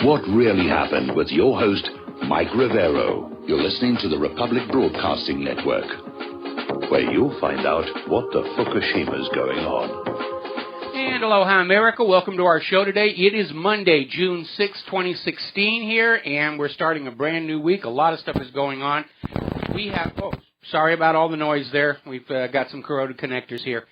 What Really Happened with your host, Mike Rivero. You're listening to the Republic Broadcasting Network, where you'll find out what the Fukushima's going on. And aloha, America. Welcome to our show today. It is Monday, June 6, 2016 here, and we're starting a brand new week. A lot of stuff is going on. We have, sorry about all the noise there. We've got some corroded connectors here.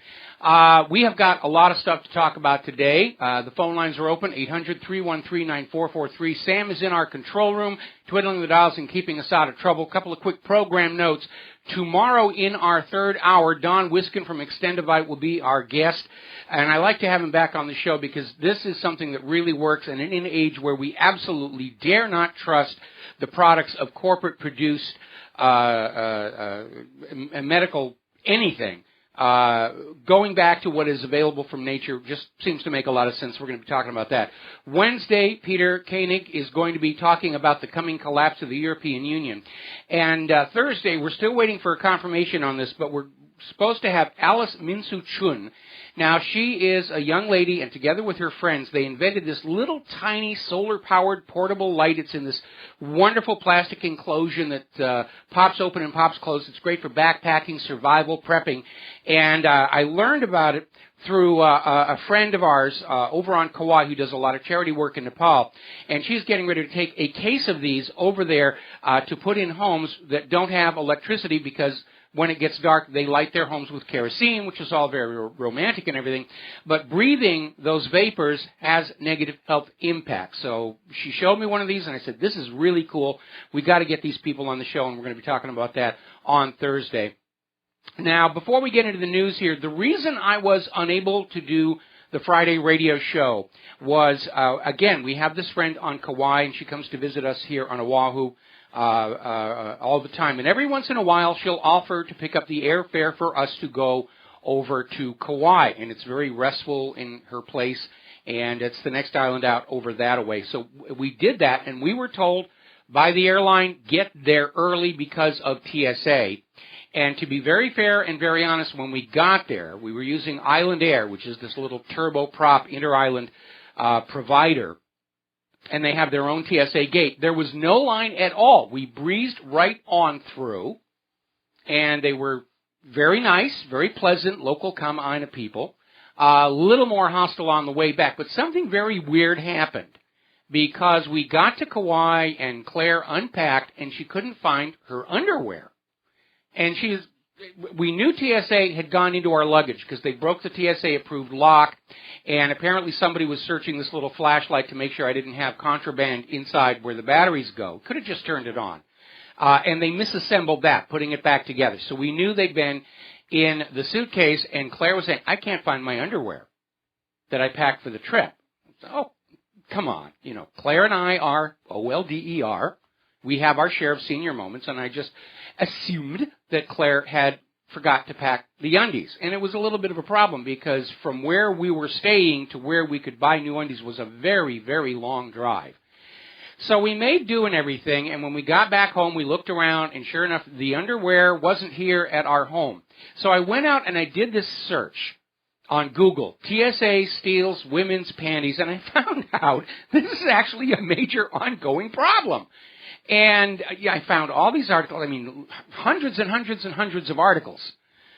We have got a lot of stuff to talk about today. The phone lines are open, 800-313-9443. Sam is in our control room, twiddling the dials and keeping us out of trouble. A couple of quick program notes. Tomorrow in our third hour, Don Wiskin from Extendivite will be our guest. And I like to have him back on the show because this is something that really works and in an age where we absolutely dare not trust the products of corporate-produced medical anything. Going back to what is available from nature just seems to make a lot of sense. We're going to be talking about that. Wednesday, Peter Koenig is going to be talking about the coming collapse of the European Union. And Thursday, we're still waiting for a confirmation on this, but we're supposed to have Alice Minsu Chun. Now, she is a young lady, and together with her friends, they invented this little tiny solar-powered portable light. It's in this wonderful plastic enclosure that pops open and pops closed. It's great for backpacking, survival, prepping. And I learned about it through a friend of ours over on Kauai who does a lot of charity work in Nepal. And she's getting ready to take a case of these over there to put in homes that don't have electricity because when it gets dark, they light their homes with kerosene, which is all very romantic and everything. But breathing those vapors has negative health impacts. So she showed me one of these, and I said, this is really cool. We got to get these people on the show, and we're going to be talking about that on Thursday. Now, before we get into the news here, the reason I was unable to do the Friday radio show was, again, we have this friend on Kauai, and she comes to visit us here on Oahu all the time. And every once in a while, she'll offer to pick up the airfare for us to go over to Kauai. And it's very restful in her place, and it's the next island out over that away. So we did that, and we were told by the airline, get there early because of TSA. And to be very fair and very honest, when we got there, we were using Island Air, which is this little turboprop inter-island provider. And they have their own TSA gate. There was no line at all. We breezed right on through, and they were very nice, very pleasant, local Kaahumanu people. A little more hostile on the way back, but something very weird happened because we got to Kauai, and Claire unpacked, and she couldn't find her underwear. And we knew TSA had gone into our luggage because they broke the TSA-approved lock, and apparently somebody was searching this little flashlight to make sure I didn't have contraband inside where the batteries go. Could have just turned it on. And they misassembled that, putting it back together. So we knew they'd been in the suitcase, and Claire was saying, I can't find my underwear that I packed for the trip. Oh, come on. You know, Claire and I are OLDER. We have our share of senior moments, and I just assumed that Claire had forgot to pack the undies. And it was a little bit of a problem because from where we were staying to where we could buy new undies was a very, very long drive. So we made do and everything, and when we got back home, we looked around, and sure enough, the underwear wasn't here at our home. So I went out and I did this search on Google, TSA steals women's panties, and I found out this is actually a major ongoing problem. And I found all these articles, hundreds and hundreds and hundreds of articles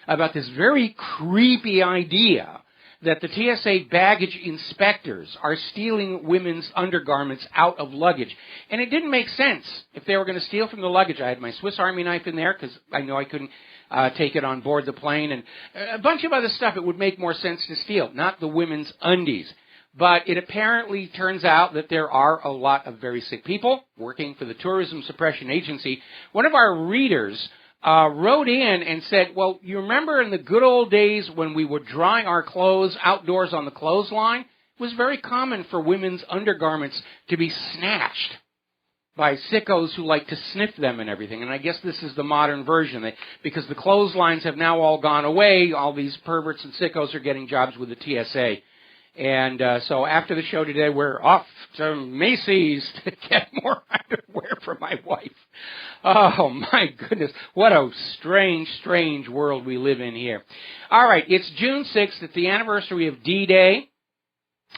about this very creepy idea that the TSA baggage inspectors are stealing women's undergarments out of luggage. And it didn't make sense. If they were going to steal from the luggage, I had my Swiss Army knife in there because I know I couldn't take it on board the plane, and a bunch of other stuff. It would make more sense to steal, not the women's undies. But it apparently turns out that there are a lot of very sick people working for the Tourism Suppression Agency. One of our readers wrote in and said, well, you remember in the good old days when we would dry our clothes outdoors on the clothesline? It was very common for women's undergarments to be snatched by sickos who like to sniff them and everything. And I guess this is the modern version. Because the clotheslines have now all gone away, all these perverts and sickos are getting jobs with the TSA. And so after the show today, we're off to Macy's to get more underwear for my wife. Oh, my goodness. What a strange, strange world we live in here. All right, it's June 6th. It's the anniversary of D-Day.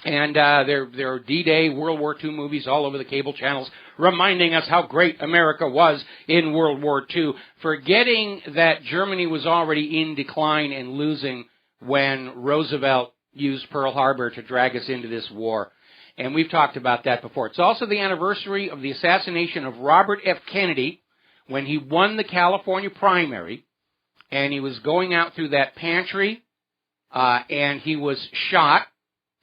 And there are D-Day, World War II movies all over the cable channels reminding us how great America was in World War II, forgetting that Germany was already in decline and losing when Roosevelt used Pearl Harbor to drag us into this war. And we've talked about that before. It's also the anniversary of the assassination of Robert F. Kennedy when he won the California primary, and he was going out through that pantry, and he was shot.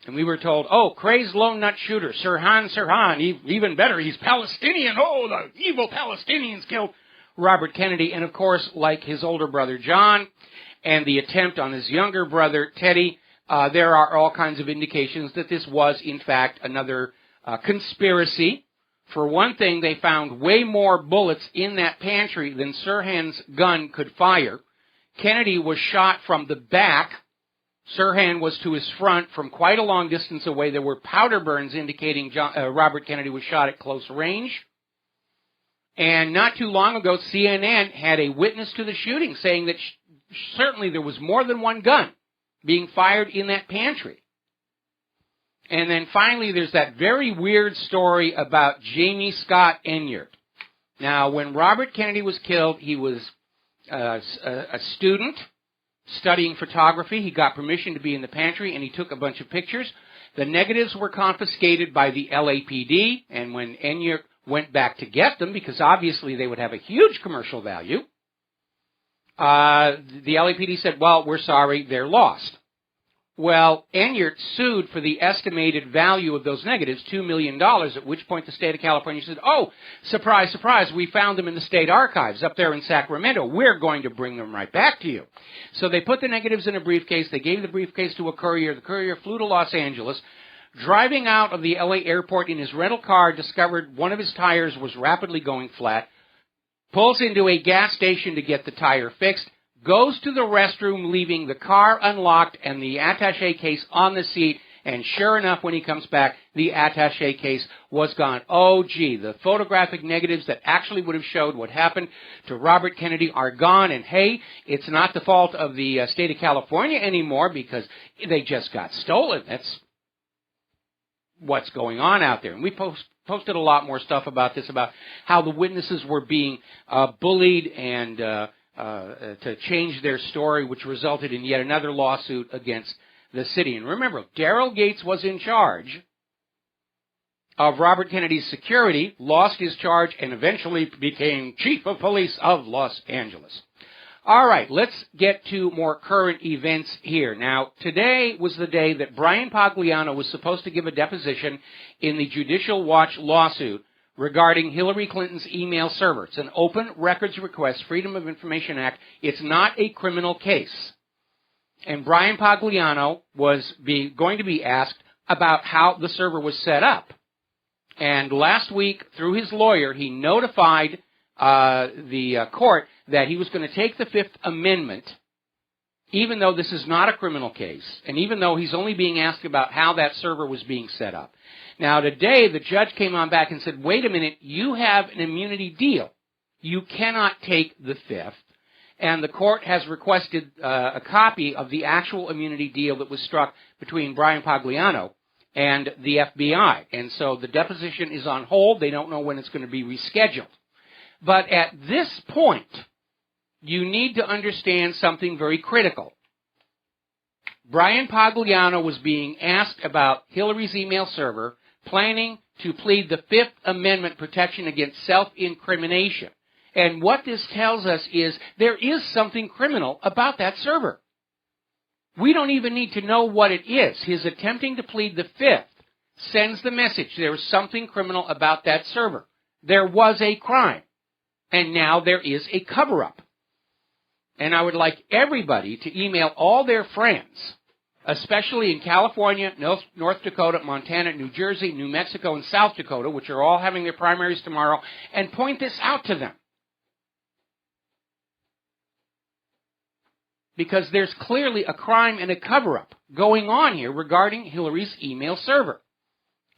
And we were told, oh, crazed lone nut shooter, Sirhan, even better, he's Palestinian. Oh, the evil Palestinians killed Robert Kennedy. And, of course, like his older brother John and the attempt on his younger brother Teddy, there are all kinds of indications that this was, in fact, another conspiracy. For one thing, they found way more bullets in that pantry than Sirhan's gun could fire. Kennedy was shot from the back. Sirhan was to his front from quite a long distance away. There were powder burns indicating Robert Kennedy was shot at close range. And not too long ago, CNN had a witness to the shooting saying that certainly there was more than one gun being fired in that pantry. And then finally, there's that very weird story about Jamie Scott Enyart. Now, when Robert Kennedy was killed, he was a student studying photography. He got permission to be in the pantry, and he took a bunch of pictures. The negatives were confiscated by the LAPD, and when Enyart went back to get them, because obviously they would have a huge commercial value, the LAPD said, well, we're sorry, they're lost. Well, Enyart sued for the estimated value of those negatives, $2 million, at which point the state of California said, oh, surprise, surprise, we found them in the state archives up there in Sacramento. We're going to bring them right back to you. So they put the negatives in a briefcase. They gave the briefcase to a courier. The courier flew to Los Angeles. Driving out of the LA airport in his rental car, discovered one of his tires was rapidly going flat, pulls into a gas station to get the tire fixed, goes to the restroom, leaving the car unlocked and the attaché case on the seat, and sure enough, when he comes back, the attaché case was gone. Oh, gee, the photographic negatives that actually would have showed what happened to Robert Kennedy are gone, and hey, it's not the fault of the state of California anymore because they just got stolen. That's what's going on out there. And we posted a lot more stuff about this, about how the witnesses were being bullied and to change their story, which resulted in yet another lawsuit against the city. And remember, Daryl Gates was in charge of Robert Kennedy's security, lost his charge, and eventually became chief of police of Los Angeles. All right, let's get to more current events here. Now, today was the day that Brian Pagliano was supposed to give a deposition in the Judicial Watch lawsuit regarding Hillary Clinton's email server. It's an open records request, Freedom of Information Act. It's not a criminal case. And Brian Pagliano was going to be asked about how the server was set up. And last week, through his lawyer, he notified the court that he was going to take the Fifth Amendment, even though this is not a criminal case, and even though he's only being asked about how that server was being set up. Now, today, the judge came on back and said, wait a minute, you have an immunity deal. You cannot take the Fifth. And the court has requested a copy of the actual immunity deal that was struck between Brian Pagliano and the FBI. And so the deposition is on hold. They don't know when it's going to be rescheduled. But at this point, you need to understand something very critical. Brian Pagliano was being asked about Hillary's email server, planning to plead the Fifth Amendment protection against self-incrimination. And what this tells us is there is something criminal about that server. We don't even need to know what it is. His attempting to plead the Fifth sends the message there is something criminal about that server. There was a crime, and now there is a cover-up. And I would like everybody to email all their friends, especially in California, North Dakota, Montana, New Jersey, New Mexico, and South Dakota, which are all having their primaries tomorrow, and point this out to them. Because there's clearly a crime and a cover-up going on here regarding Hillary's email server.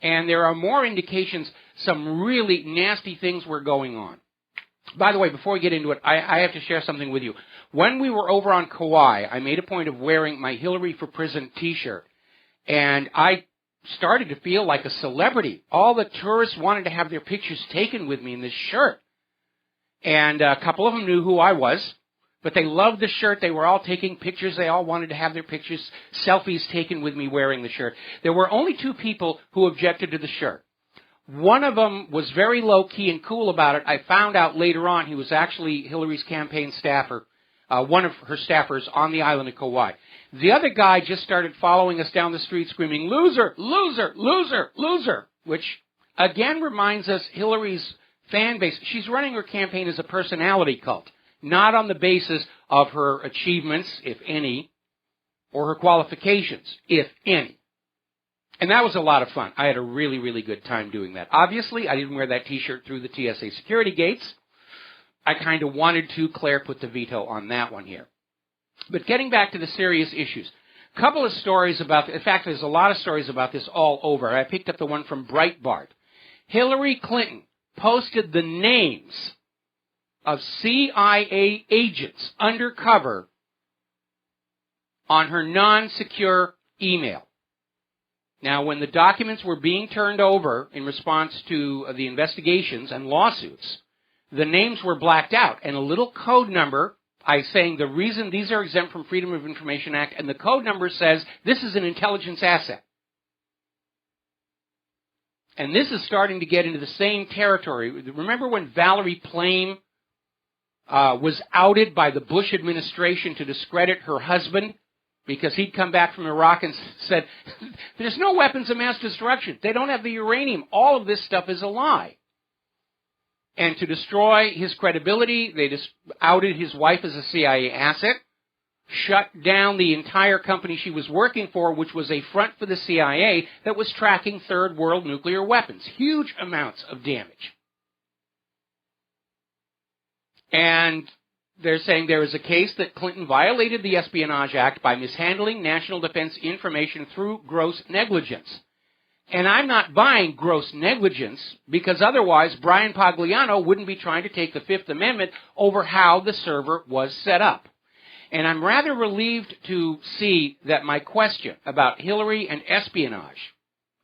And there are more indications some really nasty things were going on. By the way, before we get into it, I have to share something with you. When we were over on Kauai, I made a point of wearing my Hillary for Prison t-shirt. And I started to feel like a celebrity. All the tourists wanted to have their pictures taken with me in this shirt. And a couple of them knew who I was, but they loved the shirt. They were all taking pictures. They all wanted to have their pictures, selfies taken with me wearing the shirt. There were only 2 people who objected to the shirt. One of them was very low-key and cool about it. I found out later on he was actually Hillary's campaign staffer, one of her staffers on the island of Kauai. The other guy just started following us down the street screaming, "Loser, loser, loser, loser," which again reminds us Hillary's fan base. She's running her campaign as a personality cult, not on the basis of her achievements, if any, or her qualifications, if any. And that was a lot of fun. I had a really, really good time doing that. Obviously, I didn't wear that T-shirt through the TSA security gates. I kind of wanted to. Claire put the veto on that one here. But getting back to the serious issues, a couple of stories about, in fact, there's a lot of stories about this all over. I picked up the one from Breitbart. Hillary Clinton posted the names of CIA agents undercover on her non-secure email. Now, when the documents were being turned over in response to the investigations and lawsuits, the names were blacked out, and a little code number saying the reason these are exempt from Freedom of Information Act, and the code number says this is an intelligence asset. And this is starting to get into the same territory. Remember when Valerie Plame was outed by the Bush administration to discredit her husband because he'd come back from Iraq and said, there's no weapons of mass destruction. They don't have the uranium. All of this stuff is a lie. And to destroy his credibility, they just outed his wife as a CIA asset, shut down the entire company she was working for, which was a front for the CIA that was tracking third world nuclear weapons. Huge amounts of damage. And they're saying there is a case that Clinton violated the Espionage Act by mishandling national defense information through gross negligence. And I'm not buying gross negligence, because otherwise Brian Pagliano wouldn't be trying to take the Fifth Amendment over how the server was set up. And I'm rather relieved to see that my question about Hillary and espionage,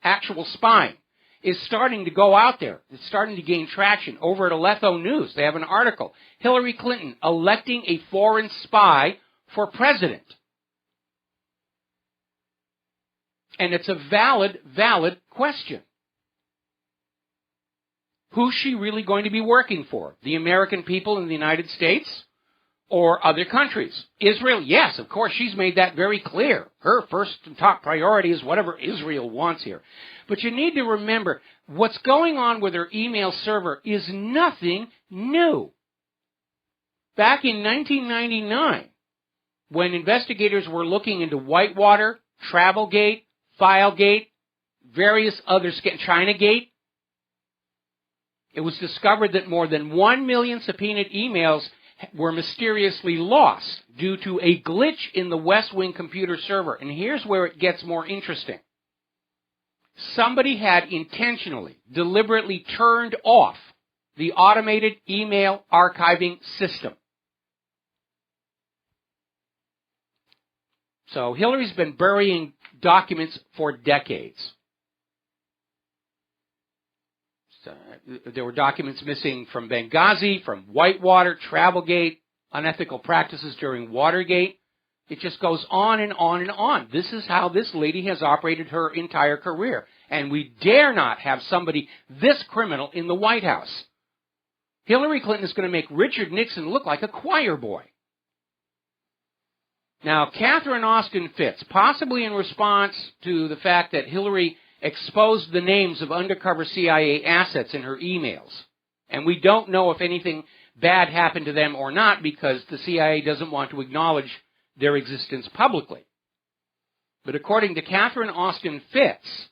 actual spying, is starting to go out there. It's starting to gain traction. Over at Aletho News, they have an article, Hillary Clinton electing a foreign spy for president. And it's a valid question. Who's she really going to be working for? The American people in the United States or other countries? Israel, yes, of course, she's made that very clear. Her first and top priority is whatever Israel wants here. But you need to remember, what's going on with her email server is nothing new. Back in 1999, when investigators were looking into Whitewater, Travelgate, Filegate, various other Chinagate, it was discovered that more than 1 million subpoenaed emails were mysteriously lost due to a glitch in the West Wing computer server. And here's where it gets more interesting. Somebody had intentionally, deliberately turned off the automated email archiving system. So Hillary's been burying documents for decades. So, there were documents missing from Benghazi, from Whitewater, Travelgate, unethical practices during Watergate. It just goes on and on and on. This is how this lady has operated her entire career. And we dare not have somebody this criminal in the White House. Hillary Clinton is going to make Richard Nixon look like a choir boy. Now, Catherine Austin Fitts, possibly in response to the fact that Hillary exposed the names of undercover CIA assets in her emails, and we don't know if anything bad happened to them or not because the CIA doesn't want to acknowledge their existence publicly. But according to Catherine Austin Fitts,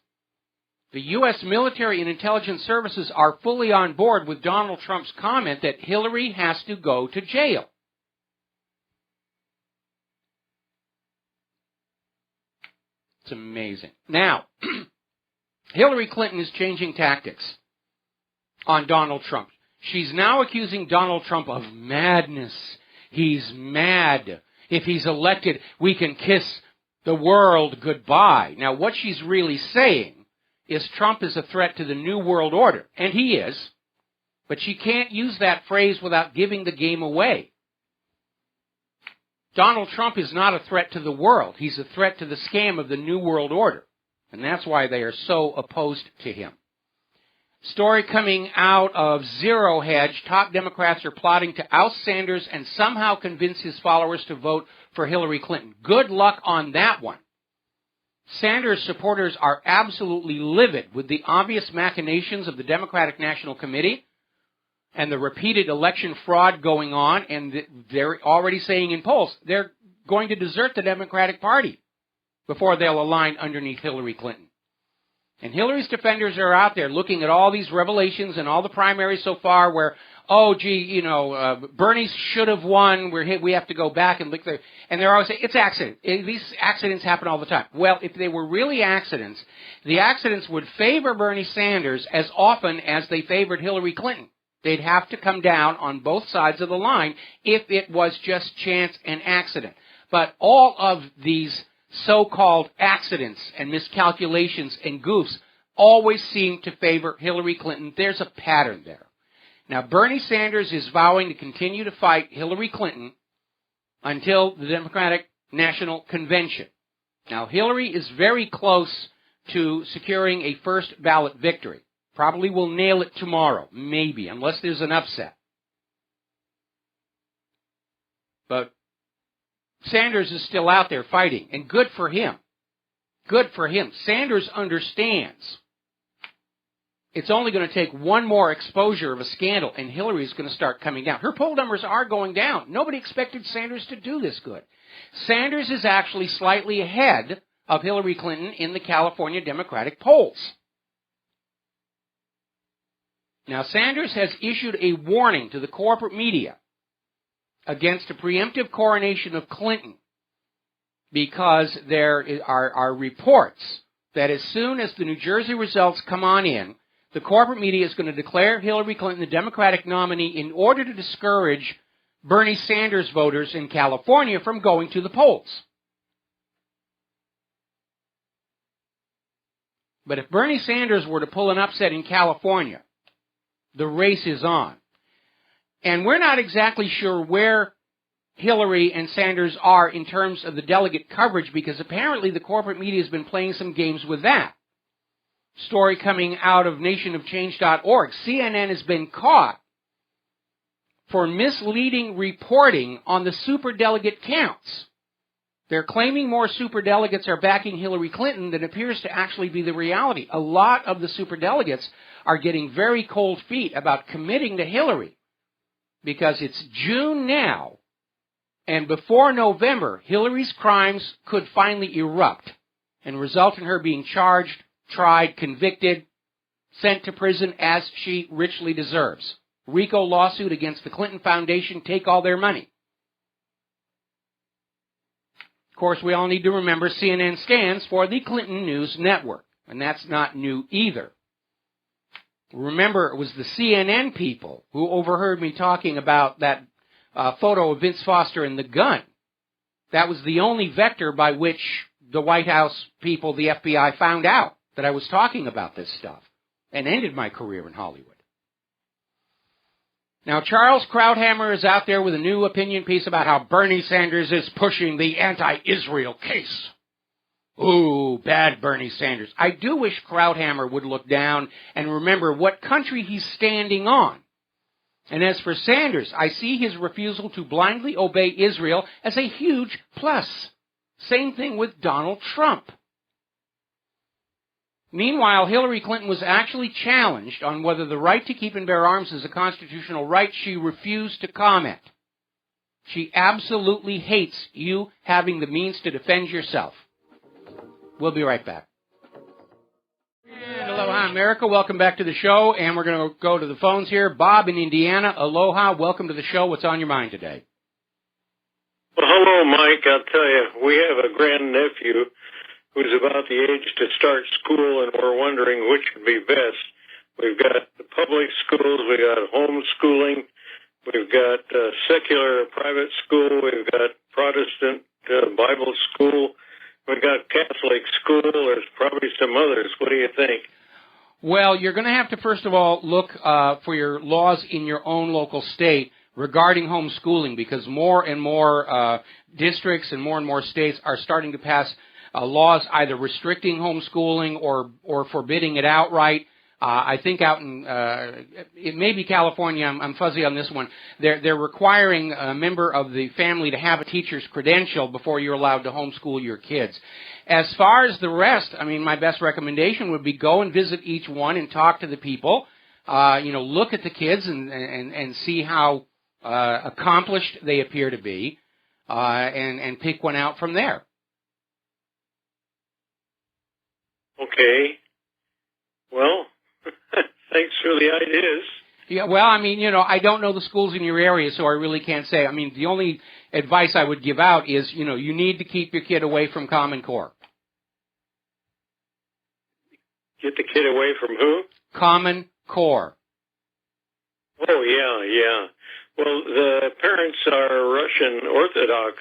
the U.S. military and intelligence services are fully on board with Donald Trump's comment that Hillary has to go to jail. It's amazing. Now, Hillary Clinton is changing tactics on Donald Trump. She's now accusing Donald Trump of madness. He's mad. If he's elected, we can kiss the world goodbye. Now, what she's really saying is Trump is a threat to the New World Order, and he is, but she can't use that phrase without giving the game away. Donald Trump is not a threat to the world. He's a threat to the scam of the New World Order, and that's why they are so opposed to him. Story coming out of Zero Hedge, top Democrats are plotting to oust Sanders and somehow convince his followers to vote for Hillary Clinton. Good luck on that one. Sanders supporters are absolutely livid with the obvious machinations of the Democratic National Committee and the repeated election fraud going on, and they're already saying in polls they're going to desert the Democratic Party before they'll align underneath Hillary Clinton. And Hillary's defenders are out there looking at all these revelations and all the primaries so far where, Bernie should have won. We have to go back and look there. And they're always saying, it's accident. These accidents happen all the time. Well, if they were really accidents, the accidents would favor Bernie Sanders as often as they favored Hillary Clinton. They'd have to come down on both sides of the line if it was just chance and accident. But all of these so-called accidents and miscalculations and goofs always seem to favor Hillary Clinton. There's a pattern there. Now, Bernie Sanders is vowing to continue to fight Hillary Clinton until the Democratic National Convention. Now, Hillary is very close to securing a first ballot victory. Probably will nail it tomorrow, maybe, unless there's an upset. But Sanders is still out there fighting, and good for him. Good for him. Sanders understands it's only going to take one more exposure of a scandal, and Hillary's going to start coming down. Her poll numbers are going down. Nobody expected Sanders to do this good. Sanders is actually slightly ahead of Hillary Clinton in the California Democratic polls. Now, Sanders has issued a warning to the corporate media against a preemptive coronation of Clinton because there are reports that as soon as the New Jersey results come on in, the corporate media is going to declare Hillary Clinton the Democratic nominee in order to discourage Bernie Sanders voters in California from going to the polls. But if Bernie Sanders were to pull an upset in California, the race is on. And we're not exactly sure where Hillary and Sanders are in terms of the delegate coverage because apparently the corporate media has been playing some games with that. Story coming out of nationofchange.org. CNN has been caught for misleading reporting on the superdelegate counts. They're claiming more superdelegates are backing Hillary Clinton than appears to actually be the reality. A lot of the superdelegates are getting very cold feet about committing to Hillary because it's June now, and before November, Hillary's crimes could finally erupt and result in her being charged, tried, convicted, sent to prison as she richly deserves. RICO lawsuit against the Clinton Foundation, take all their money. Of course, we all need to remember CNN stands for the Clinton News Network, and that's not new either. Remember, it was the CNN people who overheard me talking about that photo of Vince Foster and the gun. That was the only vector by which the White House people, the FBI, found out that I was talking about this stuff and ended my career in Hollywood. Now, Charles Krauthammer is out there with a new opinion piece about how Bernie Sanders is pushing the anti-Israel case. Ooh, bad Bernie Sanders. I do wish Krauthammer would look down and remember what country he's standing on. And as for Sanders, I see his refusal to blindly obey Israel as a huge plus. Same thing with Donald Trump. Meanwhile, Hillary Clinton was actually challenged on whether the right to keep and bear arms is a constitutional right. She refused to comment. She absolutely hates you having the means to defend yourself. We'll be right back. And aloha, America. Welcome back to the show. And we're going to go to the phones here. Bob in Indiana. Aloha. Welcome to the show. What's on your mind today? Well, hello, Mike. I'll tell you, we have a grandnephew who's about the age to start school, and we're wondering which would be best. We've got the public schools, we've got homeschooling, we've got secular private school, we've got Protestant Bible school, we've got Catholic school, there's probably some others. What do you think? Well, you're going to have to, first of all, look for your laws in your own local state regarding homeschooling, because more and more districts and more states are starting to pass laws either restricting homeschooling or forbidding it outright. I think out in it may be California. I'm fuzzy on this one. They're requiring a member of the family to have a teacher's credential before you're allowed to homeschool your kids. As far as the rest, I mean, my best recommendation would be go and visit each one and talk to the people. Look at the kids and see how accomplished they appear to be, and pick one out from there. Okay. Well, thanks for the ideas. Yeah, well, I mean, I don't know the schools in your area, so I really can't say. I mean, the only advice I would give out is, you need to keep your kid away from Common Core. Get the kid away from who? Common Core. Oh, yeah. Well, the parents are Russian Orthodox,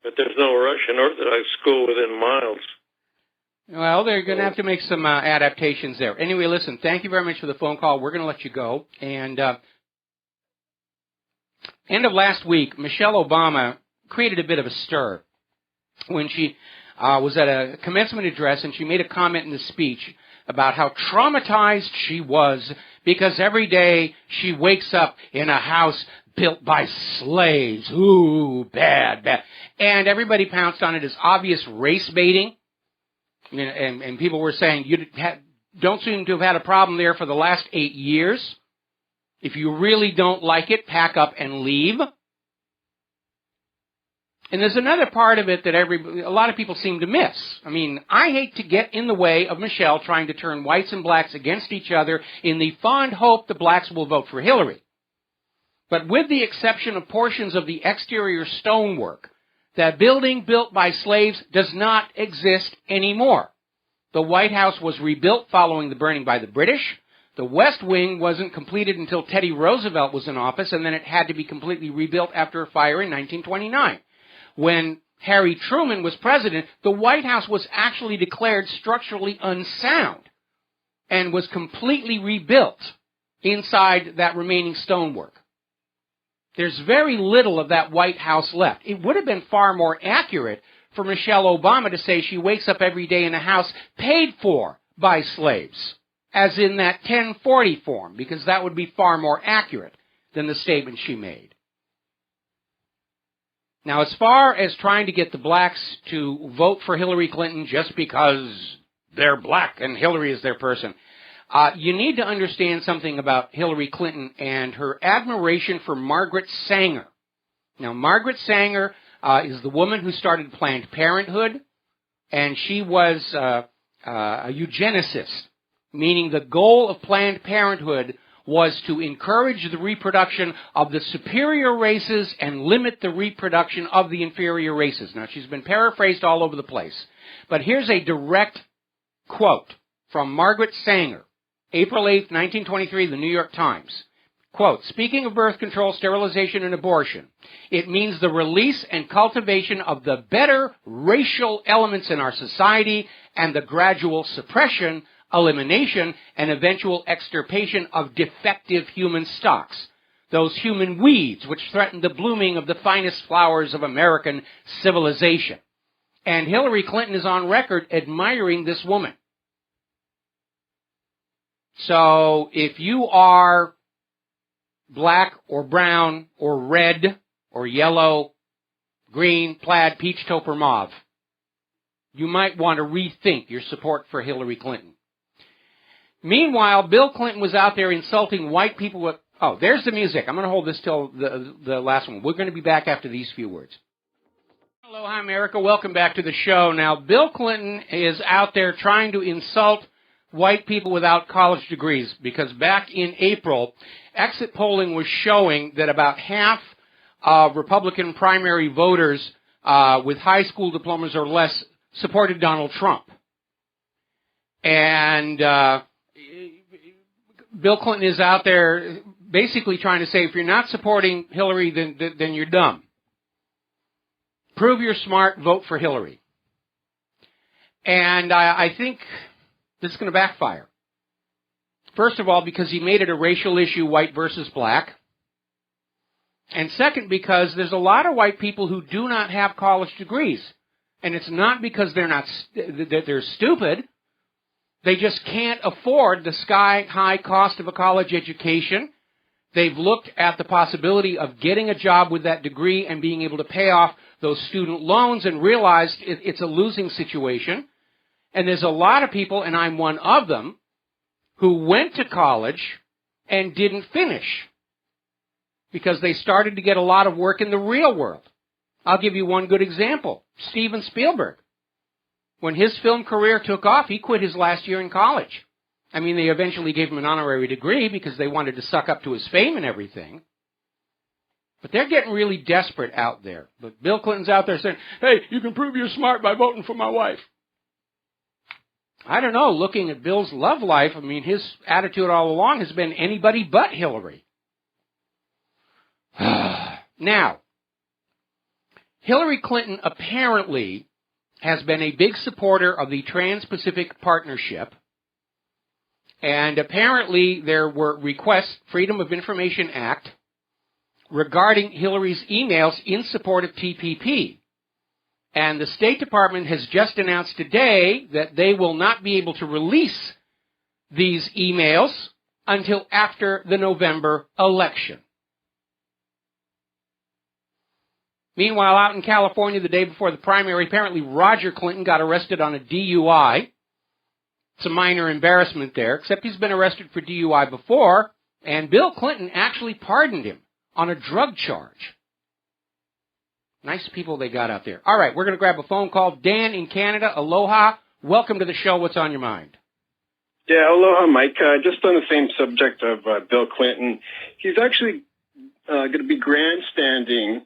but there's no Russian Orthodox school within miles. Well, they're going to have to make some adaptations there. Anyway, listen, thank you very much for the phone call. We're going to let you go. And end of last week, Michelle Obama created a bit of a stir when she was at a commencement address, and she made a comment in the speech about how traumatized she was because every day she wakes up in a house built by slaves. Ooh, bad. And everybody pounced on it as obvious race baiting. And people were saying, you don't seem to have had a problem there for the last 8 years. If you really don't like it, pack up and leave. And there's another part of it that a lot of people seem to miss. I mean, I hate to get in the way of Michelle trying to turn whites and blacks against each other in the fond hope the blacks will vote for Hillary. But with the exception of portions of the exterior stonework, that building built by slaves does not exist anymore. The White House was rebuilt following the burning by the British. The West Wing wasn't completed until Teddy Roosevelt was in office, and then it had to be completely rebuilt after a fire in 1929. When Harry Truman was president, the White House was actually declared structurally unsound and was completely rebuilt inside that remaining stonework. There's very little of that White House left. It would have been far more accurate for Michelle Obama to say she wakes up every day in a house paid for by slaves, as in that 1040 form, because that would be far more accurate than the statement she made. Now, as far as trying to get the blacks to vote for Hillary Clinton just because they're black and Hillary is their person, you need to understand something about Hillary Clinton and her admiration for Margaret Sanger. Now, Margaret Sanger is the woman who started Planned Parenthood, and she was a eugenicist, meaning the goal of Planned Parenthood was to encourage the reproduction of the superior races and limit the reproduction of the inferior races. Now, she's been paraphrased all over the place, but here's a direct quote from Margaret Sanger. April 8, 1923, the New York Times. Quote, speaking of birth control, sterilization, and abortion, it means the release and cultivation of the better racial elements in our society and the gradual suppression, elimination, and eventual extirpation of defective human stocks, those human weeds which threaten the blooming of the finest flowers of American civilization. And Hillary Clinton is on record admiring this woman. So if you are black or brown or red or yellow, green, plaid, peach, taupe, or mauve, you might want to rethink your support for Hillary Clinton. Meanwhile, Bill Clinton was out there insulting white people with... Oh, there's the music. I'm going to hold this till the last one. We're going to be back after these few words. Hello, hi, America. Welcome back to the show. Now, Bill Clinton is out there trying to insult white people without college degrees, because back in April, exit polling was showing that about half of Republican primary voters with high school diplomas or less supported Donald Trump. And Bill Clinton is out there basically trying to say, if you're not supporting Hillary, then you're dumb. Prove you're smart, vote for Hillary. And I think this is going to backfire. First of all, because he made it a racial issue, white versus black. And second, because there's a lot of white people who do not have college degrees. And it's not because they're stupid. They just can't afford the sky-high cost of a college education. They've looked at the possibility of getting a job with that degree and being able to pay off those student loans and realized it's a losing situation. And there's a lot of people, and I'm one of them, who went to college and didn't finish because they started to get a lot of work in the real world. I'll give you one good example. Steven Spielberg. When his film career took off, he quit his last year in college. I mean, they eventually gave him an honorary degree because they wanted to suck up to his fame and everything. But they're getting really desperate out there. But Bill Clinton's out there saying, hey, you can prove you're smart by voting for my wife. I don't know, looking at Bill's love life, I mean, his attitude all along has been anybody but Hillary. Now, Hillary Clinton apparently has been a big supporter of the Trans-Pacific Partnership, and apparently there were requests, Freedom of Information Act, regarding Hillary's emails in support of TPP. And the State Department has just announced today that they will not be able to release these emails until after the November election. Meanwhile, out in California, the day before the primary, apparently Roger Clinton got arrested on a DUI. It's a minor embarrassment there, except he's been arrested for DUI before, and Bill Clinton actually pardoned him on a drug charge. Nice people they got out there. All right, we're going to grab a phone call. Dan in Canada, aloha. Welcome to the show. What's on your mind? Yeah, aloha, Mike. Just on the same subject of Bill Clinton, he's actually going to be grandstanding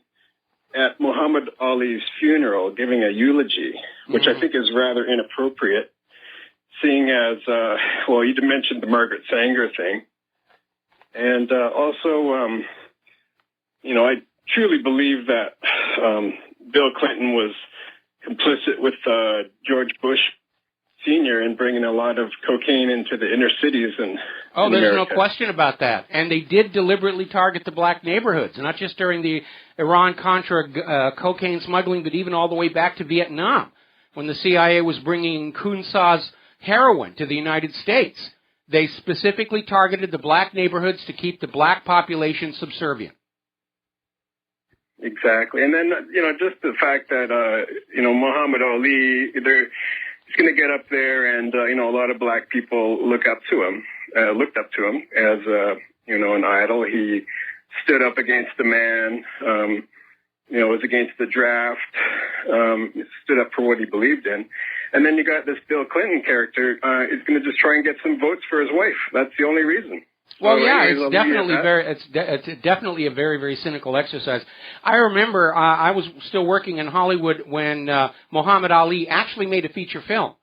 at Muhammad Ali's funeral, giving a eulogy, which I think is rather inappropriate, seeing as, well, you mentioned the Margaret Sanger thing. And also, I truly believe that Bill Clinton was complicit with George Bush Sr. in bringing a lot of cocaine into the inner cities in there's America. no question about that. And they did deliberately target the black neighborhoods, not just during the Iran-Contra cocaine smuggling, but even all the way back to Vietnam, when the CIA was bringing Kun Sa's heroin to the United States. They specifically targeted the black neighborhoods to keep the black population subservient. Exactly. And then, just the fact that, Muhammad Ali, he's going to get up there and, a lot of black people looked up to him as, an idol. He stood up against the man, was against the draft, stood up for what he believed in. And then you got this Bill Clinton character, is going to just try and get some votes for his wife. That's the only reason. Well, yeah, it's definitely a very, very cynical exercise. I remember I was still working in Hollywood when Muhammad Ali actually made a feature film.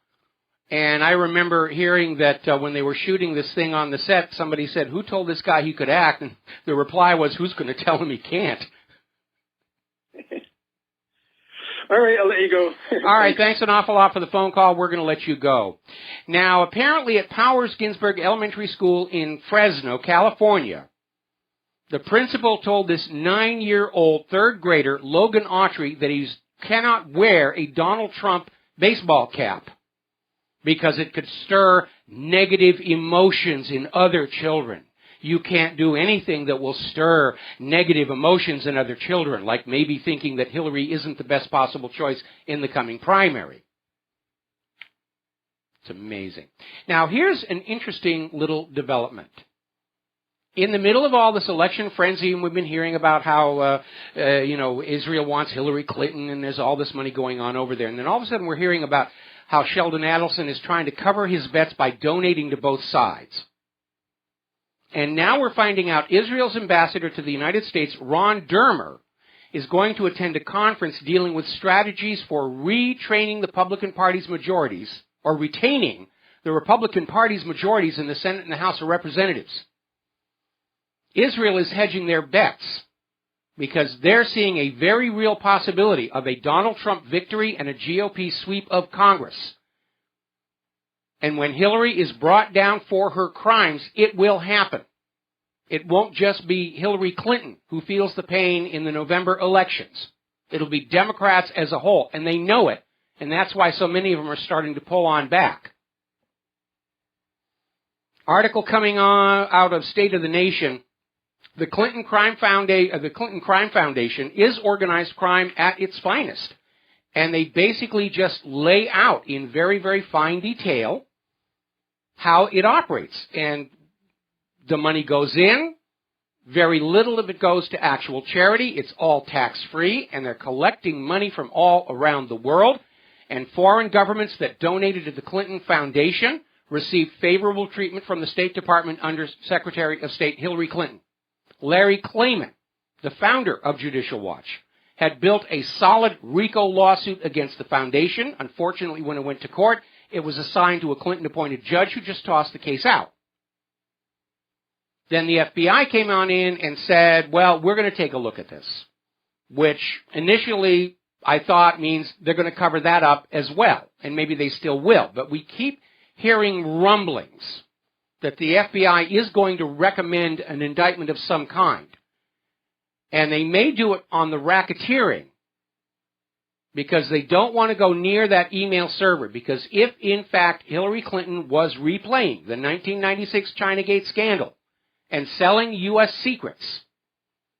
And I remember hearing that when they were shooting this thing on the set, somebody said, who told this guy he could act? And the reply was, who's going to tell him he can't? All right, I'll let you go. All right, thanks an awful lot for the phone call. We're going to let you go. Now, apparently at Powers Ginsburg Elementary School in Fresno, California, the principal told this 9-year-old third grader, Logan Autry, that he cannot wear a Donald Trump baseball cap because it could stir negative emotions in other children. You can't do anything that will stir negative emotions in other children, like maybe thinking that Hillary isn't the best possible choice in the coming primary. It's amazing. Now, here's an interesting little development. In the middle of all this election frenzy, and we've been hearing about how, Israel wants Hillary Clinton, and there's all this money going on over there. And then all of a sudden we're hearing about how Sheldon Adelson is trying to cover his bets by donating to both sides. And now we're finding out Israel's ambassador to the United States, Ron Dermer, is going to attend a conference dealing with strategies for retraining the Republican Party's majorities, or retaining the Republican Party's majorities in the Senate and the House of Representatives. Israel is hedging their bets because they're seeing a very real possibility of a Donald Trump victory and a GOP sweep of Congress. And when Hillary is brought down for her crimes, it will happen. It won't just be Hillary Clinton who feels the pain in the November elections. It'll be Democrats as a whole, and they know it, and that's why so many of them are starting to pull on back. Article coming on out of State of the Nation. The Clinton Crime Foundation is organized crime at its finest. And they basically just lay out in very, very fine detail how it operates. And the money goes in. Very little of it goes to actual charity. It's all tax-free. And they're collecting money from all around the world. And foreign governments that donated to the Clinton Foundation received favorable treatment from the State Department under Secretary of State Hillary Clinton. Larry Klayman, the founder of Judicial Watch, had built a solid RICO lawsuit against the foundation. Unfortunately, when it went to court, it was assigned to a Clinton-appointed judge who just tossed the case out. Then the FBI came on in and said, well, we're going to take a look at this, which initially I thought means they're going to cover that up as well, and maybe they still will. But we keep hearing rumblings that the FBI is going to recommend an indictment of some kind. And they may do it on the racketeering because they don't want to go near that email server. Because if, in fact, Hillary Clinton was replaying the 1996 Chinagate scandal and selling U.S. secrets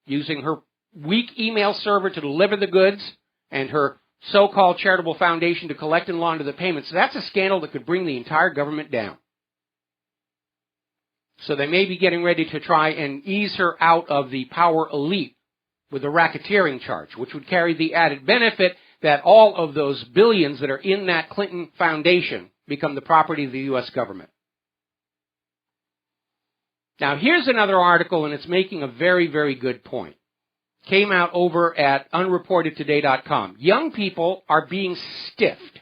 using her weak email server to deliver the goods and her so-called charitable foundation to collect and launder the payments, that's a scandal that could bring the entire government down. So they may be getting ready to try and ease her out of the power elite with a racketeering charge, which would carry the added benefit that all of those billions that are in that Clinton Foundation become the property of the U.S. government. Now, here's another article, and it's making a very, very good point. Came out over at unreportedtoday.com. Young people are being stiffed.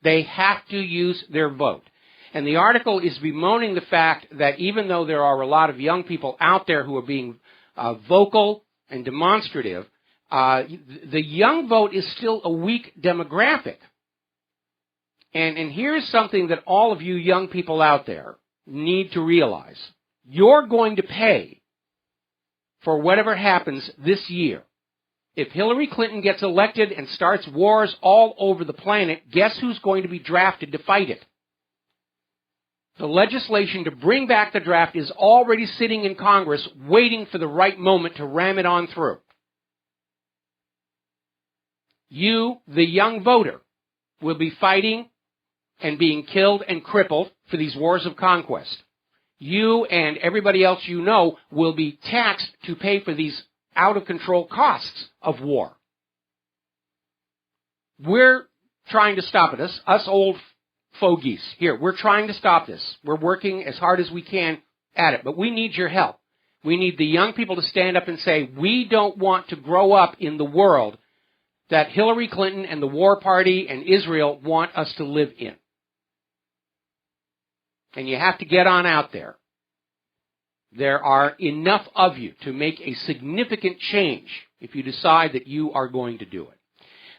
They have to use their vote. And the article is bemoaning the fact that even though there are a lot of young people out there who are being vocal and demonstrative, the young vote is still a weak demographic. And here's something that all of you young people out there need to realize. You're going to pay for whatever happens this year. If Hillary Clinton gets elected and starts wars all over the planet, guess who's going to be drafted to fight it? The legislation to bring back the draft is already sitting in Congress waiting for the right moment to ram it on through. You, the young voter, will be fighting and being killed and crippled for these wars of conquest. You and everybody else you know will be taxed to pay for these out-of-control costs of war. We're trying to stop it. Us old fogies here, we're trying to stop this. We're working as hard as we can at it, but we need your help. We need the young people to stand up and say, we don't want to grow up in the world that Hillary Clinton and the War Party and Israel want us to live in. And you have to get on out there. There are enough of you to make a significant change if you decide that you are going to do it.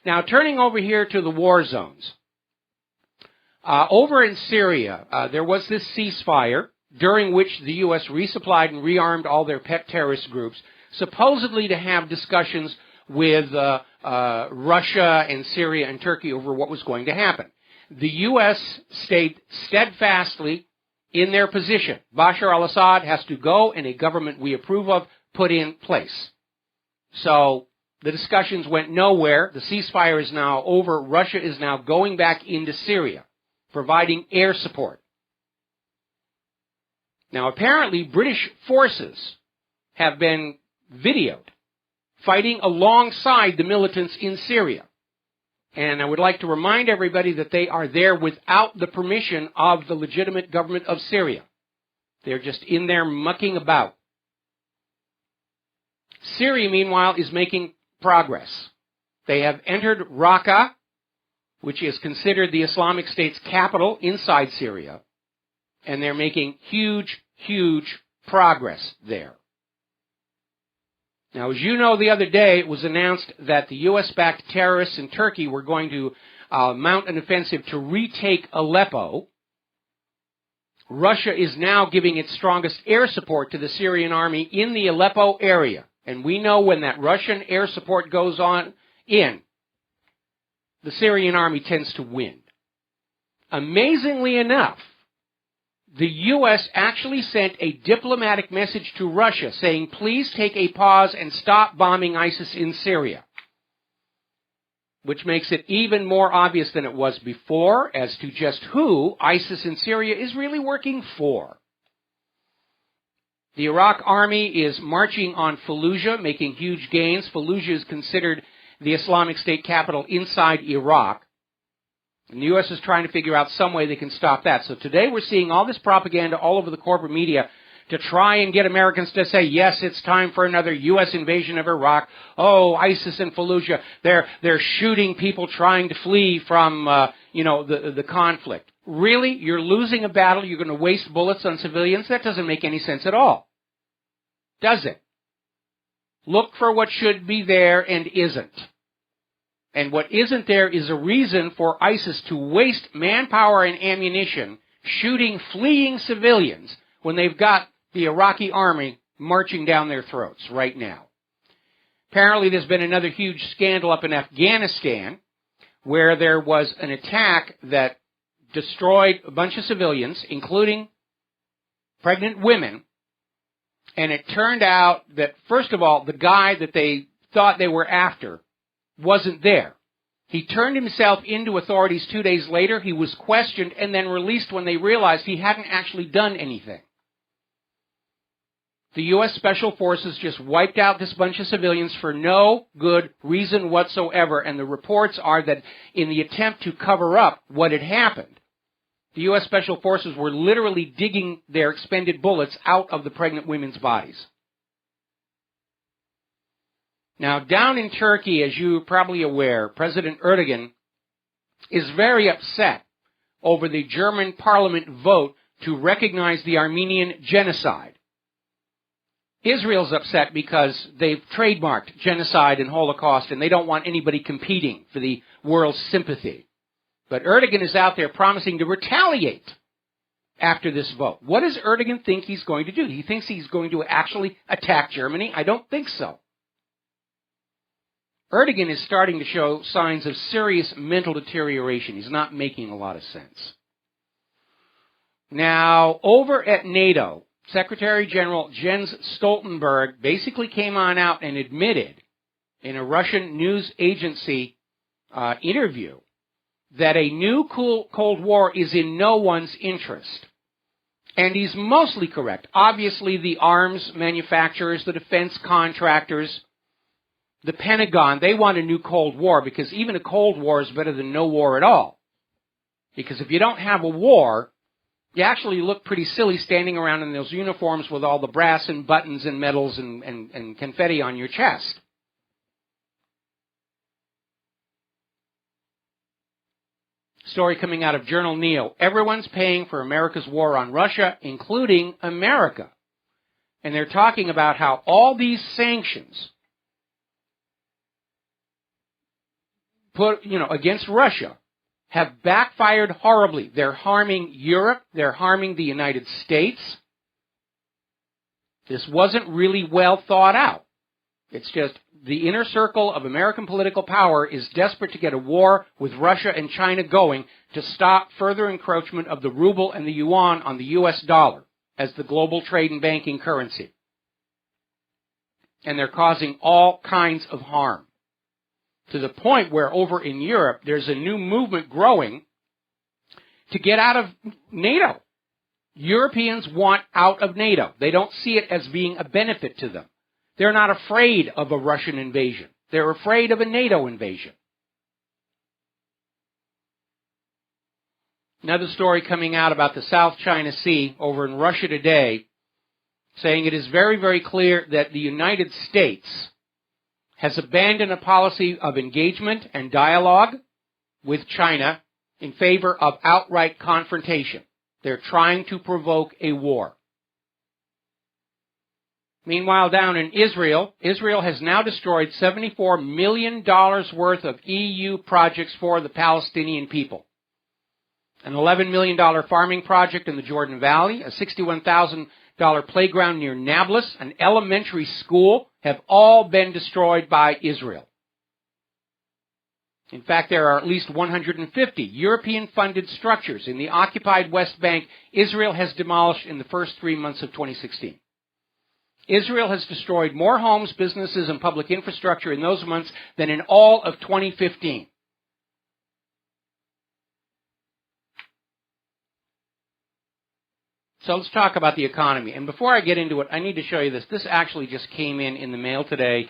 Now, turning over here to the war zones. Over in Syria, there was this ceasefire during which the U.S. resupplied and rearmed all their pet terrorist groups, supposedly to have discussions with Russia and Syria and Turkey over what was going to happen. The U.S. stayed steadfastly in their position. Bashar al-Assad has to go, and a government we approve of put in place. So the discussions went nowhere. The ceasefire is now over. Russia is now going back into Syria, providing air support. Now, apparently, British forces have been videoed fighting alongside the militants in Syria. And I would like to remind everybody that they are there without the permission of the legitimate government of Syria. They're just in there mucking about. Syria, meanwhile, is making progress. They have entered Raqqa, which is considered the Islamic State's capital inside Syria, and they're making huge, huge progress there. Now, as you know, the other day it was announced that the U.S.-backed terrorists in Turkey were going to mount an offensive to retake Aleppo, Russia is now giving its strongest air support to the Syrian army in the Aleppo area. And we know when that Russian air support goes on in, the Syrian army tends to win. Amazingly enough, the U.S. actually sent a diplomatic message to Russia saying, please take a pause and stop bombing ISIS in Syria, which makes it even more obvious than it was before as to just who ISIS in Syria is really working for. The Iraq army is marching on Fallujah, making huge gains. Fallujah is considered the Islamic State capital inside Iraq. And the U.S. is trying to figure out some way they can stop that. So today we're seeing all this propaganda all over the corporate media to try and get Americans to say, yes, it's time for another U.S. invasion of Iraq. Oh, ISIS and Fallujah, they're shooting people trying to flee from, the conflict. Really? You're losing a battle, you're going to waste bullets on civilians? That doesn't make any sense at all. Does it? Look for what should be there and isn't. And what isn't there is a reason for ISIS to waste manpower and ammunition shooting fleeing civilians when they've got the Iraqi army marching down their throats right now. Apparently there's been another huge scandal up in Afghanistan where there was an attack that destroyed a bunch of civilians, including pregnant women. And it turned out that, first of all, the guy that they thought they were after wasn't there. He turned himself into authorities 2 days later. He was questioned and then released when they realized he hadn't actually done anything. The U.S. Special Forces just wiped out this bunch of civilians for no good reason whatsoever, and the reports are that in the attempt to cover up what had happened, the U.S. Special Forces were literally digging their expended bullets out of the pregnant women's bodies. Now, down in Turkey, as you're probably aware, President Erdogan is very upset over the German parliament vote to recognize the Armenian genocide. Israel's upset because they've trademarked genocide and Holocaust, and they don't want anybody competing for the world's sympathy. But Erdogan is out there promising to retaliate after this vote. What does Erdogan think he's going to do? He thinks he's going to actually attack Germany? I don't think so. Erdogan is starting to show signs of serious mental deterioration. He's not making a lot of sense. Now, over at NATO, Secretary General Jens Stoltenberg basically came on out and admitted in a Russian news agency interview that a new Cold War is in no one's interest. And he's mostly correct. Obviously, the arms manufacturers, the defense contractors, the Pentagon, they want a new Cold War because even a Cold War is better than no war at all. Because if you don't have a war, you actually look pretty silly standing around in those uniforms with all the brass and buttons and medals and confetti on your chest. Story coming out of Journal Neo. Everyone's paying for America's war on Russia, including America. And they're talking about how all these sanctions against Russia have backfired horribly. They're harming Europe. They're harming the United States. This wasn't really well thought out. It's just the inner circle of American political power is desperate to get a war with Russia and China going to stop further encroachment of the ruble and the yuan on the U.S. dollar as the global trade and banking currency. And they're causing all kinds of harm, to the point where over in Europe, there's a new movement growing to get out of NATO. Europeans want out of NATO. They don't see it as being a benefit to them. They're not afraid of a Russian invasion. They're afraid of a NATO invasion. Another story coming out about the South China Sea over in Russia today, saying it is very, very clear that the United States has abandoned a policy of engagement and dialogue with China in favor of outright confrontation. They're trying to provoke a war. Meanwhile, down in Israel, Israel has now destroyed $74 million worth of EU projects for the Palestinian people. an $11 million farming project in the Jordan Valley, a $61,000 playground near Nablus, an elementary school have all been destroyed by Israel. In fact, there are at least 150 European-funded structures in the occupied West Bank Israel has demolished in the first 3 months of 2016. Israel has destroyed more homes, businesses, and public infrastructure in those months than in all of 2015. So let's talk about the economy. And before I get into it, I need to show you this. This actually just came in the mail today.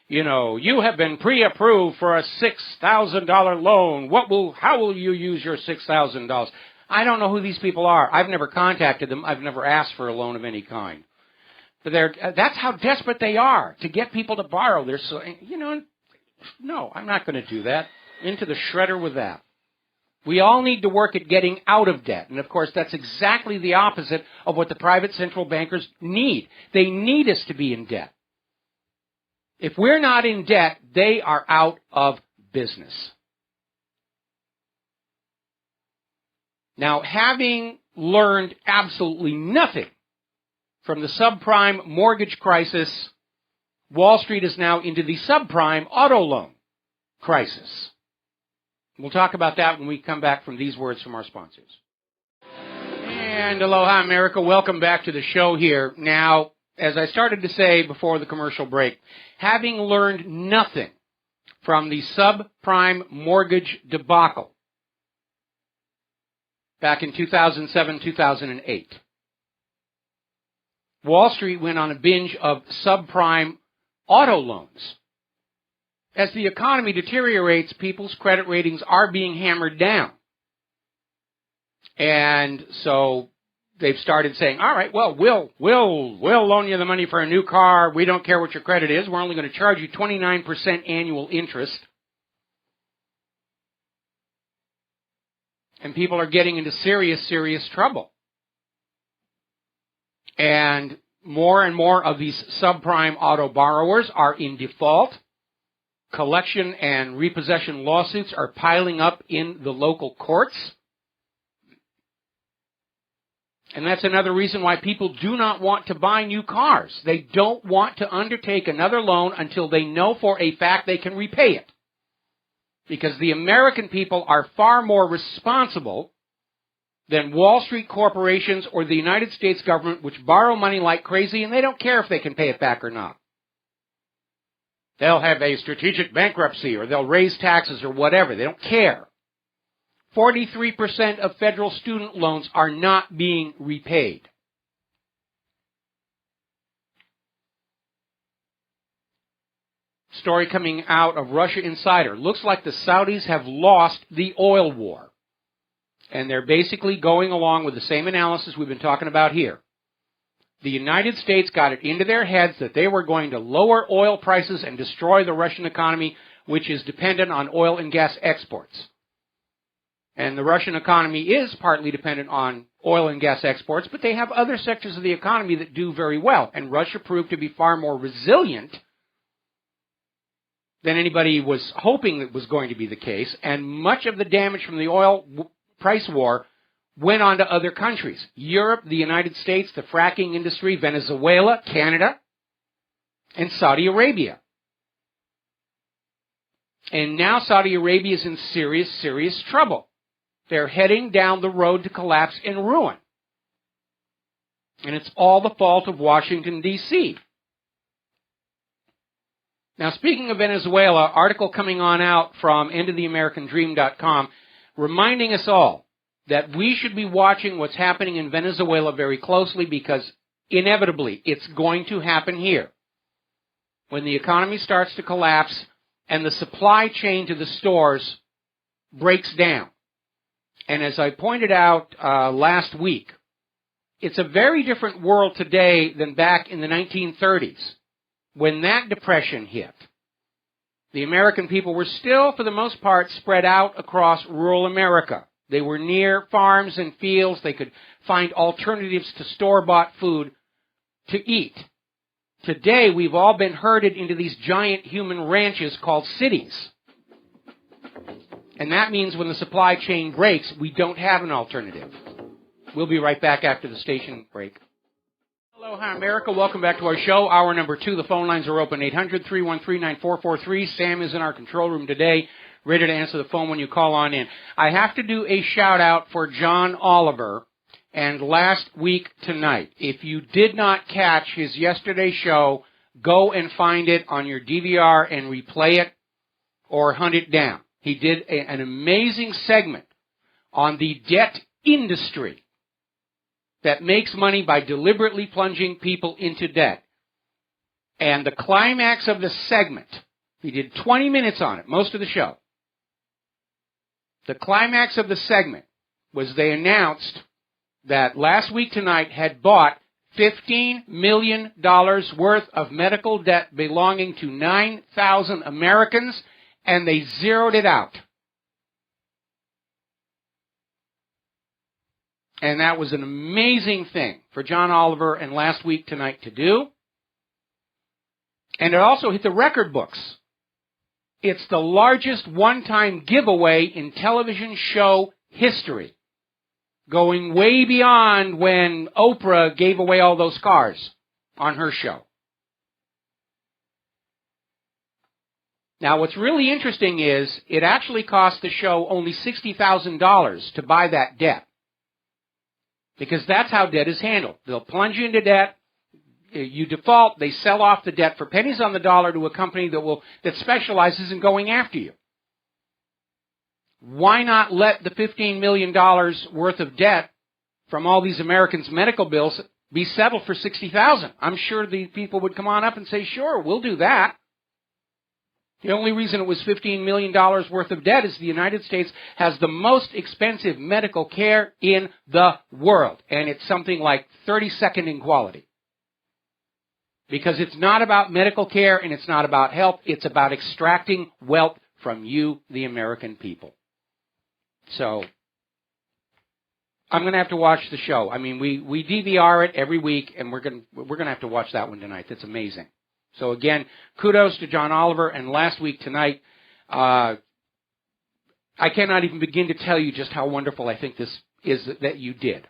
You know, you have been pre-approved for a $6,000 loan. How will you use your $6,000? I don't know who these people are. I've never contacted them. I've never asked for a loan of any kind. But that's how desperate they are to get people to borrow. They're so, no, I'm not going to do that. Into the shredder with that. We all need to work at getting out of debt. And, of course, that's exactly the opposite of what the private central bankers need. They need us to be in debt. If we're not in debt, they are out of business. Now, having learned absolutely nothing from the subprime mortgage crisis, Wall Street is now into the subprime auto loan crisis. We'll talk about that when we come back from these words from our sponsors. And aloha, America. Welcome back to the show here. Now, as I started to say before the commercial break, having learned nothing from the subprime mortgage debacle back in 2007, 2008, Wall Street went on a binge of subprime auto loans. As the economy deteriorates, people's credit ratings are being hammered down. And so they've started saying, all right, well, we'll loan you the money for a new car. We don't care what your credit is. We're only going to charge you 29% annual interest. And people are getting into serious, serious trouble. And more of these subprime auto borrowers are in default. Collection and repossession lawsuits are piling up in the local courts. And that's another reason why people do not want to buy new cars. They don't want to undertake another loan until they know for a fact they can repay it. Because the American people are far more responsible than Wall Street corporations or the United States government, which borrow money like crazy, and they don't care if they can pay it back or not. They'll have a strategic bankruptcy, or they'll raise taxes, or whatever. They don't care. 43% of federal student loans are not being repaid. Story coming out of Russia Insider. Looks like the Saudis have lost the oil war. And they're basically going along with the same analysis we've been talking about here. The United States got it into their heads that they were going to lower oil prices and destroy the Russian economy, which is dependent on oil and gas exports. And the Russian economy is partly dependent on oil and gas exports, but they have other sectors of the economy that do very well. And Russia proved to be far more resilient than anybody was hoping that was going to be the case. And much of the damage from the oil price war went on to other countries. Europe, the United States, the fracking industry, Venezuela, Canada, and Saudi Arabia. And now Saudi Arabia is in serious, serious trouble. They're heading down the road to collapse and ruin. And it's all the fault of Washington, D.C. Now, speaking of Venezuela, article coming on out from endoftheamericandream.com reminding us all that we should be watching what's happening in Venezuela very closely, because inevitably it's going to happen here. When the economy starts to collapse and the supply chain to the stores breaks down. And as I pointed out last week, it's a very different world today than back in the 1930s, when that depression hit. The American people were still, for the most part, spread out across rural America. They were near farms and fields. They could find alternatives to store-bought food to eat. Today, we've all been herded into these giant human ranches called cities. And that means when the supply chain breaks, we don't have an alternative. We'll be right back after the station break. Aloha, America. Welcome back to our show. Hour number 2. The phone lines are open, 800-313-9443. Sam is in our control room today, ready to answer the phone when you call on in. I have to do a shout-out for John Oliver and Last Week Tonight. If you did not catch his yesterday's show, go and find it on your DVR and replay it or hunt it down. He did an amazing segment on the debt industry that makes money by deliberately plunging people into debt. And the climax of the segment, he did 20 minutes on it, most of the show. The climax of the segment was they announced that Last Week Tonight had bought $15 million worth of medical debt belonging to 9,000 Americans, and they zeroed it out. And that was an amazing thing for John Oliver and Last Week Tonight to do. And it also hit the record books. It's the largest one-time giveaway in television show history, going way beyond when Oprah gave away all those cars on her show. Now, what's really interesting is it actually cost the show only $60,000 to buy that debt. Because that's how debt is handled. They'll plunge you into debt. You default. They sell off the debt for pennies on the dollar to a company that specializes in going after you. Why not let the $15 million worth of debt from all these Americans' medical bills be settled for $60,000? I'm sure the people would come on up and say, sure, we'll do that. The only reason it was $15 million worth of debt is the United States has the most expensive medical care in the world. And it's something like 32nd in quality. Because it's not about medical care and it's not about health. It's about extracting wealth from you, the American people. So, I'm going to have to watch the show. I mean, we DVR it every week, and we're going to have to watch that one tonight. That's amazing. So again, kudos to John Oliver and Last Week Tonight. I cannot even begin to tell you just how wonderful I think this is that you did.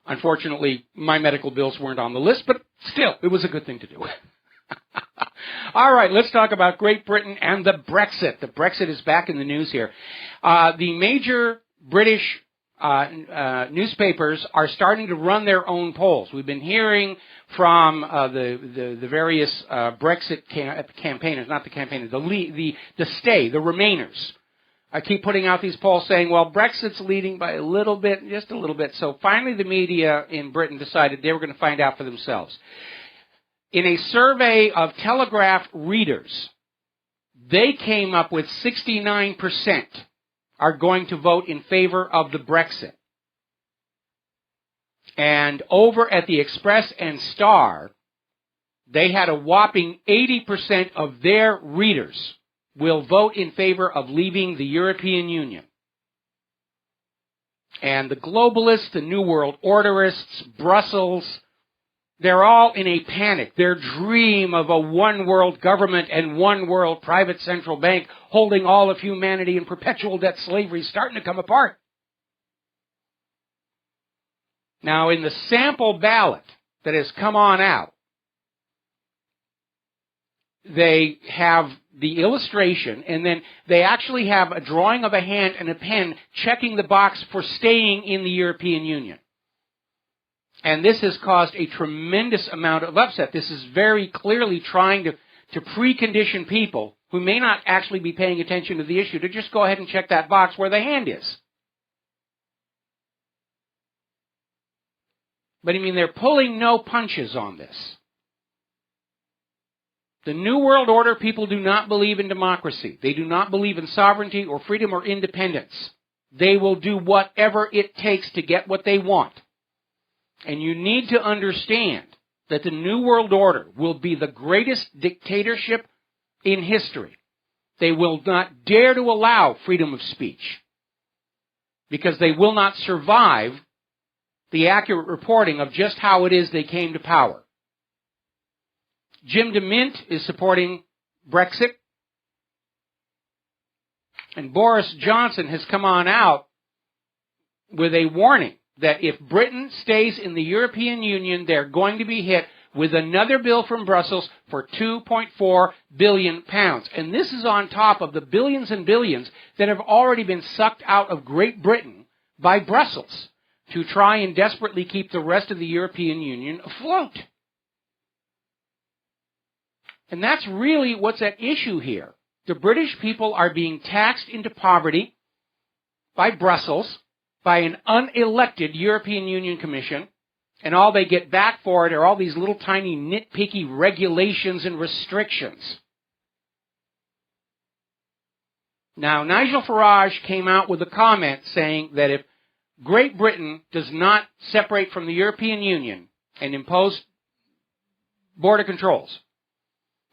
Unfortunately, my medical bills weren't on the list, but still, it was a good thing to do. All right, let's talk about Great Britain and the Brexit. The Brexit is back in the news here. The major British newspapers are starting to run their own polls. We've been hearing from the various Brexit campaigners, not the campaigners, the Remainers. I keep putting out these polls saying, well, Brexit's leading by a little bit, just a little bit. So finally the media in Britain decided they were going to find out for themselves. In a survey of Telegraph readers, they came up with 69% are going to vote in favor of the Brexit. And over at the Express and Star, they had a whopping 80% of their readers will vote in favor of leaving the European Union. And the globalists, the New World Orderists, Brussels, they're all in a panic. Their dream of a one-world government and one-world private central bank holding all of humanity in perpetual debt slavery is starting to come apart. Now, in the sample ballot that has come on out, they have the illustration, and then they actually have a drawing of a hand and a pen checking the box for staying in the European Union. And this has caused a tremendous amount of upset. This is very clearly trying to precondition people who may not actually be paying attention to the issue to just go ahead and check that box where the hand is. But I mean, they're pulling no punches on this. The New World Order people do not believe in democracy. They do not believe in sovereignty or freedom or independence. They will do whatever it takes to get what they want. And you need to understand that the New World Order will be the greatest dictatorship in history. They will not dare to allow freedom of speech because they will not survive the accurate reporting of just how it is they came to power. Jim DeMint is supporting Brexit. And Boris Johnson has come on out with a warning that if Britain stays in the European Union, they're going to be hit with another bill from Brussels for £2.4 billion. And this is on top of the billions and billions that have already been sucked out of Great Britain by Brussels to try and desperately keep the rest of the European Union afloat. And that's really what's at issue here. The British people are being taxed into poverty by Brussels, by an unelected European Union Commission, and all they get back for it are all these little tiny nitpicky regulations and restrictions. Now, Nigel Farage came out with a comment saying that if Great Britain does not separate from the European Union and impose border controls,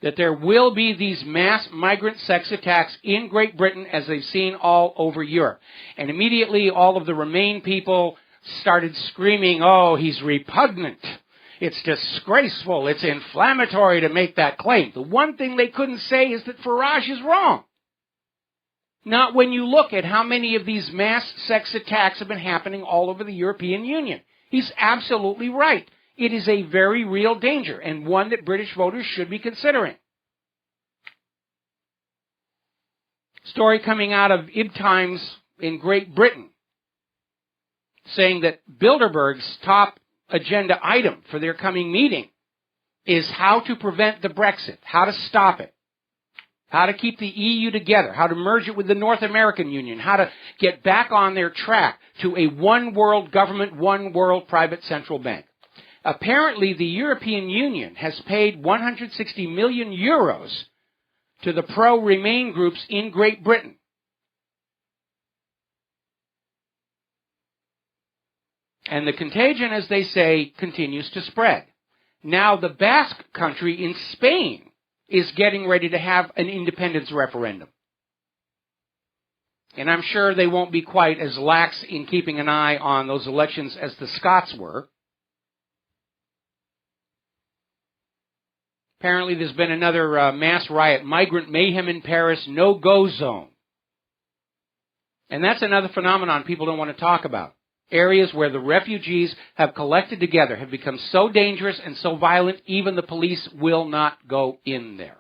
that there will be these mass migrant sex attacks in Great Britain as they've seen all over Europe. And immediately all of the Remain people started screaming, oh, he's repugnant. It's disgraceful. It's inflammatory to make that claim. The one thing they couldn't say is that Farage is wrong. Not when you look at how many of these mass sex attacks have been happening all over the European Union. He's absolutely right. It is a very real danger, and one that British voters should be considering. Story coming out of Ib Times in Great Britain, saying that Bilderberg's top agenda item for their coming meeting is how to prevent the Brexit, how to stop it, how to keep the EU together, how to merge it with the North American Union, how to get back on their track to a one world government, one world private central bank. Apparently, the European Union has paid 160 million euros to the pro-Remain groups in Great Britain. And the contagion, as they say, continues to spread. Now, the Basque country in Spain is getting ready to have an independence referendum. And I'm sure they won't be quite as lax in keeping an eye on those elections as the Scots were. Apparently, there's been another mass riot, migrant mayhem in Paris, no-go zone. And that's another phenomenon people don't want to talk about. Areas where the refugees have collected together have become so dangerous and so violent, even the police will not go in there.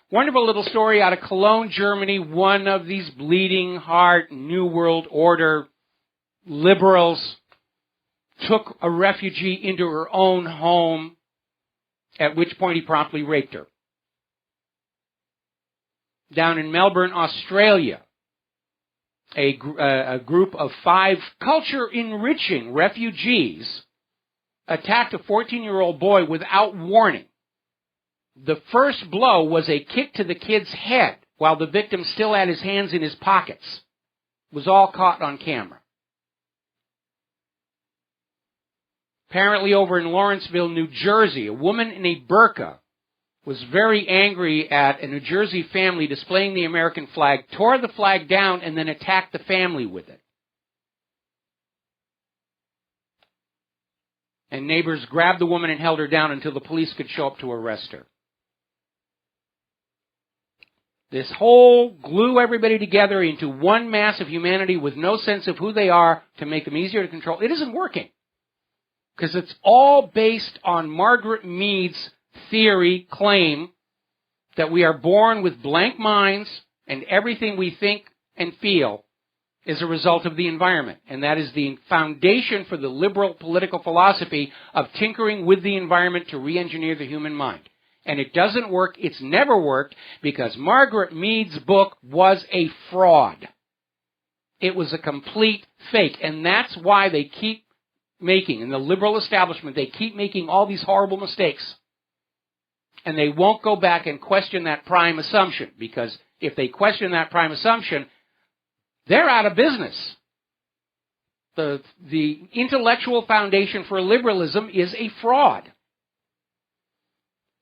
Wonderful little story out of Cologne, Germany. One of these bleeding heart, New World Order liberals took a refugee into her own home, at which point he promptly raped her. Down in Melbourne, Australia, a group of 5 culture-enriching refugees attacked a 14-year-old boy without warning. The first blow was a kick to the kid's head while the victim still had his hands in his pockets. It was all caught on camera. Apparently over in Lawrenceville, New Jersey, a woman in a burqa was very angry at a New Jersey family displaying the American flag, tore the flag down, and then attacked the family with it. And neighbors grabbed the woman and held her down until the police could show up to arrest her. This whole glue everybody together into one mass of humanity with no sense of who they are to make them easier to control, it isn't working. Because it's all based on Margaret Mead's theory, claim that we are born with blank minds and everything we think and feel is a result of the environment. And that is the foundation for the liberal political philosophy of tinkering with the environment to re-engineer the human mind. And it doesn't work. It's never worked because Margaret Mead's book was a fraud. It was a complete fake. And that's why they keep making, in the liberal establishment, they keep making all these horrible mistakes. And they won't go back and question that prime assumption, because if they question that prime assumption, they're out of business. The intellectual foundation for liberalism is a fraud.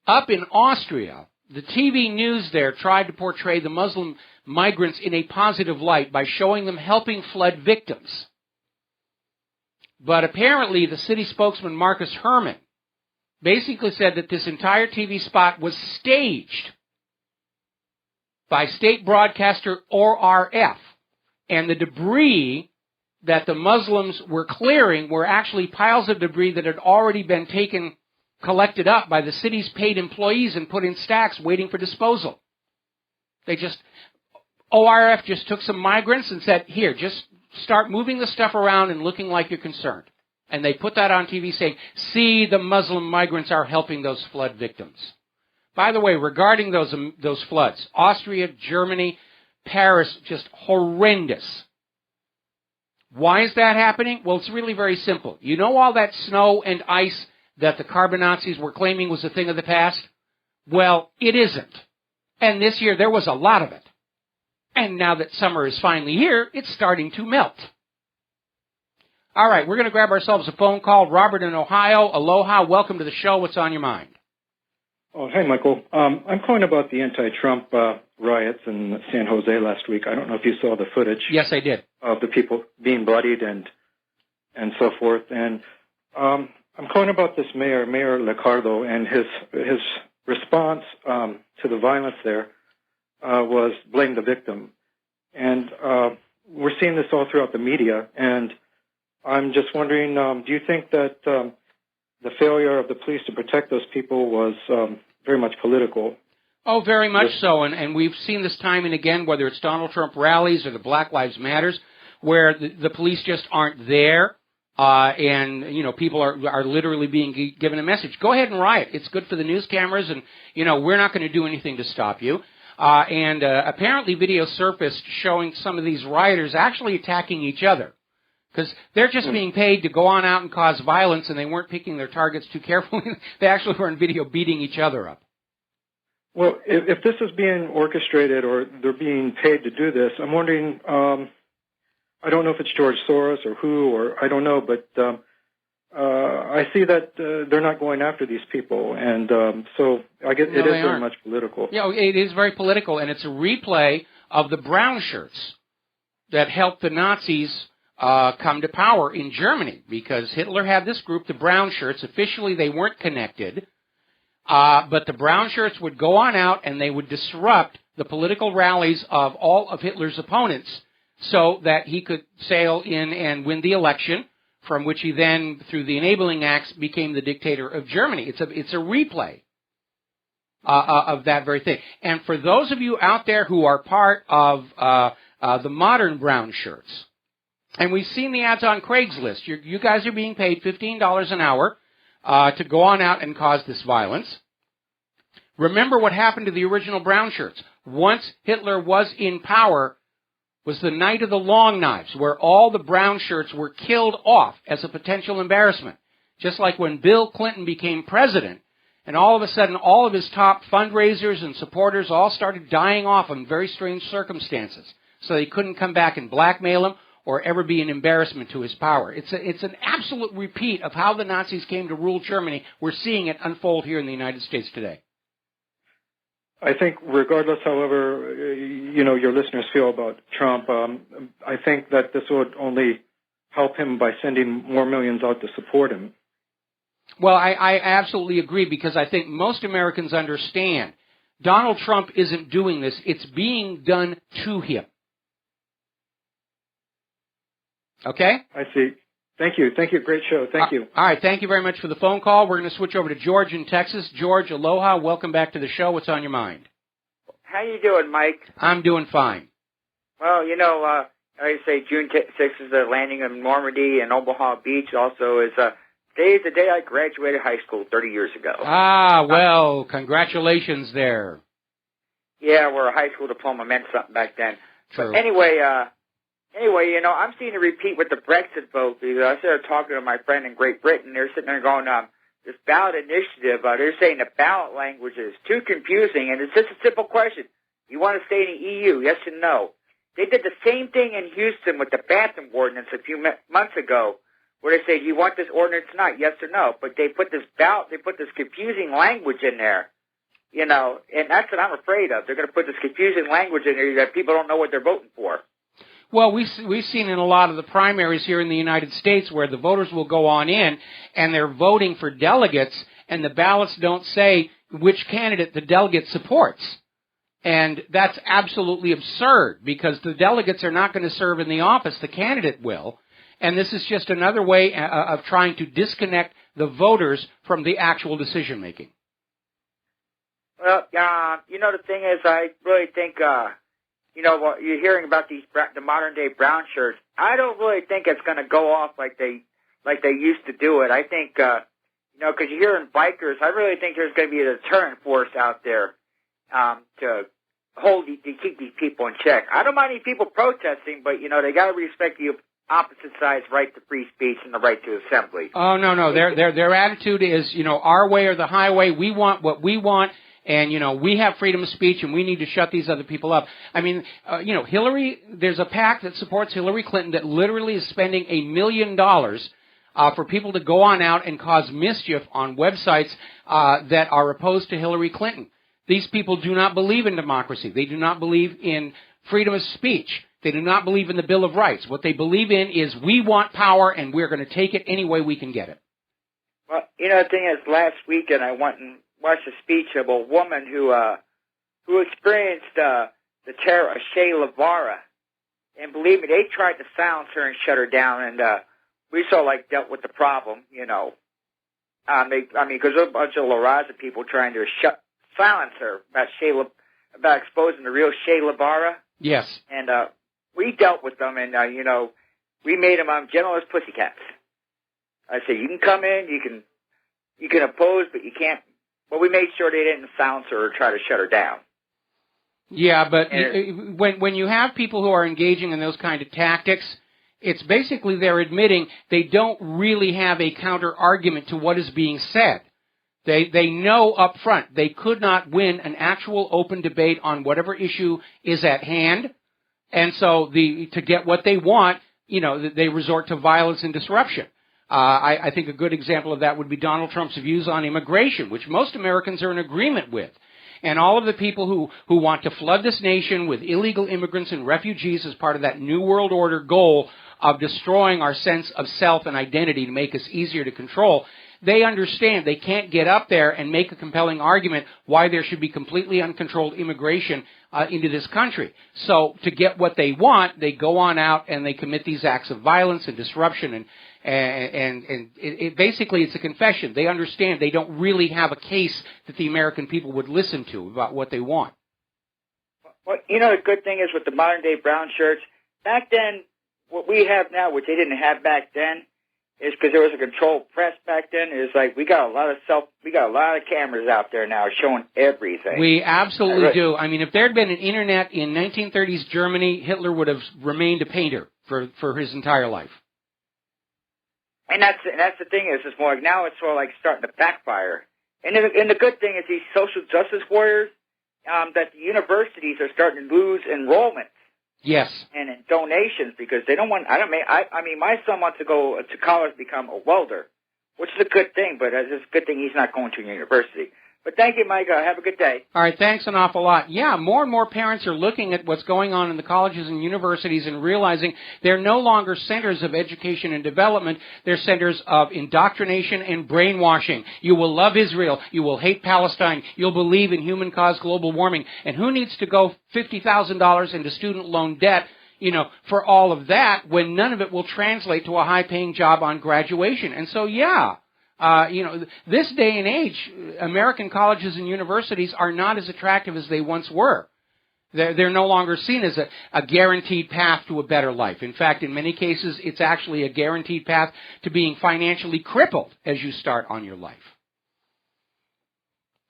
Up in Austria, the TV news there tried to portray the Muslim migrants in a positive light by showing them helping flood victims. But apparently the city spokesman, Marcus Herman, basically said that this entire TV spot was staged. by state broadcaster ORF. And the debris that the Muslims were clearing were actually piles of debris that had already been collected up by the city's paid employees and put in stacks waiting for disposal. ORF just took some migrants and said, here, just start moving the stuff around and looking like you're concerned. And they put that on TV saying, see, the Muslim migrants are helping those flood victims. By the way, regarding those floods, Austria, Germany, Paris, just horrendous. Why is that happening? Well, it's really very simple. You know all that snow and ice that the carbon Nazis were claiming was a thing of the past? Well, it isn't. And this year there was a lot of it. And now that summer is finally here, it's starting to melt. All right, we're going to grab ourselves a phone call. Robert in Ohio. Aloha. Welcome to the show. What's on your mind? Oh, hi, Michael. I'm calling about the anti-Trump riots in San Jose last week. I don't know if you saw the footage. Yes, I did. Of the people being bloodied and so forth. And I'm calling about this Mayor Liccardo, and his response to the violence there was blame the victim. And we're seeing this all throughout the media, and I'm just wondering, do you think that the failure of the police to protect those people was very much political? Oh, very much so, and we've seen this time and again, whether it's Donald Trump rallies or the Black Lives Matters, where the police just aren't there, and people are literally being given a message. Go ahead and riot. It's good for the news cameras, and we're not going to do anything to stop you. And apparently, video surfaced showing some of these rioters actually attacking each other. Because they're just being paid to go on out and cause violence, and they weren't picking their targets too carefully. They actually were on video beating each other up. Well, if this is being orchestrated or they're being paid to do this, I'm wondering, I don't know if it's George Soros or who, or I don't know, but I see that they're not going after these people, and so I guess it is very much political. Yeah, it is very political, and it's a replay of the brown shirts that helped the Nazis come to power in Germany, because Hitler had this group, the brown shirts. Officially, they weren't connected, but the brown shirts would go on out and they would disrupt the political rallies of all of Hitler's opponents so that he could sail in and win the election, from which he then, through the enabling acts, became the dictator of Germany. It's a replay of that very thing. And for those of you out there who are part of the modern brown shirts, and we've seen the ads on Craigslist. You guys are being paid $15 an hour to go on out and cause this violence. Remember what happened to the original brown shirts. Once Hitler was in power, was the night of the long knives, where all the brown shirts were killed off as a potential embarrassment. Just like when Bill Clinton became president, and all of a sudden all of his top fundraisers and supporters all started dying off in very strange circumstances. So they couldn't come back and blackmail him or ever be an embarrassment to his power. It's an absolute repeat of how the Nazis came to rule Germany. We're seeing it unfold here in the United States today. I think regardless, however, your listeners feel about Trump, I think that this would only help him by sending more millions out to support him. Well, I absolutely agree, because I think most Americans understand Donald Trump isn't doing this. It's being done to him. Okay? I see. Thank you. Great show. Thank you. All right. Thank you very much for the phone call. We're going to switch over to George in Texas. George, aloha. Welcome back to the show. What's on your mind? How you doing, Mike? I'm doing fine. Well, I say June 6th is the landing of Normandy, and Omaha Beach also is today is the day I graduated high school 30 years ago. Ah, well, congratulations there. Yeah, where a high school diploma meant something back then. True. But anyway, I'm seeing a repeat with the Brexit vote, because I started talking to my friend in Great Britain. They're sitting there going, this ballot initiative, they're saying the ballot language is too confusing, and it's just a simple question. You want to stay in the EU, yes or no? They did the same thing in Houston with the bathroom ordinance a few months ago, where they say, do you want this ordinance or not, yes or no? But they put this confusing language in there, and that's what I'm afraid of. They're going to put this confusing language in there that people don't know what they're voting for. Well, we've seen in a lot of the primaries here in the United States where the voters will go on in and they're voting for delegates, and the ballots don't say which candidate the delegate supports. And that's absolutely absurd because the delegates are not going to serve in the office. The candidate will. And this is just another way of trying to disconnect the voters from the actual decision making. Well, the thing is, I really think, what you're hearing about the modern day brown shirts. I don't really think it's going to go off like they used to do it. I think, because you're hearing bikers, I really think there's going to be a deterrent force out there to keep these people in check. I don't mind any people protesting, but they got to respect the opposite side's right to free speech and the right to assembly. Oh no, their attitude is our way or the highway. We want what we want. And, we have freedom of speech and we need to shut these other people up. I mean, Hillary, there's a PAC that supports Hillary Clinton that literally is spending $1 million for people to go on out and cause mischief on websites that are opposed to Hillary Clinton. These people do not believe in democracy. They do not believe in freedom of speech. They do not believe in the Bill of Rights. What they believe in is we want power and we're going to take it any way we can get it. Well, the thing is, last weekend I went and watched a speech of a woman who experienced the terror of Che Guevara. And believe me, they tried to silence her and shut her down, and we dealt with the problem, because there's a bunch of La Raza people trying to silence her about exposing the real Che Guevara. Yes. And we dealt with them, and, we made them gentle as pussycats. I said, you can come in, you can oppose, but you can't. Well, we made sure they didn't silence her or try to shut her down. Yeah, but when you have people who are engaging in those kind of tactics, it's basically they're admitting they don't really have a counter argument to what is being said. They know up front they could not win an actual open debate on whatever issue is at hand, and so to get what they want, they resort to violence and disruption. I think a good example of that would be Donald Trump's views on immigration, which most Americans are in agreement with. And all of the people who want to flood this nation with illegal immigrants and refugees as part of that New World Order goal of destroying our sense of self and identity to make us easier to control, they understand they can't get up there and make a compelling argument why there should be completely uncontrolled immigration into this country. So to get what they want, they go on out and they commit these acts of violence and disruption and basically it's a confession. They understand they don't really have a case that the American people would listen to about what they want. Well, the good thing is with the modern day brown shirts, back then, what we have now, which they didn't have back then, is because there was a controlled press back then. It was we got a lot of cameras out there now showing everything. We absolutely do. I mean, if there had been an internet in 1930s Germany, Hitler would have remained a painter for his entire life. And that's the thing is, it's more now it's starting to backfire. And the good thing is these social justice warriors, that the universities are starting to lose enrollment. Yes. And in donations because they don't want. I mean, my son wants to go to college to become a welder, which is a good thing. But it's a good thing he's not going to a university. But thank you, Mike. Have a good day. All right, thanks an awful lot. Yeah, more and more parents are looking at what's going on in the colleges and universities and realizing they're no longer centers of education and development. They're centers of indoctrination and brainwashing. You will love Israel. You will hate Palestine. You'll believe in human-caused global warming. And who needs to go $50,000 into student loan debt, for all of that when none of it will translate to a high-paying job on graduation? And so, yeah. This day and age, American colleges and universities are not as attractive as they once were. They're no longer seen as a guaranteed path to a better life. In fact, in many cases, it's actually a guaranteed path to being financially crippled as you start on your life.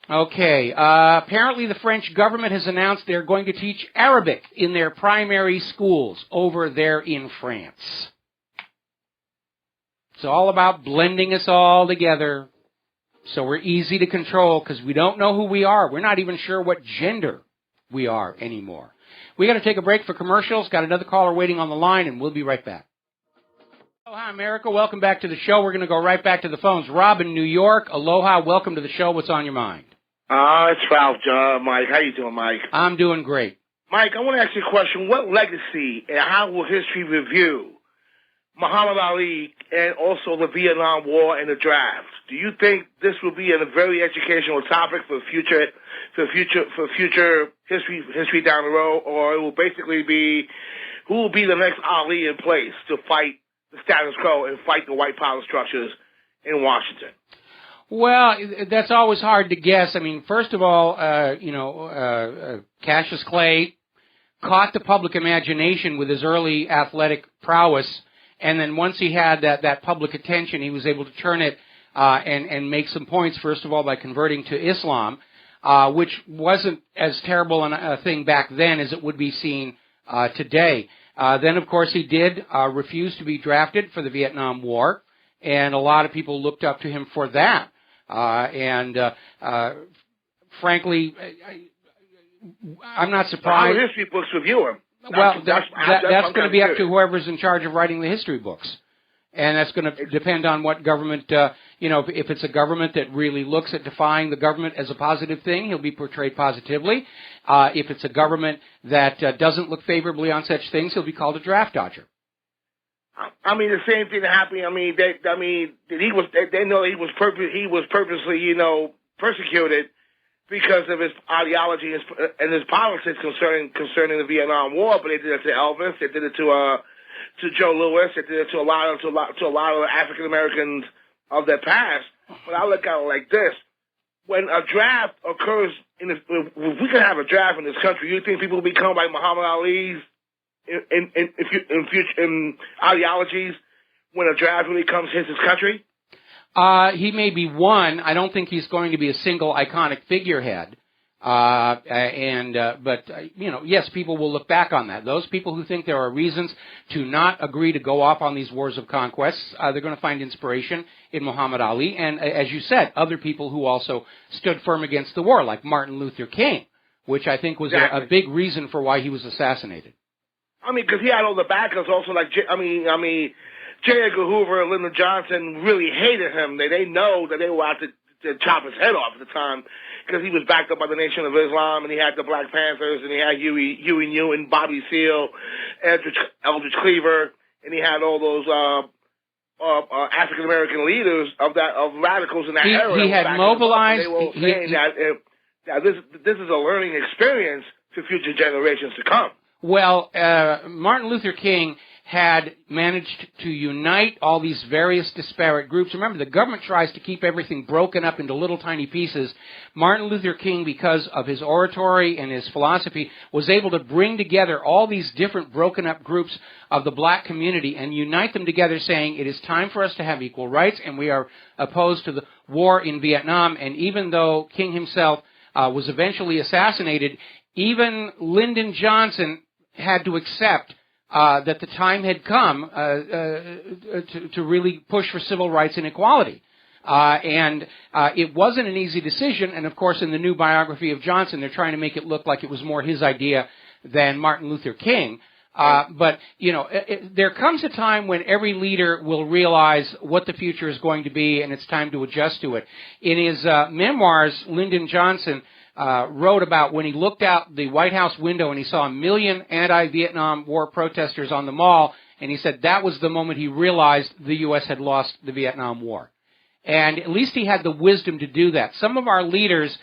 Okay, apparently the French government has announced they're going to teach Arabic in their primary schools over there in France. It's all about blending us all together so we're easy to control because we don't know who we are. We're not even sure what gender we are anymore. We got to take a break for commercials. Got another caller waiting on the line, and we'll be right back. Aloha, America. Welcome back to the show. We're going to go right back to the phones. Rob in New York. Aloha. Welcome to the show. What's on your mind? It's Ralph, Mike. How you doing, Mike? I'm doing great. Mike, I want to ask you a question. What legacy and how will history review Muhammad Ali and also the Vietnam War and the draft. Do you think this will be a very educational topic for future history down the road, or it will basically be who will be the next Ali in place to fight the status quo and fight the white power structures in Washington? Well, that's always hard to guess. I mean, first of all, Cassius Clay caught the public imagination with his early athletic prowess, and then once he had that public attention, he was able to turn it and make some points, first of all, by converting to Islam, which wasn't as terrible a thing back then as it would be seen today. Then, of course, he did refuse to be drafted for the Vietnam War, and a lot of people looked up to him for that. Frankly, I'm not surprised. How history books review him? That's going to be up to whoever's in charge of writing the history books. And that's going to depend on what government, if it's a government that really looks at defying the government as a positive thing, he'll be portrayed positively. If it's a government that doesn't look favorably on such things, he'll be called a draft dodger. I mean, the same thing happened. They know he was purposely, persecuted because of his ideology and his politics concerning the Vietnam War. But they did it to Elvis. They did it to Joe Louis. They did it to a lot of African Americans of their past. But I look at it like this: when a draft occurs if we can have a draft in this country, you think people will become like Muhammad Ali's in ideologies when a draft really comes hits his country? He may be one. I don't think he's going to be a single iconic figurehead. Yes, people will look back on that. Those people who think there are reasons to not agree to go off on these wars of conquest, they're going to find inspiration in Muhammad Ali. And as you said, other people who also stood firm against the war, like Martin Luther King, which I think was a big reason for why he was assassinated. I mean, because he had all the backers also, like, J. Edgar Hoover and Lyndon Johnson really hated him. They know that they were out to chop his head off at the time because he was backed up by the Nation of Islam, and he had the Black Panthers, and he had Huey Newton, Bobby Seale, Eldridge Cleaver, and he had all those African American leaders of radicals in that era. He had mobilized. They were saying that this is a learning experience for future generations to come. Well, Martin Luther King had managed to unite all these various disparate groups. Remember, the government tries to keep everything broken up into little tiny pieces. Martin Luther King, because of his oratory and his philosophy, was able to bring together all these different broken up groups of the black community and unite them together, saying it is time for us to have equal rights, and we are opposed to the war in Vietnam. And even though King himself was eventually assassinated, even Lyndon Johnson had to accept that the time had come to really push for civil rights and equality. It wasn't an easy decision, and of course in the new biography of Johnson, they're trying to make it look like it was more his idea than Martin Luther King. But there comes a time when every leader will realize what the future is going to be, and it's time to adjust to it. In his memoirs, Lyndon Johnson wrote about when he looked out the White House window and he saw 1 million anti-Vietnam War protesters on the mall, and he said that was the moment he realized the U.S. had lost the Vietnam War. And at least he had the wisdom to do that. Some of our leaders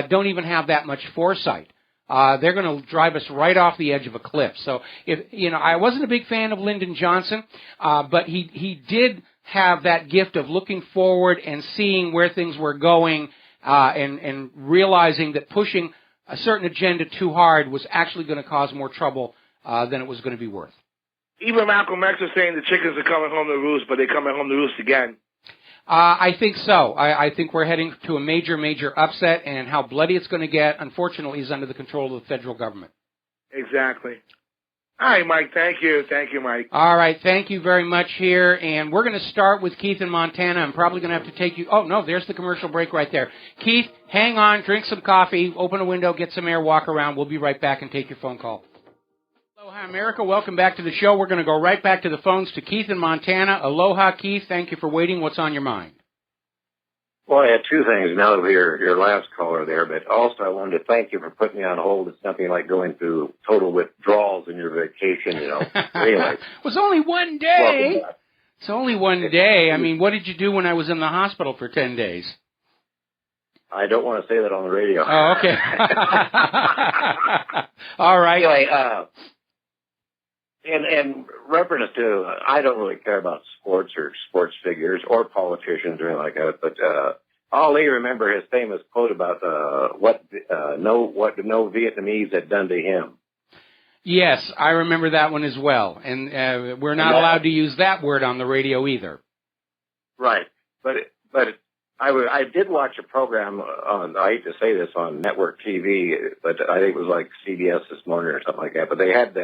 don't even have that much foresight. They're going to drive us right off the edge of a cliff. So, I wasn't a big fan of Lyndon Johnson, but he did have that gift of looking forward and seeing where things were going, and realizing that pushing a certain agenda too hard was actually going to cause more trouble than it was going to be worth. Even Malcolm X was saying the chickens are coming home to roost, but they're coming home to roost again. I think so. I think we're heading to a major, major upset, and how bloody it's going to get, unfortunately, is under the control of the federal government. Exactly. All right, Mike. Thank you. Thank you, Mike. All right. Thank you very much here. And we're going to start with Keith in Montana. I'm probably going to have to take you. Oh, no, there's the commercial break right there. Keith, hang on, drink some coffee, open a window, get some air, walk around. We'll be right back and take your phone call. Aloha, America. Welcome back to the show. We're going to go right back to the phones to Keith in Montana. Aloha, Keith. Thank you for waiting. What's on your mind? Well, I had two things now that your last caller there, but also I wanted to thank you for putting me on hold. It's nothing like going through total withdrawals in your vacation, you know. Anyway. It was only one day. It's only one day. I mean, what did you do when I was in the hospital for 10 days? I don't want to say that on the radio. Oh, okay. All right. Anyway, in reference to, I don't really care about sports or sports figures or politicians or anything like that, but Ali, remember his famous quote about what no Vietnamese had done to him. Yes, I remember that one as well, and we're not allowed to use that word on the radio either. Right, but I did watch a program on, I hate to say this, on network TV, but I think it was like CBS This Morning or something like that, but they had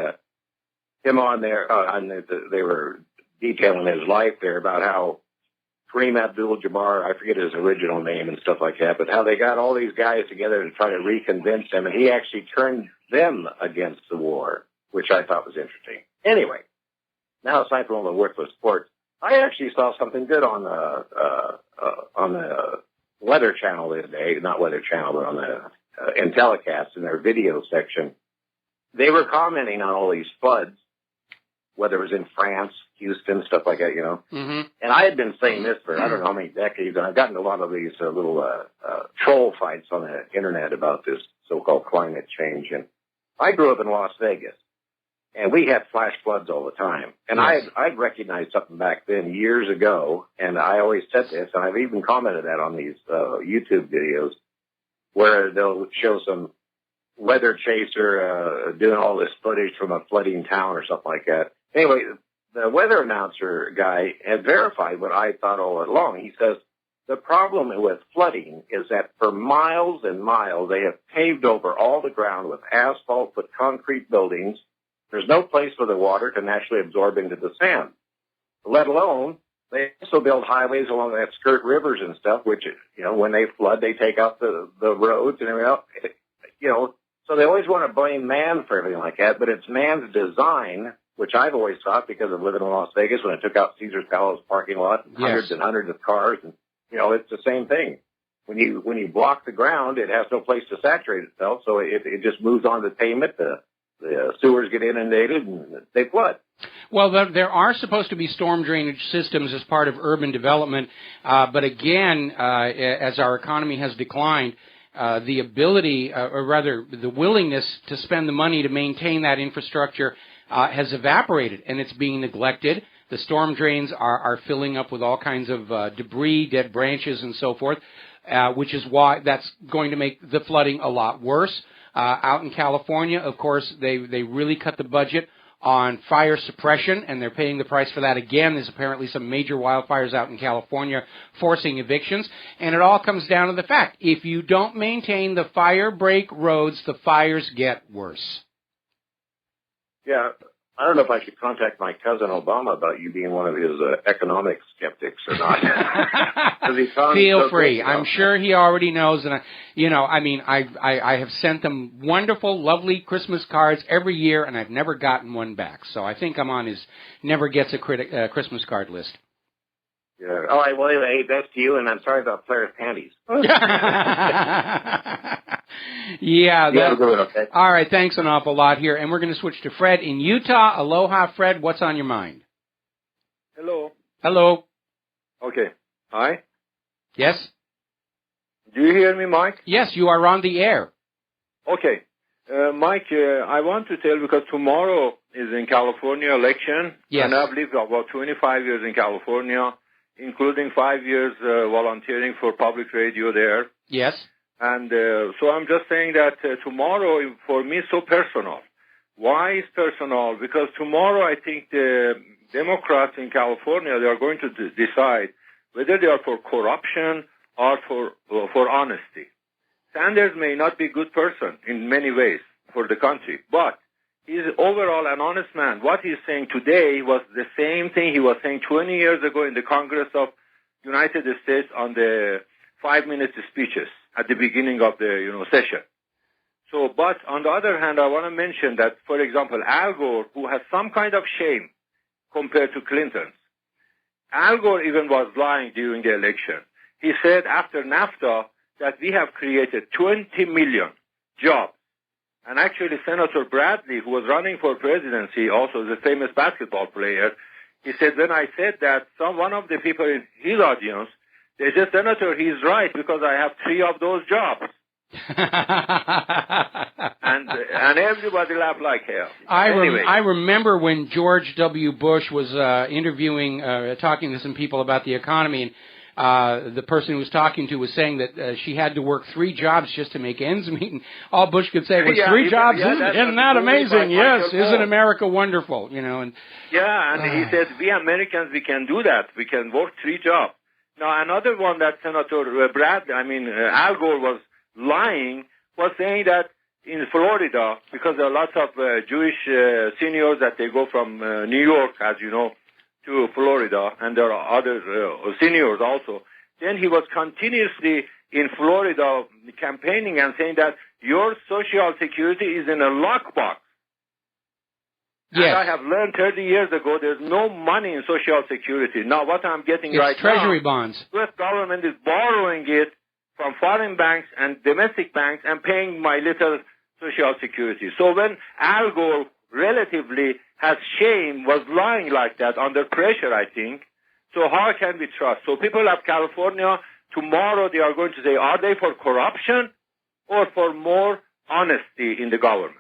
him on there, they were detailing his life there about how Kareem Abdul-Jabbar, I forget his original name and stuff like that, but how they got all these guys together to try to reconvince him, and he actually turned them against the war, which I thought was interesting. Anyway, now aside from all the worthless sports, I actually saw something good on the Weather Channel the other day, not Weather Channel, but on the Intellicast in their video section. They were commenting on all these floods, whether it was in France, Houston, stuff like that, you know. Mm-hmm. And I had been saying this for I don't know how many decades, and I've gotten a lot of these little troll fights on the internet about this so-called climate change. And I grew up in Las Vegas, and we had flash floods all the time. And yes. I'd recognized something back then years ago, and I always said this, and I've even commented that on these YouTube videos, where they'll show some weather chaser doing all this footage from a flooding town or something like that. Anyway, the weather announcer guy had verified what I thought all along. He says, the problem with flooding is that for miles and miles, they have paved over all the ground with asphalt, put concrete buildings. There's no place for the water to naturally absorb into the sand, let alone they also build highways along that skirt rivers and stuff, which, you know, when they flood, they take out the roads and everything else, you know. So they always want to blame man for everything like that, but it's man's design, which I've always thought because of living in Las Vegas when it took out Caesar's Palace parking lot, yes. hundreds and hundreds of cars, and, you know, it's the same thing. When you block the ground, it has no place to saturate itself, so it just moves on to the pavement. The sewers get inundated and they flood. Well, there are supposed to be storm drainage systems as part of urban development, but again, as our economy has declined, the ability, or rather the willingness to spend the money to maintain that infrastructure has evaporated, and it's being neglected. The storm drains are filling up with all kinds of debris, dead branches, and so forth, which is why that's going to make the flooding a lot worse. Out in California, of course, they really cut the budget on fire suppression, and they're paying the price for that again. There's apparently some major wildfires out in California forcing evictions, and it all comes down to the fact, if you don't maintain the fire break roads, the fires get worse. Yeah, I don't know if I should contact my cousin Obama about you being one of his economic skeptics or not. Feel free. I'm sure he already knows, and I have sent them wonderful, lovely Christmas cards every year, and I've never gotten one back. So I think I'm on his never gets a Christmas card list. Yeah. All right. Well, anyway, that's to you, and I'm sorry about Claire's panties. Yeah. Okay. All right. Thanks an awful lot here, and we're going to switch to Fred in Utah. Aloha, Fred. What's on your mind? Hello. Hello. Okay. Hi. Yes. Do you hear me, Mike? Yes, you are on the air. Okay. Mike, I want to tell because tomorrow is in California election. Yes. And I've lived about 25 years in California, including 5 years volunteering for public radio there. Yes. And so I'm just saying that tomorrow, for me, is so personal. Why is personal? Because tomorrow I think the Democrats in California, they are going to decide whether they are for corruption or for honesty. Sanders may not be a good person in many ways for the country, but he's overall an honest man. What he's saying today was the same thing he was saying 20 years ago in the Congress of United States on the 5-minute speeches at the beginning of the session. So, but on the other hand, I want to mention that, for example, Al Gore, who has some kind of shame compared to Clinton, Al Gore even was lying during the election. he said after NAFTA that we have created 20 million jobs. And actually, Senator Bradley, who was running for presidency, also the famous basketball player, he said, when I said that, one of the people in his audience, they said, Senator, he's right because I have 3 of those jobs. and everybody laughed like hell. I remember when George W. Bush was talking to some people about the economy, and the person who was talking to was saying that she had to work 3 jobs just to make ends meet, and all Bush could say was 3 jobs. Isn't that amazing? Yes, isn't America wonderful? And he said, we Americans, we can do that. We can work 3 jobs. Now, another one that Senator Al Gore was lying, was saying that in Florida, because there are lots of Jewish seniors that they go from New York, as you know, to Florida, and there are other seniors also. Then he was continuously in Florida campaigning and saying that your Social Security is in a lockbox. Yes. And I have learned 30 years ago there's no money in Social Security. Now what I'm getting it's treasury bonds. The U.S. government is borrowing it from foreign banks and domestic banks and paying my little Social Security. So when Al Gore relatively has shame, was lying like that under pressure, I think, so how can we trust? So people of California, tomorrow they are going to say, are they for corruption or for more honesty in the government?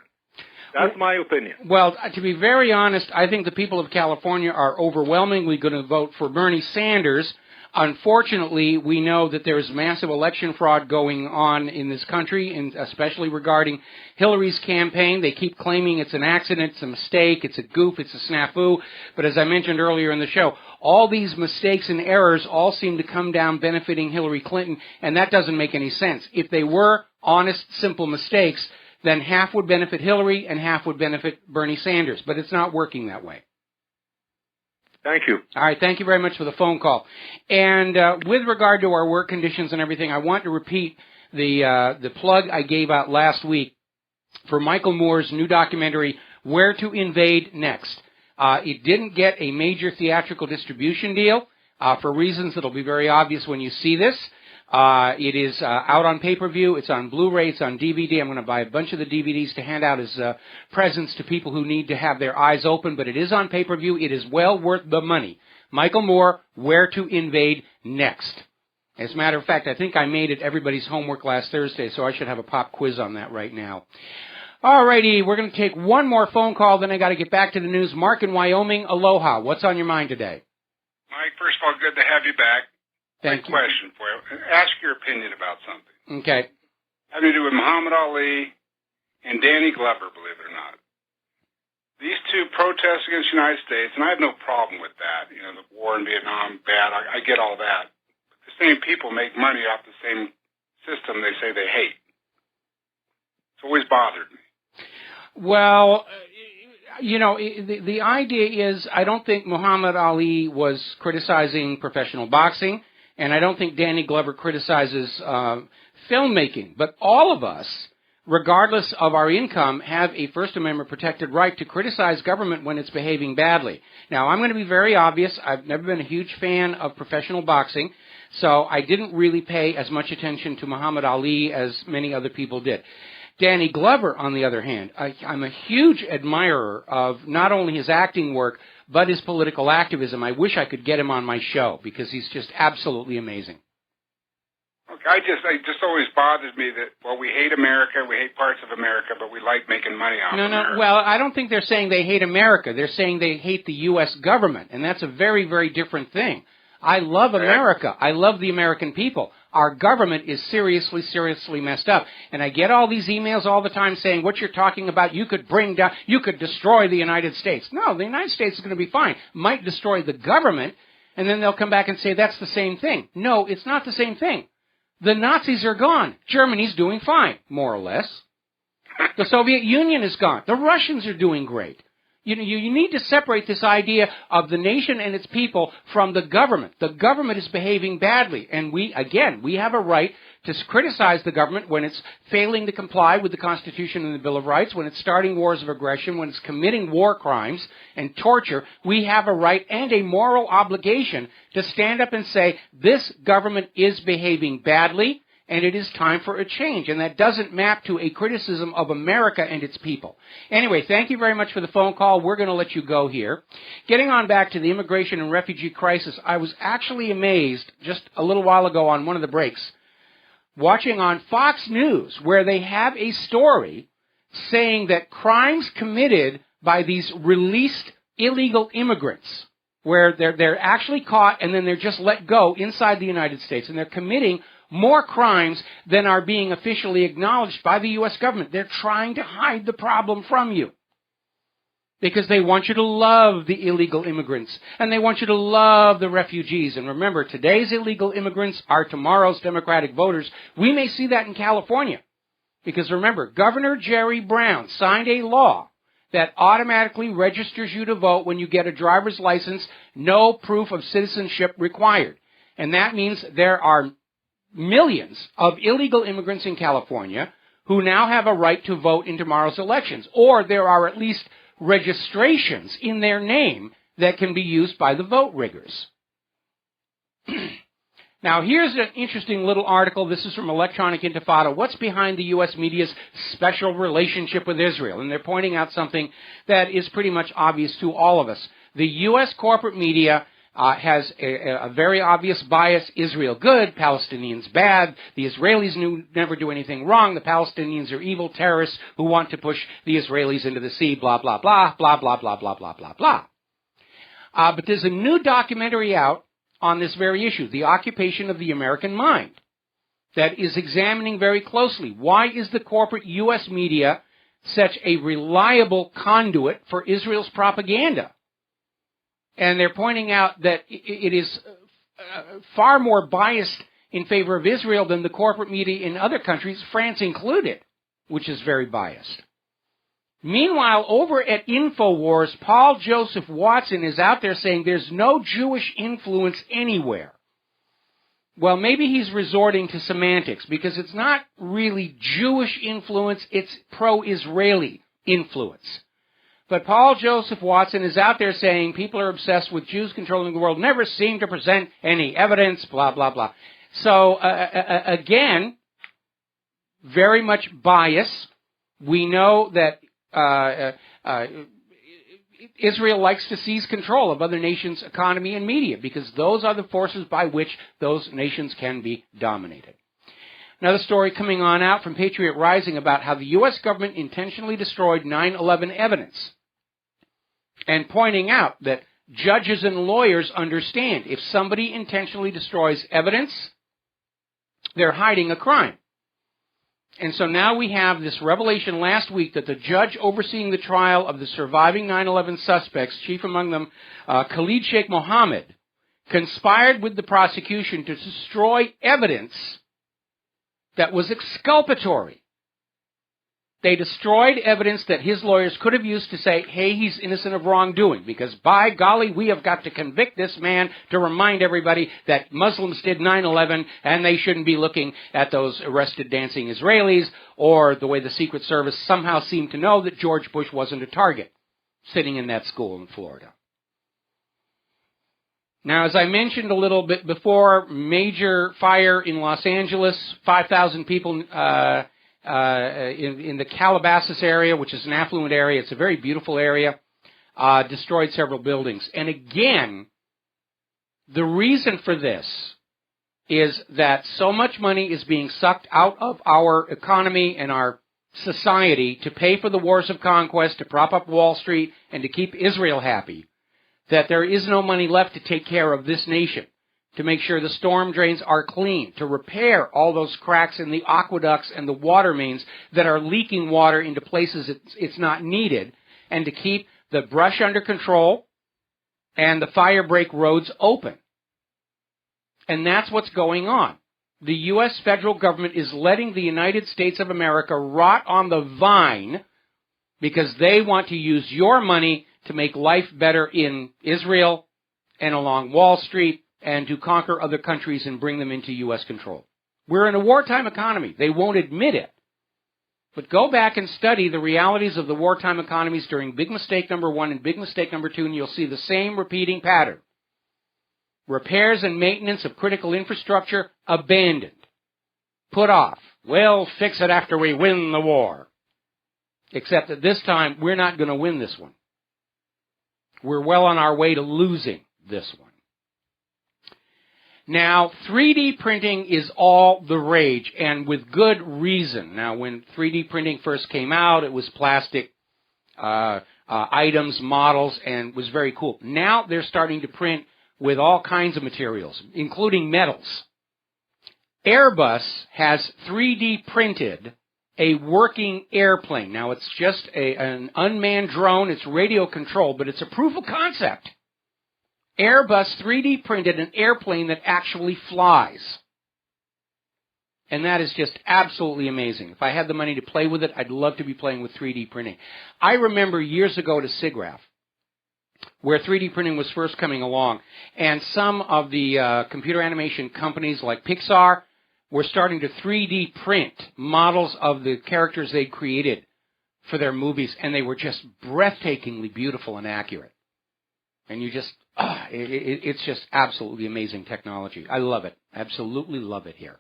That's my opinion. Well, to be very honest, I think the people of California are overwhelmingly going to vote for Bernie Sanders. Unfortunately, we know that there is massive election fraud going on in this country, and especially regarding Hillary's campaign. They keep claiming it's an accident, it's a mistake, it's a goof, it's a snafu. But as I mentioned earlier in the show, all these mistakes and errors all seem to come down benefiting Hillary Clinton, and that doesn't make any sense. If they were honest, simple mistakes, then half would benefit Hillary and half would benefit Bernie Sanders. But it's not working that way. Thank you. All right, thank you very much for the phone call. And with regard to our work conditions and everything, I want to repeat the plug I gave out last week for Michael Moore's new documentary, Where to Invade Next. It didn't get a major theatrical distribution deal for reasons that will be very obvious when you see this. It is out on pay-per-view. It's on Blu-ray. It's on DVD. I'm going to buy a bunch of the DVDs to hand out as presents to people who need to have their eyes open. But it is on pay-per-view. It is well worth the money. Michael Moore, Where to Invade Next. As a matter of fact, I think I made it everybody's homework last Thursday, so I should have a pop quiz on that right now. All righty, we're going to take one more phone call, then I got to get back to the news. Mark in Wyoming, aloha. What's on your mind today? Mike, first of all, good to have you back. Thank you. Question for you. Ask your opinion about something. Okay. Having to do with Muhammad Ali and Danny Glover, believe it or not. These two protests against the United States, and I have no problem with that. You know, the war in Vietnam, bad. I get all that. But the same people make money off the same system they say they hate. It's always bothered me. Well, you know, the idea is I don't think Muhammad Ali was criticizing professional boxing, and I don't think Danny Glover criticizes filmmaking. But all of us, regardless of our income, have a First Amendment protected right to criticize government when it's behaving badly. Now, I'm going to be very obvious. I've never been a huge fan of professional boxing, so I didn't really pay as much attention to Muhammad Ali as many other people did. Danny Glover, on the other hand, I'm a huge admirer of not only his acting work, but his political activism. I wish I could get him on my show because he's just absolutely amazing. Okay, it just always bothers me that, well, we hate America, we hate parts of America, but we like making money off America. No, well, I don't think they're saying they hate America. They're saying they hate the U.S. government, and that's a very, very different thing. I love America. I love the American people. Our government is seriously, seriously messed up. And I get all these emails all the time saying, what you're talking about, you could bring down, you could destroy the United States. No, the United States is going to be fine. Might destroy the government, and then they'll come back and say that's the same thing. No, it's not the same thing. The Nazis are gone. Germany's doing fine, more or less. The Soviet Union is gone. The Russians are doing great. You need to separate this idea of the nation and its people from the government. The government is behaving badly, and we have a right to criticize the government when it's failing to comply with the Constitution and the Bill of Rights, when it's starting wars of aggression, when it's committing war crimes and torture. We have a right and a moral obligation to stand up and say, this government is behaving badly, and it is time for a change. And that doesn't map to a criticism of America and its people. Anyway, thank you very much for the phone call. We're going to let you go here. Getting on back to the immigration and refugee crisis, I was actually amazed just a little while ago on one of the breaks, watching on Fox News, where they have a story saying that crimes committed by these released illegal immigrants, where they're actually caught and then they're just let go inside the United States, and they're committing more crimes than are being officially acknowledged by the U.S. government. They're trying to hide the problem from you because they want you to love the illegal immigrants and they want you to love the refugees. And remember, today's illegal immigrants are tomorrow's Democratic voters. We may see that in California because remember, Governor Jerry Brown signed a law that automatically registers you to vote when you get a driver's license, no proof of citizenship required. And that means there are millions of illegal immigrants in California who now have a right to vote in tomorrow's elections, or there are at least registrations in their name that can be used by the vote riggers. Now, here's an interesting little article. This is from Electronic Intifada. What's behind the U.S. media's special relationship with Israel? And they're pointing out something that is pretty much obvious to all of us. The U.S. corporate media has a very obvious bias. Israel good, Palestinians bad. The Israelis never do anything wrong. The Palestinians are evil terrorists who want to push the Israelis into the sea, blah, blah, blah, blah, blah, blah, blah, blah, blah, blah. But there's a new documentary out on this very issue, The Occupation of the American Mind, that is examining very closely why is the corporate U.S. media such a reliable conduit for Israel's propaganda. And they're pointing out that it is far more biased in favor of Israel than the corporate media in other countries, France included, which is very biased. Meanwhile, over at INFOWARS, Paul Joseph Watson is out there saying there's no Jewish influence anywhere. Well, maybe he's resorting to semantics because it's not really Jewish influence, it's pro-Israeli influence. But Paul Joseph Watson is out there saying people are obsessed with Jews controlling the world, never seem to present any evidence, blah, blah, blah. So, again, very much bias. We know that Israel likes to seize control of other nations' economy and media because those are the forces by which those nations can be dominated. Another story coming on out from Patriot Rising about how the U.S. government intentionally destroyed 9/11 evidence, and pointing out that judges and lawyers understand if somebody intentionally destroys evidence, they're hiding a crime. And so now we have this revelation last week that the judge overseeing the trial of the surviving 9/11 suspects, chief among them Khalid Sheikh Mohammed, conspired with the prosecution to destroy evidence that was exculpatory. They destroyed evidence that his lawyers could have used to say, hey, he's innocent of wrongdoing, because by golly, we have got to convict this man to remind everybody that Muslims did 9/11 and they shouldn't be looking at those arrested dancing Israelis, or the way the Secret Service somehow seemed to know that George Bush wasn't a target sitting in that school in Florida. Now, as I mentioned a little bit before, major fire in Los Angeles, 5,000 people in the Calabasas area, which is an affluent area. It's a very beautiful area. Destroyed several buildings. And again, the reason for this is that so much money is being sucked out of our economy and our society to pay for the wars of conquest, to prop up Wall Street, and to keep Israel happy, that there is no money left to take care of this nation, to make sure the storm drains are clean, to repair all those cracks in the aqueducts and the water mains that are leaking water into places it's not needed, and to keep the brush under control and the fire break roads open. And that's what's going on. The U.S. federal government is letting the United States of America rot on the vine because they want to use your money to make life better in Israel and along Wall Street and to conquer other countries and bring them into U.S. control. We're in a wartime economy. They won't admit it. But go back and study the realities of the wartime economies during big mistake number 1 and big mistake number 2, and you'll see the same repeating pattern. Repairs and maintenance of critical infrastructure abandoned. Put off. We'll fix it after we win the war. Except that this time, we're not going to win this one. We're well on our way to losing this one. Now, 3D printing is all the rage, and with good reason. Now, when 3D printing first came out, it was plastic items, models, and was very cool. Now they're starting to print with all kinds of materials, including metals. Airbus has 3D printed a working airplane. Now, it's just an unmanned drone. It's radio controlled, but it's a proof of concept. Airbus 3D printed an airplane that actually flies. And that is just absolutely amazing. If I had the money to play with it, I'd love to be playing with 3D printing. I remember years ago at SIGGRAPH, where 3D printing was first coming along, and some of the computer animation companies like Pixar were starting to 3D print models of the characters they'd created for their movies, and they were just breathtakingly beautiful and accurate. And you just, it's just absolutely amazing technology. I love it. Absolutely love it here.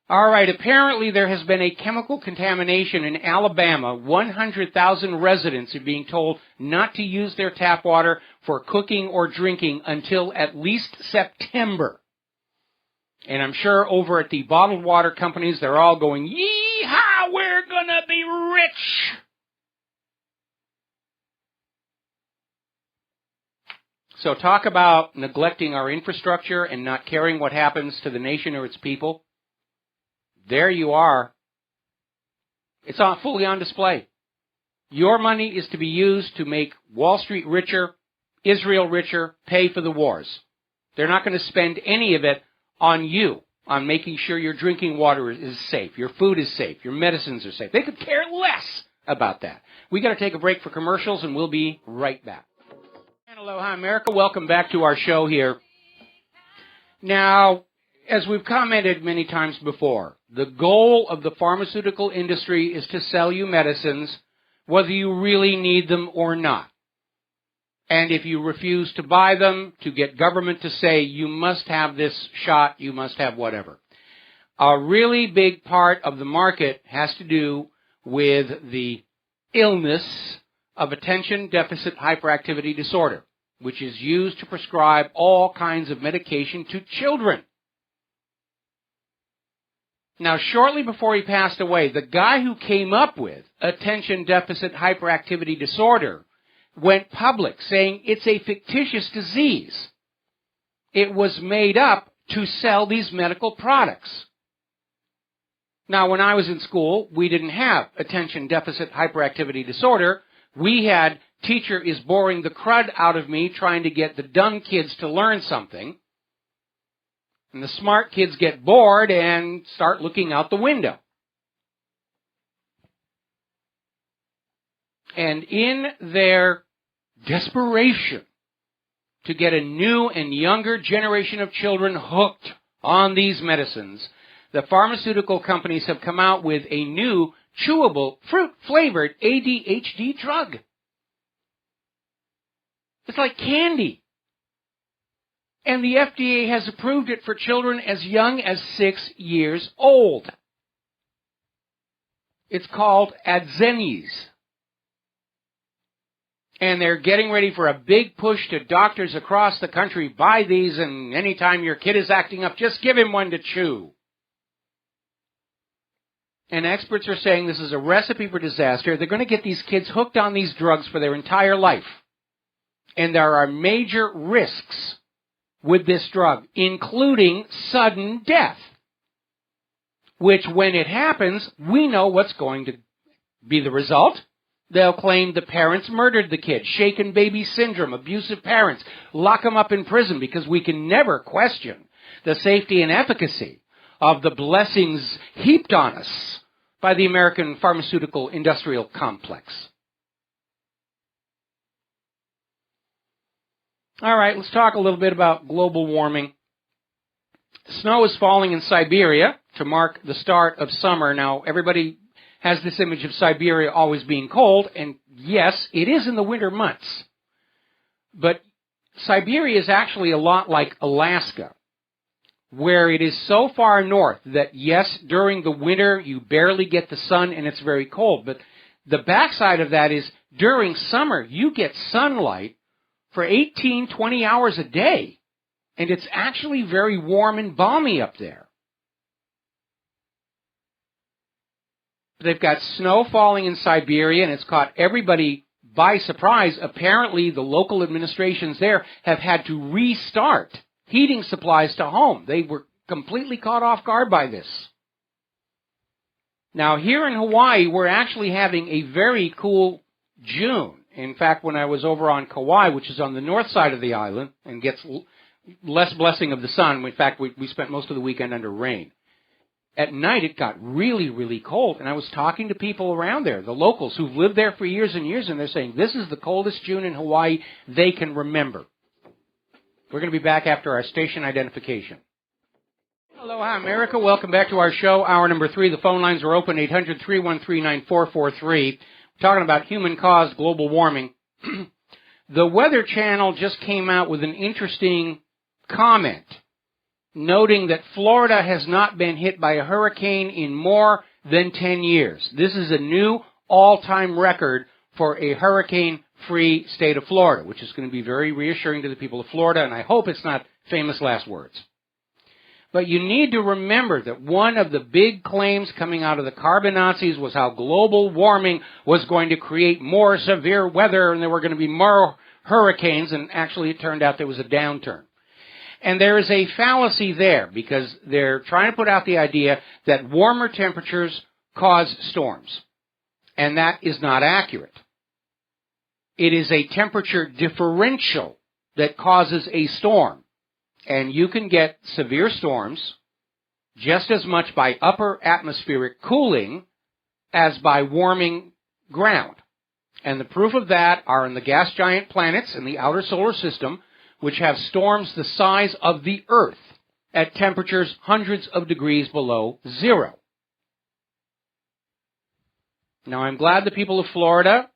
All right, apparently there has been a chemical contamination in Alabama. 100,000 residents are being told not to use their tap water for cooking or drinking until at least September. And I'm sure over at the bottled water companies, they're all going, yee-haw, we're going to be rich. So talk about neglecting our infrastructure and not caring what happens to the nation or its people. There you are. It's fully on display. Your money is to be used to make Wall Street richer, Israel richer, pay for the wars. They're not going to spend any of it on you, on making sure your drinking water is safe, your food is safe, your medicines are safe. They could care less about that. We got to take a break for commercials, and we'll be right back. And aloha, America. Welcome back to our show here. Now, as we've commented many times before, the goal of the pharmaceutical industry is to sell you medicines, whether you really need them or not. And if you refuse to buy them, to get government to say, you must have this shot, you must have whatever. A really big part of the market has to do with the illness of attention deficit hyperactivity disorder, which is used to prescribe all kinds of medication to children. Now, shortly before he passed away, the guy who came up with attention deficit hyperactivity disorder went public saying it's a fictitious disease. It was made up to sell these medical products. Now, when I was in school, we didn't have attention deficit hyperactivity disorder. We had teacher is boring the crud out of me trying to get the dumb kids to learn something. And the smart kids get bored and start looking out the window. And in their desperation to get a new and younger generation of children hooked on these medicines, the pharmaceutical companies have come out with a new chewable, fruit-flavored ADHD drug. It's like candy. And the FDA has approved it for children as young as 6 years old. It's called Adzenys. And they're getting ready for a big push to doctors across the country. Buy these, and anytime your kid is acting up, just give him one to chew. And experts are saying this is a recipe for disaster. They're going to get these kids hooked on these drugs for their entire life. And there are major risks with this drug, including sudden death, which when it happens, we know what's going to be the result. They'll claim the parents murdered the kid, shaken baby syndrome, abusive parents, lock them up in prison, because we can never question the safety and efficacy of the blessings heaped on us by the American pharmaceutical industrial complex. All right, let's talk a little bit about global warming. Snow is falling in Siberia to mark the start of summer. Now, everybody has this image of Siberia always being cold, and yes, it is in the winter months. But Siberia is actually a lot like Alaska, where it is so far north that, yes, during the winter you barely get the sun and it's very cold. But the backside of that is during summer you get sunlight for 18, 20 hours a day. And it's actually very warm and balmy up there. They've got snow falling in Siberia, and it's caught everybody by surprise. Apparently, the local administrations there have had to restart heating supplies to home. They were completely caught off guard by this. Now, here in Hawaii, we're actually having a very cool June. In fact, when I was over on Kauai, which is on the north side of the island and gets less blessing of the sun. In fact, we spent most of the weekend under rain. At night, it got really, really cold, and I was talking to people around there, the locals who've lived there for years and years, and they're saying this is the coldest June in Hawaii they can remember. We're going to be back after our station identification. Aloha, America. Welcome back to our show, hour number 3. The phone lines are open, 800-313-9443. We're talking about human-caused global warming. The Weather Channel just came out with an interesting comment, noting that Florida has not been hit by a hurricane in more than 10 years. This is a new all-time record for a hurricane-free state of Florida, which is going to be very reassuring to the people of Florida, and I hope it's not famous last words. But you need to remember that one of the big claims coming out of the carbon Nazis was how global warming was going to create more severe weather and there were going to be more hurricanes, and actually it turned out there was a downturn. And there is a fallacy there because they're trying to put out the idea that warmer temperatures cause storms. And that is not accurate. It is a temperature differential that causes a storm. And you can get severe storms just as much by upper atmospheric cooling as by warming ground. And the proof of that are in the gas giant planets in the outer solar system, which have storms the size of the Earth at temperatures hundreds of degrees below zero. Now, I'm glad the people of Florida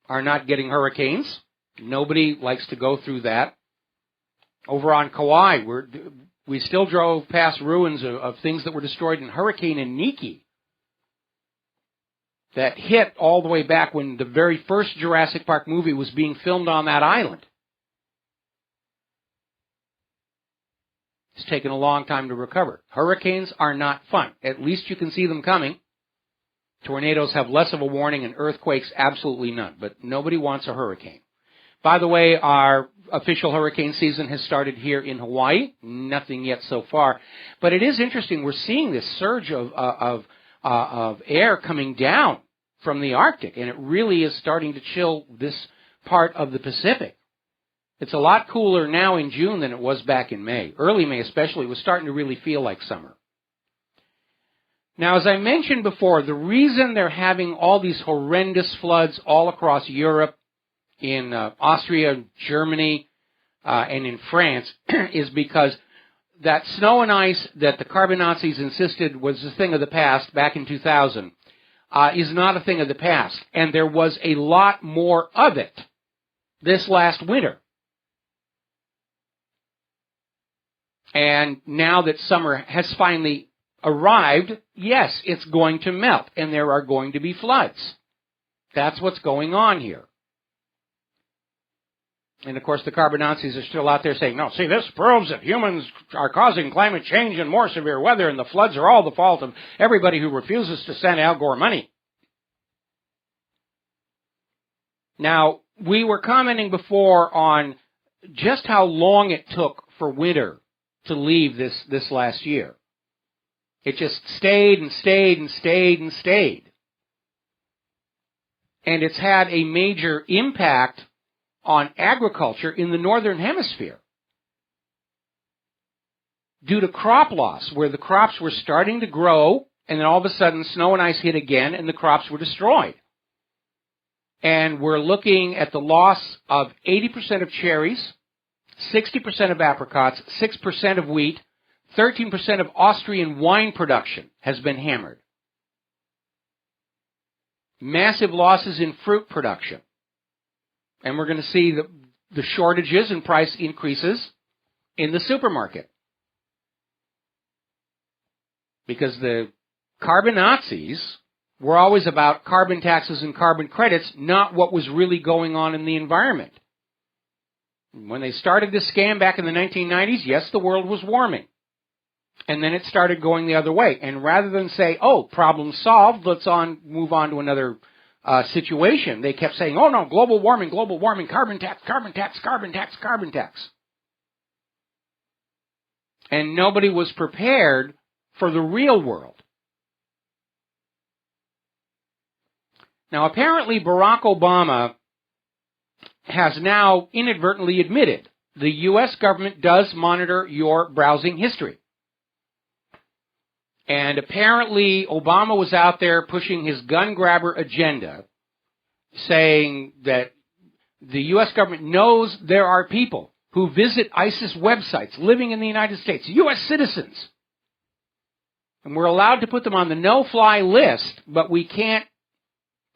are not getting hurricanes. Nobody likes to go through that. Over on Kauai, we still drove past ruins of things that were destroyed in Hurricane Iniki that hit all the way back when the very first Jurassic Park movie was being filmed on that island. It's taken a long time to recover. Hurricanes are not fun. At least you can see them coming. Tornadoes have less of a warning, and earthquakes absolutely none. But nobody wants a hurricane. By the way, our official hurricane season has started here in Hawaii. Nothing yet so far. But it is interesting. We're seeing this surge of air coming down from the Arctic, and it really is starting to chill this part of the Pacific. It's a lot cooler now in June than it was back in May. Early May especially was starting to really feel like summer. Now, as I mentioned before, the reason they're having all these horrendous floods all across Europe, in Austria, Germany, and in France, is because that snow and ice that the carbon Nazis insisted was a thing of the past back in 2000 is not a thing of the past. And there was a lot more of it this last winter. And now that summer has finally arrived, yes, it's going to melt, and there are going to be floods. That's what's going on here. And, of course, the carbon Nazis are still out there saying, no, see, this proves that humans are causing climate change and more severe weather, and the floods are all the fault of everybody who refuses to send Al Gore money. Now, we were commenting before on just how long it took for winter to leave this last year. It just stayed and stayed and stayed and stayed. And it's had a major impact on agriculture in the northern hemisphere due to crop loss, where the crops were starting to grow, and then all of a sudden snow and ice hit again, and the crops were destroyed. And we're looking at the loss of 80% of cherries, 60% of apricots, 6% of wheat, 13% of Austrian wine production has been hammered. Massive losses in fruit production. And we're going to see the shortages and price increases in the supermarket. Because the carbon Nazis were always about carbon taxes and carbon credits, not what was really going on in the environment. When they started this scam back in the 1990s, yes, the world was warming. And then it started going the other way. And rather than say, oh, problem solved, let's move on to another situation, they kept saying, oh no, global warming, carbon tax, carbon tax, carbon tax, carbon tax. And nobody was prepared for the real world. Now, apparently Barack Obama has now inadvertently admitted the U.S. government does monitor your browsing history. And apparently Obama was out there pushing his gun grabber agenda, saying that the U.S. government knows there are people who visit ISIS websites living in the United States, U.S. citizens. And we're allowed to put them on the no-fly list, but we can't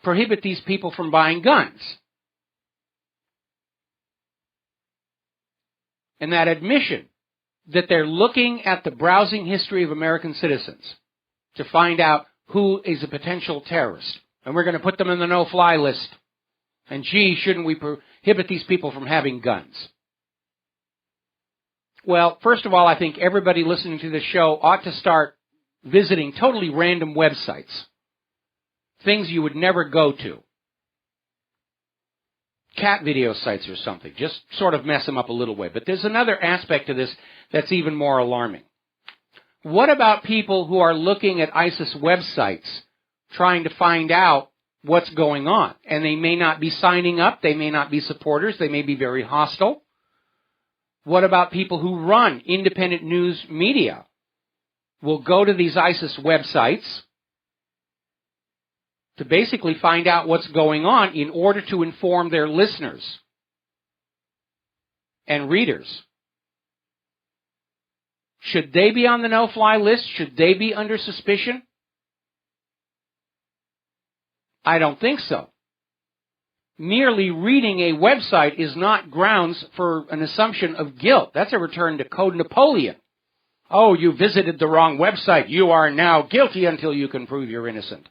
prohibit these people from buying guns. And that admission that they're looking at the browsing history of American citizens to find out who is a potential terrorist. And we're going to put them in the no-fly list. And gee, shouldn't we prohibit these people from having guns? Well, first of all, I think everybody listening to this show ought to start visiting totally random websites. Things you would never go to. Cat video sites or something. Just sort of mess them up a little way. But there's another aspect to this that's even more alarming. What about people who are looking at ISIS websites trying to find out what's going on? And they may not be signing up. They may not be supporters. They may be very hostile. What about people who run independent news media? Will go to these ISIS websites to basically find out what's going on in order to inform their listeners and readers. Should they be on the no-fly list? Should they be under suspicion? I don't think so. Merely reading a website is not grounds for an assumption of guilt. That's a return to Code Napoleon. Oh, you visited the wrong website. You are now guilty until you can prove you're innocent.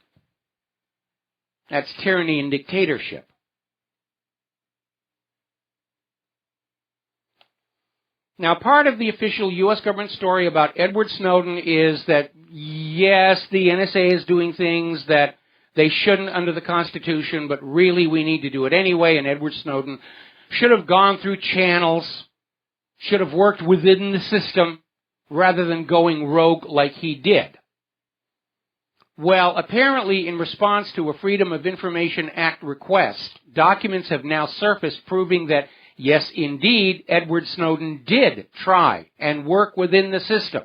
That's tyranny and dictatorship. Now, part of the official U.S. government story about Edward Snowden is that, yes, the NSA is doing things that they shouldn't under the Constitution, but really we need to do it anyway, and Edward Snowden should have gone through channels, should have worked within the system, rather than going rogue like he did. Well, apparently in response to a Freedom of Information Act request, documents have now surfaced proving that, yes, indeed, Edward Snowden did try and work within the system.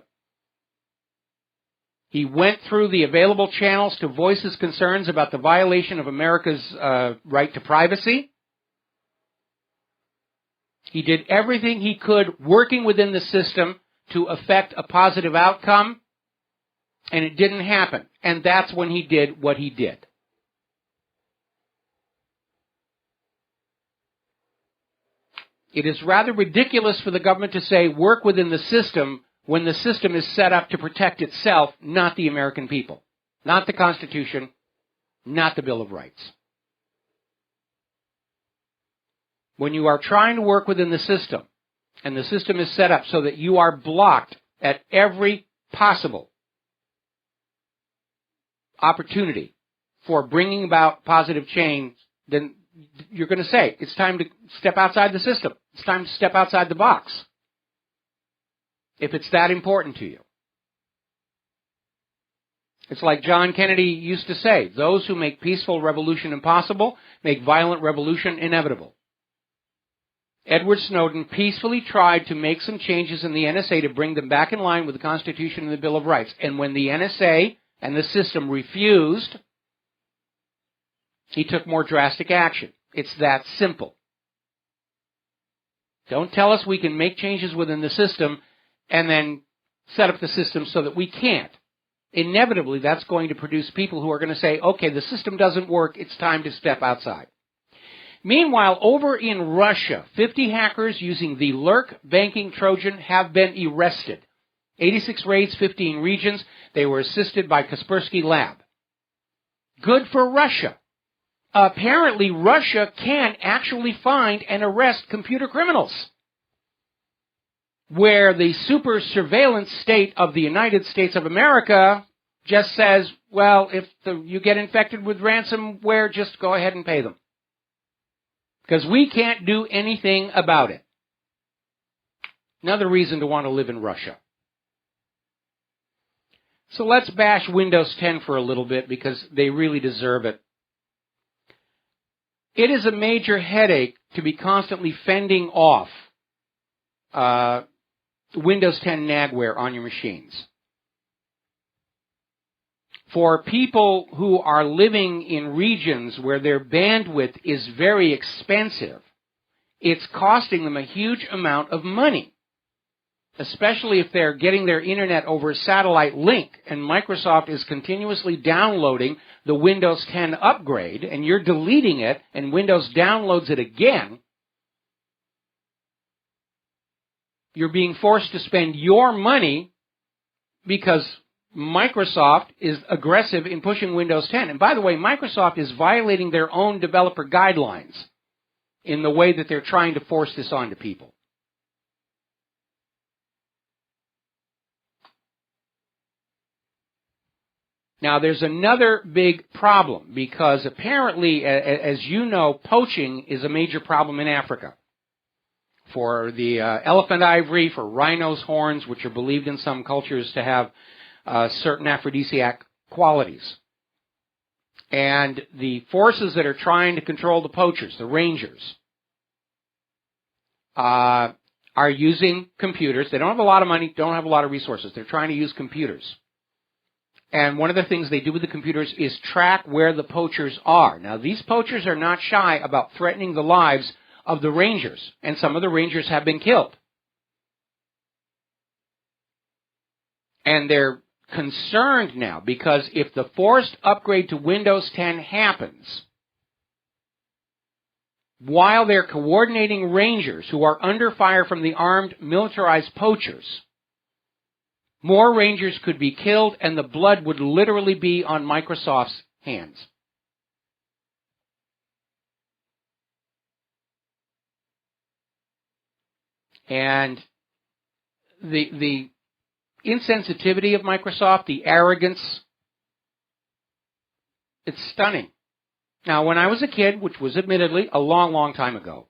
He went through the available channels to voice his concerns about the violation of America's right to privacy. He did everything he could working within the system to affect a positive outcome, and it didn't happen. And that's when he did what he did. It is rather ridiculous for the government to say work within the system when the system is set up to protect itself, not the American people, not the Constitution, not the Bill of Rights. When you are trying to work within the system, and the system is set up so that you are blocked at every possible opportunity for bringing about positive change, then you're going to say, it's time to step outside the system. It's time to step outside the box. If it's that important to you. It's like John Kennedy used to say, those who make peaceful revolution impossible make violent revolution inevitable. Edward Snowden peacefully tried to make some changes in the NSA to bring them back in line with the Constitution and the Bill of Rights. And when the NSA and the system refused, he took more drastic action. It's that simple. Don't tell us we can make changes within the system and then set up the system so that we can't. Inevitably, that's going to produce people who are going to say, okay, the system doesn't work, it's time to step outside. Meanwhile, over in Russia, 50 hackers using the Lurk banking Trojan have been arrested. 86 raids, 15 regions. They were assisted by Kaspersky Lab. Good for Russia. Apparently, Russia can actually find and arrest computer criminals, where the super surveillance state of the United States of America just says, well, if you get infected with ransomware, just go ahead and pay them. Because we can't do anything about it. Another reason to want to live in Russia. So let's bash Windows 10 for a little bit because they really deserve it. It is a major headache to be constantly fending off Windows 10 nagware on your machines. For people who are living in regions where their bandwidth is very expensive, it's costing them a huge amount of money, especially if they're getting their internet over a satellite link and Microsoft is continuously downloading the Windows 10 upgrade and you're deleting it and Windows downloads it again. You're being forced to spend your money because Microsoft is aggressive in pushing Windows 10. And by the way, Microsoft is violating their own developer guidelines in the way that they're trying to force this onto people. Now, there's another big problem because apparently, as you know, poaching is a major problem in Africa. For the elephant ivory, for rhino's horns, which are believed in some cultures to have certain aphrodisiac qualities. And the forces that are trying to control the poachers, the rangers, are using computers. They don't have a lot of money, don't have a lot of resources. They're trying to use computers. And one of the things they do with the computers is track where the poachers are. Now, these poachers are not shy about threatening the lives of the rangers, and some of the rangers have been killed. And they're concerned now because if the forced upgrade to Windows 10 happens while they're coordinating rangers who are under fire from the armed militarized poachers, more rangers could be killed and the blood would literally be on Microsoft's hands. And the insensitivity of Microsoft, the arrogance, it's stunning. Now, when I was a kid, which was admittedly a long, long time ago,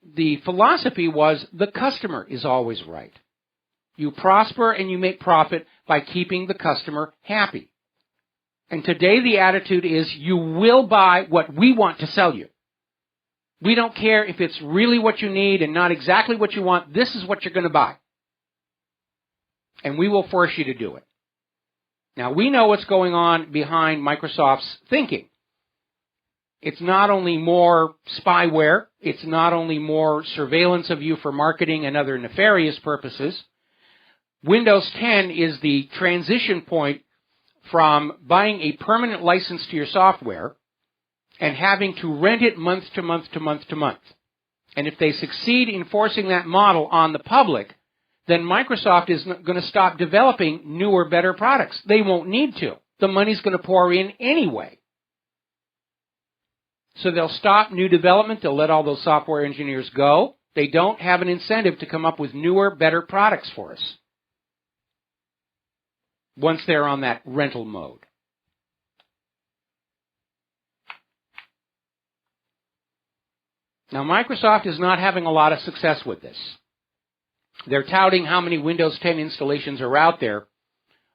the philosophy was the customer is always right. You prosper and you make profit by keeping the customer happy. And today the attitude is you will buy what we want to sell you. We don't care if it's really what you need and not exactly what you want. This is what you're going to buy. And we will force you to do it. Now, we know what's going on behind Microsoft's thinking. It's not only more spyware. It's not only more surveillance of you for marketing and other nefarious purposes. Windows 10 is the transition point from buying a permanent license to your software and having to rent it month to month to month to month. And if they succeed in forcing that model on the public, then Microsoft is going to stop developing newer, better products. They won't need to. The money's going to pour in anyway. So they'll stop new development. They'll let all those software engineers go. They don't have an incentive to come up with newer, better products for us once they're on that rental mode. Now, Microsoft is not having a lot of success with this. They're touting how many Windows 10 installations are out there,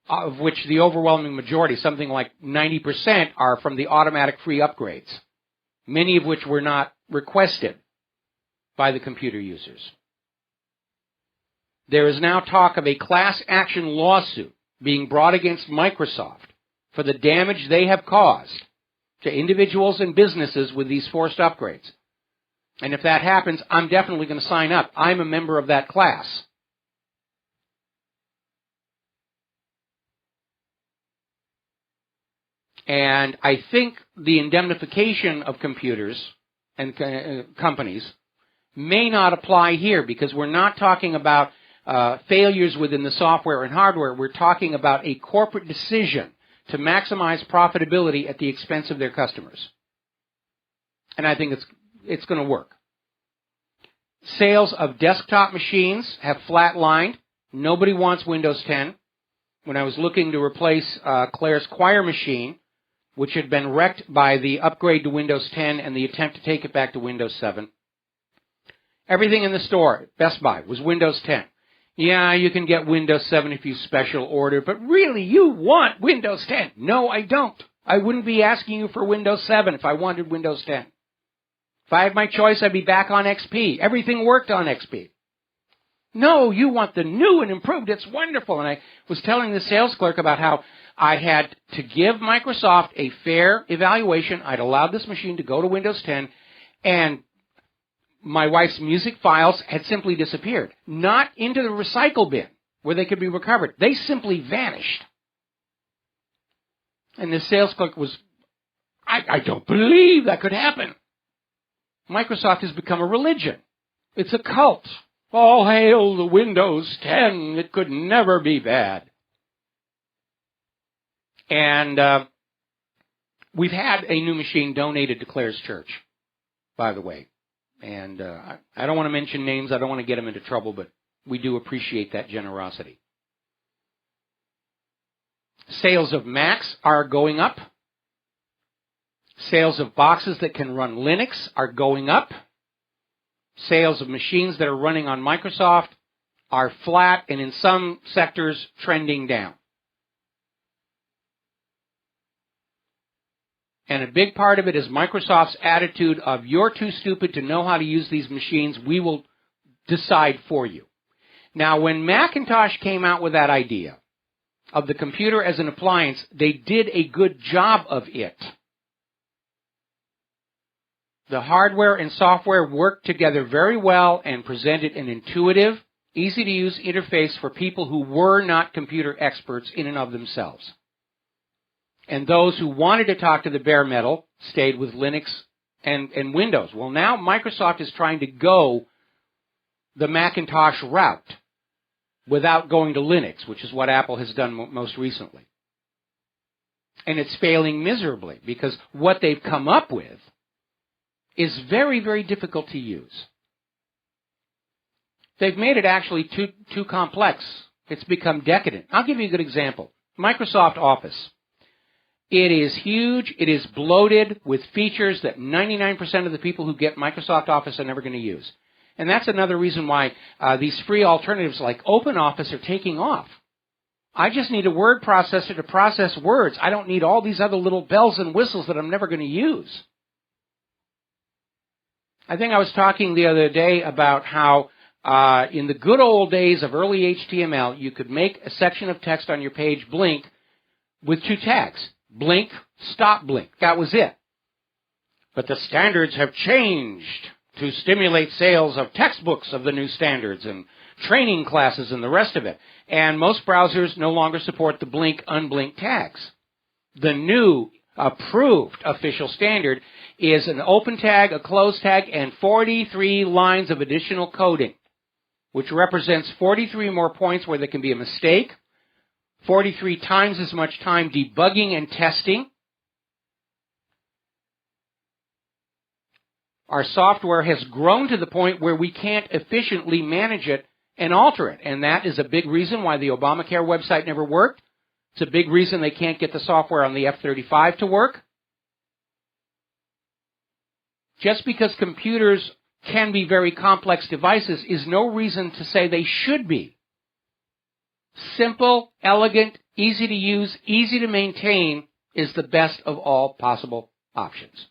of which the overwhelming majority, something like 90%, are from the automatic free upgrades, many of which were not requested by the computer users. There is now talk of a class action lawsuit being brought against Microsoft for the damage they have caused to individuals and businesses with these forced upgrades. And if that happens, I'm definitely going to sign up. I'm a member of that class. And I think the indemnification of computers and companies may not apply here, because we're not talking about failures within the software and hardware. We're talking about a corporate decision to maximize profitability at the expense of their customers. And I think it's going to work. Sales of desktop machines have flatlined. Nobody wants Windows 10. When I was looking to replace Claire's Choir machine, which had been wrecked by the upgrade to Windows 10 and the attempt to take it back to Windows 7, everything in the store, Best Buy, was Windows 10. Yeah, you can get Windows 7 if you special order, but really, you want Windows 10. No, I don't. I wouldn't be asking you for Windows 7 if I wanted Windows 10. If I had my choice, I'd be back on XP. Everything worked on XP. No, you want the new and improved. It's wonderful. And I was telling the sales clerk about how I had to give Microsoft a fair evaluation. I'd allowed this machine to go to Windows 10, and my wife's music files had simply disappeared. Not into the recycle bin where they could be recovered. They simply vanished. And the sales clerk was, I don't believe that could happen. Microsoft has become a religion. It's a cult. All hail the Windows 10. It could never be bad. And we've had a new machine donated to Claire's church, by the way. And I don't want to mention names. I don't want to get them into trouble, but we do appreciate that generosity. Sales of Macs are going up. Sales of boxes that can run Linux are going up. Sales of machines that are running on Microsoft are flat and in some sectors trending down. And a big part of it is Microsoft's attitude of, you're too stupid to know how to use these machines, we will decide for you. Now, when Macintosh came out with that idea of the computer as an appliance, they did a good job of it. The hardware and software worked together very well and presented an intuitive, easy-to-use interface for people who were not computer experts in and of themselves. And those who wanted to talk to the bare metal stayed with Linux and Windows. Well, now Microsoft is trying to go the Macintosh route without going to Linux, which is what Apple has done most recently. And it's failing miserably, because what they've come up with is very, very difficult to use. They've made it actually too complex. It's become decadent. I'll give you a good example. Microsoft Office. It is huge. It is bloated with features that 99% of the people who get Microsoft Office are never going to use. And that's another reason why these free alternatives like OpenOffice are taking off. I just need a word processor to process words. I don't need all these other little bells and whistles that I'm never going to use. I think I was talking the other day about how in the good old days of early HTML, you could make a section of text on your page blink with two tags. Blink, stop blink. That was it. But the standards have changed to stimulate sales of textbooks of the new standards and training classes and the rest of it. And most browsers no longer support the blink, unblink tags. The new approved official standard is an open tag, a close tag, and 43 lines of additional coding, which represents 43 more points where there can be a mistake, 43 times as much time debugging and testing. Our software has grown to the point where we can't efficiently manage it and alter it, and that is a big reason why the Obamacare website never worked. It's a big reason they can't get the software on the F-35 to work. Just because computers can be very complex devices is no reason to say they should be. Simple, elegant, easy to use, easy to maintain is the best of all possible options.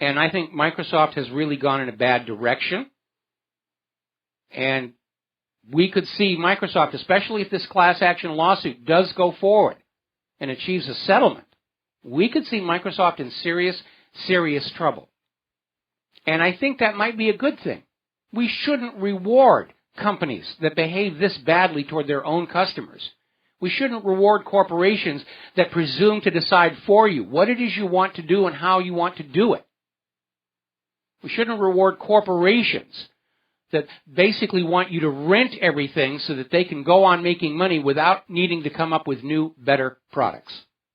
And I think Microsoft has really gone in a bad direction. And we could see Microsoft, especially if this class action lawsuit does go forward and achieves a settlement, we could see Microsoft in serious, serious trouble. And I think that might be a good thing. We shouldn't reward companies that behave this badly toward their own customers. We shouldn't reward corporations that presume to decide for you what it is you want to do and how you want to do it. We shouldn't reward corporations that basically want you to rent everything so that they can go on making money without needing to come up with new, better products.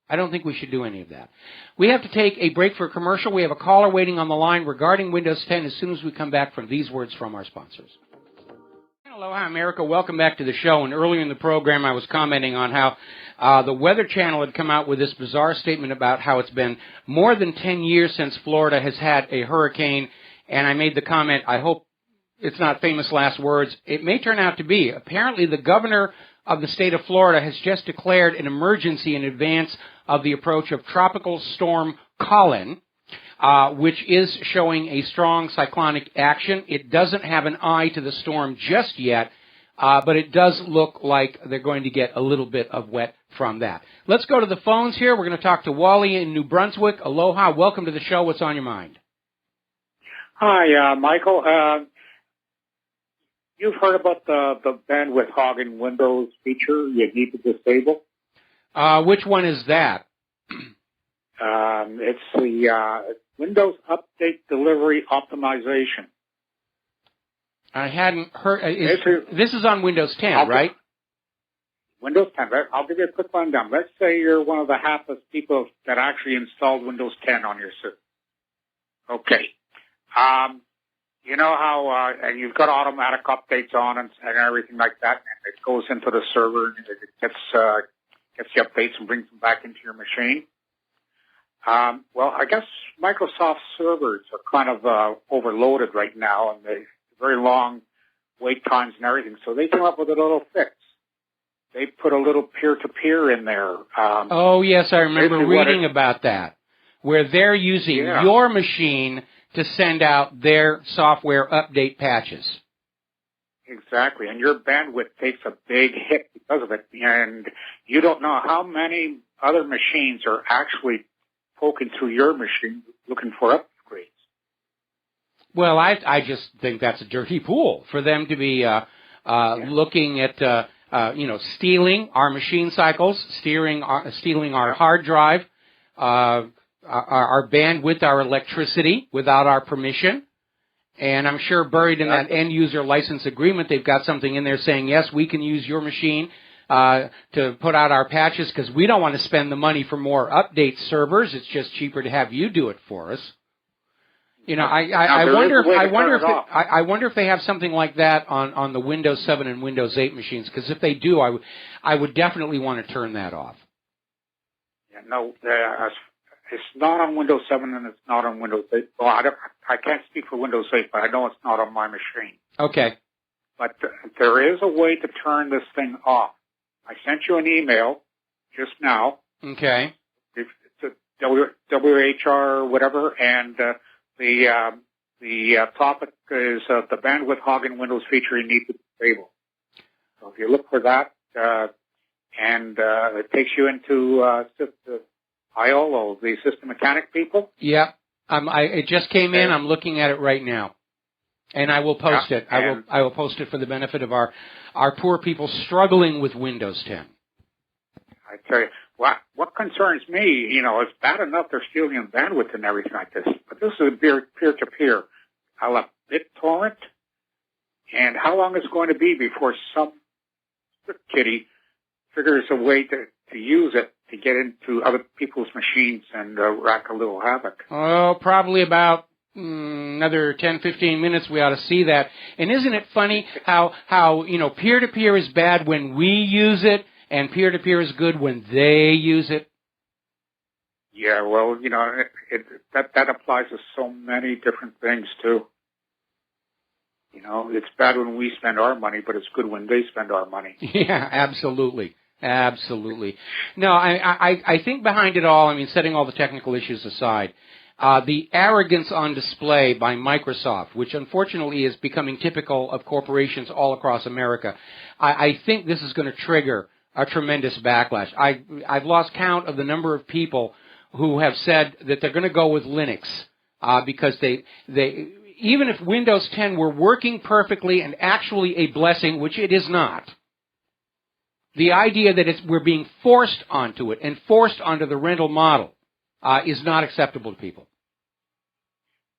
I don't think we should do any of that. We have to take a break for a commercial. We have a caller waiting on the line regarding Windows 10 as soon as we come back from these words from our sponsors. Aloha, America. Welcome back to the show. And earlier in the program, I was commenting on how the Weather Channel had come out with this bizarre statement about how it's been more than 10 years since Florida has had a hurricane. And I made the comment, I hope it's not famous last words. It may turn out to be. Apparently, the governor of the state of Florida has just declared an emergency in advance of the approach of Tropical Storm Colin, which is showing a strong cyclonic action. It doesn't have an eye to the storm just yet, but it does look like they're going to get a little bit of wet from that. Let's go to the phones here. We're going to talk to Wally in New Brunswick. Aloha. Welcome to the show. What's on your mind? Hi, Michael. You've heard about the bandwidth hogging Windows feature you need to disable? Which one is that? It's the Windows Update Delivery Optimization. I hadn't heard. This is on Windows 10, right? Windows 10, right? I'll give you a quick rundown. Let's say you're one of the hapless people that actually installed Windows 10 on your system. Okay. You know how you've got automatic updates on and everything like that, and it goes into the server and it gets the updates and brings them back into your machine. Well, I guess Microsoft servers are kind of overloaded right now, and they very long wait times and everything. So they came up with a little fix. They put a little peer-to-peer in there. Oh yes, I remember reading about that, where they're using your machine to send out their software update patches. Exactly, and your bandwidth takes a big hit because of it, and you don't know how many other machines are actually poking through your machine looking for upgrades. Well, I just think that's a dirty pool for them to be looking at, stealing our machine cycles, stealing our hard drive, our bandwidth, our electricity without our permission. And I'm sure buried in that end-user license agreement, they've got something in there saying, yes, we can use your machine to put out our patches because we don't want to spend the money for more update servers. It's just cheaper to have you do it for us. You know, I wonder if they have something like that on the Windows 7 and Windows 8 machines, because if they do, I would definitely want to turn that off. Yeah, no, it's not on Windows 7 and it's not on Windows 8. Well, I can't speak for Windows 8, but I know it's not on my machine. Okay. But there is a way to turn this thing off. I sent you an email just now. Okay. It's a WHR whatever, and the topic is the bandwidth hogging Windows feature you need to disable. So if you look for that, and it takes you into IOLO, the system mechanic people. Yeah, it just came in. I'm looking at it right now, and I will post it. I will post it for the benefit of our poor people struggling with Windows 10. I tell you, what concerns me, it's bad enough they're stealing bandwidth and everything like this, but this is a peer-to-peer. I love BitTorrent, and how long is it going to be before some kitty figures a way to use it to get into other people's machines and rack a little havoc? Oh, probably about another 10, 15 minutes we ought to see that. And isn't it funny how peer-to-peer is bad when we use it, and peer-to-peer is good when they use it? Yeah, well, that applies to so many different things, too. It's bad when we spend our money, but it's good when they spend our money. Yeah, absolutely. Absolutely. No, I think behind it all, setting all the technical issues aside, the arrogance on display by Microsoft, which unfortunately is becoming typical of corporations all across America, I think this is going to trigger a tremendous backlash. I've lost count of the number of people who have said that they're going to go with Linux because they even if Windows 10 were working perfectly and actually a blessing, which it is not, the idea that we're being forced onto it and forced onto the rental model is not acceptable to people.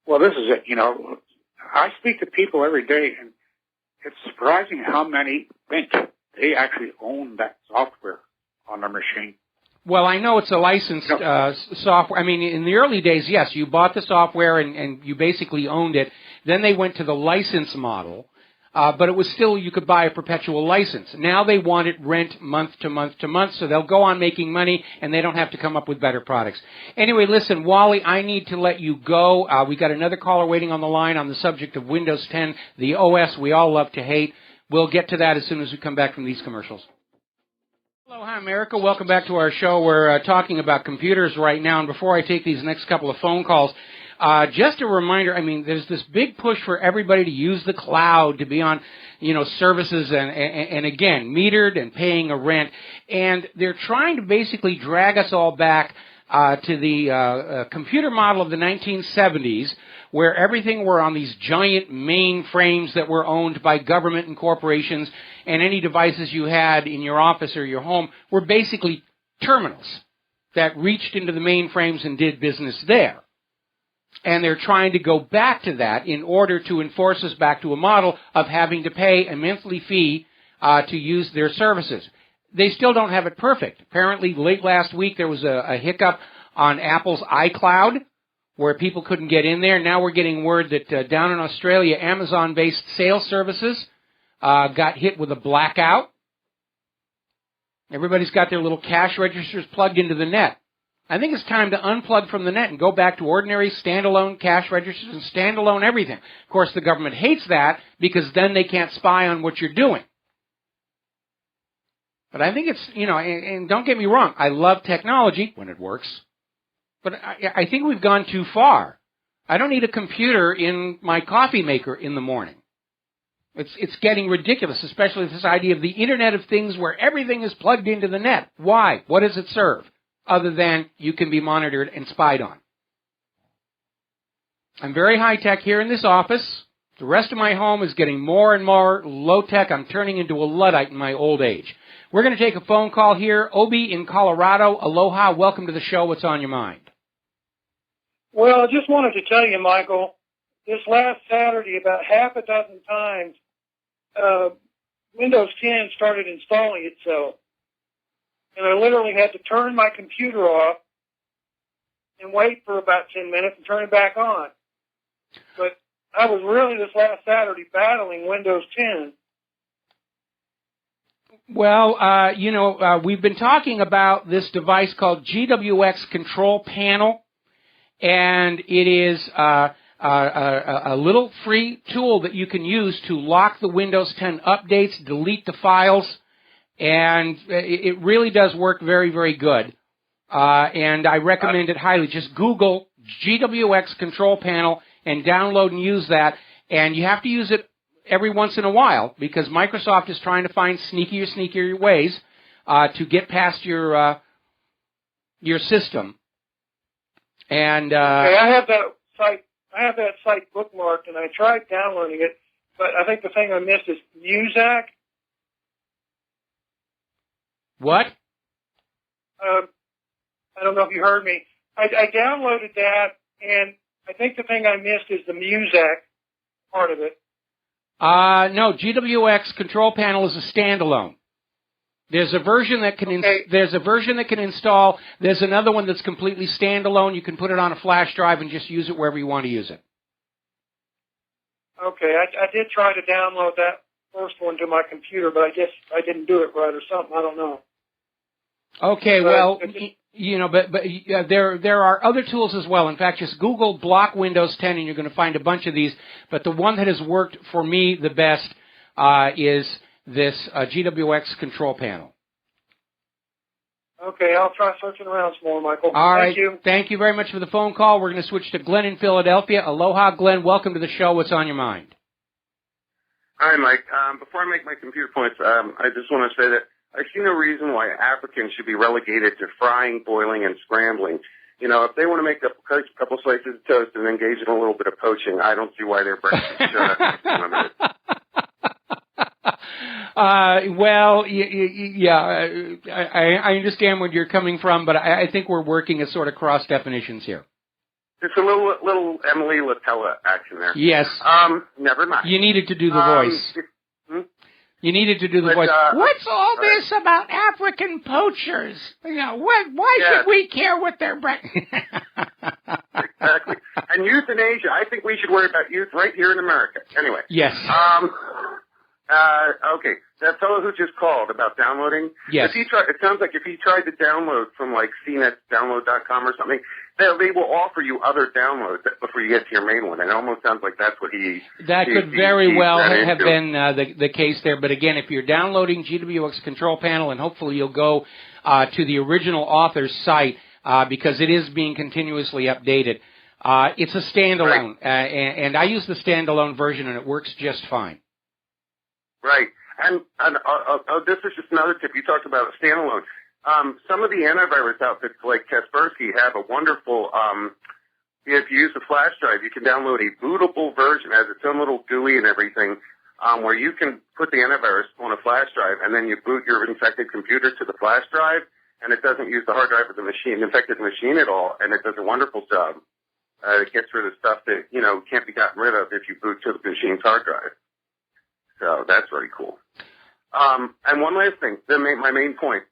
Well, this is it. I speak to people every day, and it's surprising how many think they actually own that software on their machine. Well, I know it's a licensed software. I mean, in the early days, yes, you bought the software and you basically owned it. Then they went to the license model, but it was still, you could buy a perpetual license. Now they want it rent month to month to month, so they'll go on making money and they don't have to come up with better products. Anyway, listen, Wally, I need to let you go. We got another caller waiting on the line on the subject of Windows 10, the OS we all love to hate. We'll get to that as soon as we come back from these commercials. Aloha, America. Welcome back to our show. We're talking about computers right now. And before I take these next couple of phone calls, just a reminder, I mean, there's this big push for everybody to use the cloud, to be on, services and again, metered and paying a rent. And they're trying to basically drag us all back to the computer model of the 1970s, where everything were on these giant mainframes that were owned by government and corporations, and any devices you had in your office or your home were basically terminals that reached into the mainframes and did business there. And they're trying to go back to that in order to enforce us back to a model of having to pay a monthly fee to use their services. They still don't have it perfect. Apparently, late last week, there was a hiccup on Apple's iCloud, where people couldn't get in there. Now we're getting word that down in Australia, Amazon-based sales services got hit with a blackout. Everybody's got their little cash registers plugged into the net. I think it's time to unplug from the net and go back to ordinary standalone cash registers and standalone everything. Of course, the government hates that because then they can't spy on what you're doing. But I think it's, and don't get me wrong, I love technology when it works. But I think we've gone too far. I don't need a computer in my coffee maker in the morning. It's getting ridiculous, especially this idea of the Internet of Things where everything is plugged into the net. Why? What does it serve? Other than you can be monitored and spied on. I'm very high-tech here in this office. The rest of my home is getting more and more low-tech. I'm turning into a Luddite in my old age. We're going to take a phone call here. Obi in Colorado. Aloha. Welcome to the show. What's on your mind? Well, I just wanted to tell you, Michael, this last Saturday, about half a dozen times, Windows 10 started installing itself. And I literally had to turn my computer off and wait for about 10 minutes and turn it back on. But I was really this last Saturday battling Windows 10. Well, we've been talking about this device called GWX Control Panel. And it is a little free tool that you can use to lock the Windows 10 updates, delete the files, and it really does work very, very good. And I recommend it highly. Just Google GWX Control Panel and download and use that. And you have to use it every once in a while because Microsoft is trying to find sneakier ways to get past your system. And okay, I have that site bookmarked, and I tried downloading it, but I think the thing I missed is Muzak. What? I don't know if you heard me. I downloaded that, and I think the thing I missed is the Muzak part of it. No, GWX Control Panel is a standalone. There's a version that can install. There's another one that's completely standalone. You can put it on a flash drive and just use it wherever you want to use it. Okay, I did try to download that first one to my computer, but I guess I didn't do it right or something. I don't know. Okay, well, but there are other tools as well. In fact, just Google Block Windows 10 and you're going to find a bunch of these. But the one that has worked for me the best is this GWX Control Panel. Okay, I'll try searching around some more, Michael. All right. Thank you. Thank you very much for the phone call. We're going to switch to Glenn in Philadelphia. Aloha, Glenn. Welcome to the show. What's on your mind? Hi, Mike. Before I make my computer points, I just want to say that I see no reason why Africans should be relegated to frying, boiling, and scrambling. You know, if they want to make a couple slices of toast and engage in a little bit of poaching, I don't see why their breakfast should limited. Well, yeah, I understand where you're coming from, but I think we're working at sort of cross definitions here. It's a little Emily Latella action there. Yes. Never mind. You needed to do the voice. You needed to do the voice. What's all this about African poachers? You know, why should we care what their Exactly. And euthanasia. I think we should worry about youth right here in America. Anyway. Yes. Okay. That fellow who just called about downloading. Yes. It sounds like if he tried to download from like cnetdownload.com or something, they will offer you other downloads before you get to your main one. And it almost sounds like that's what he. That could very well have been the case there. But again, if you're downloading GWX Control Panel, and hopefully you'll go to the original author's site because it is being continuously updated. It's a standalone, and I use the standalone version, and it works just fine. Right. And this is just another tip. You talked about a standalone. Some of the antivirus outfits like Kaspersky have a wonderful, if you use a flash drive, you can download a bootable version. It has its own little GUI and everything, where you can put the antivirus on a flash drive and then you boot your infected computer to the flash drive, and it doesn't use the hard drive of the infected machine at all, and it does a wonderful job. It gets rid of stuff that, can't be gotten rid of if you boot to the machine's hard drive. So that's really cool. And one last thing, my main point.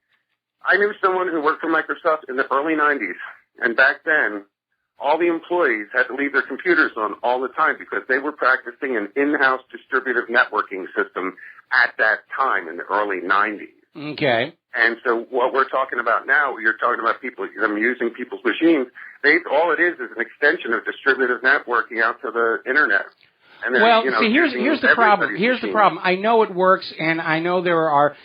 I knew someone who worked for Microsoft in the early 90s, and back then, all the employees had to leave their computers on all the time because they were practicing an in-house distributive networking system at that time in the early 90s. Okay. And so what we're talking about now, you're talking about them using people's machines. All it is an extension of distributive networking out to the internet. Well, see, here's the problem. Here's the problem. I know it works, and I know there are,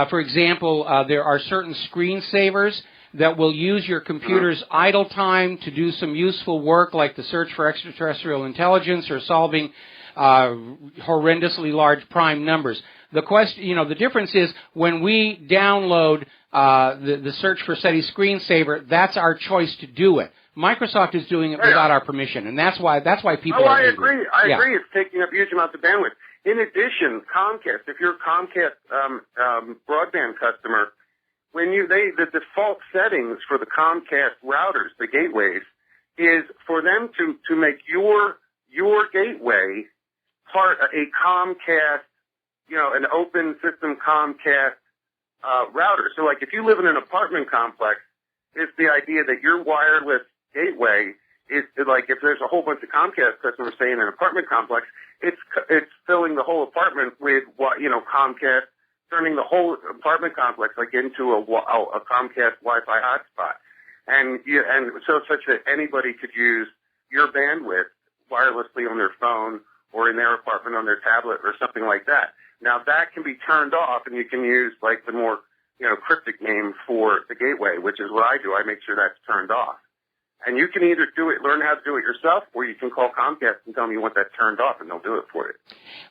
for example, there are certain screensavers that will use your computer's idle time to do some useful work, like the search for extraterrestrial intelligence or solving horrendously large prime numbers. The question, the difference is when we download the search for SETI screensaver, that's our choice to do it. Microsoft is doing it without our permission, and that's why people are angry. I agree. It's taking up huge amounts of bandwidth. In addition, Comcast, if you're a Comcast broadband customer, the default settings for the Comcast routers, the gateways, is for them to make your gateway part of a Comcast, an open system Comcast router. So, like, if you live in an apartment complex, it's the idea that your wireless gateway is like if there's a whole bunch of Comcast customers, say in an apartment complex, it's filling the whole apartment with Comcast, turning the whole apartment complex like into a Comcast Wi-Fi hotspot, and so such that anybody could use your bandwidth wirelessly on their phone or in their apartment on their tablet or something like that. Now that can be turned off, and you can use like the more cryptic name for the gateway, which is what I do. I make sure that's turned off. And you can either learn how to do it yourself, or you can call Comcast and tell them you want that turned off, and they'll do it for you.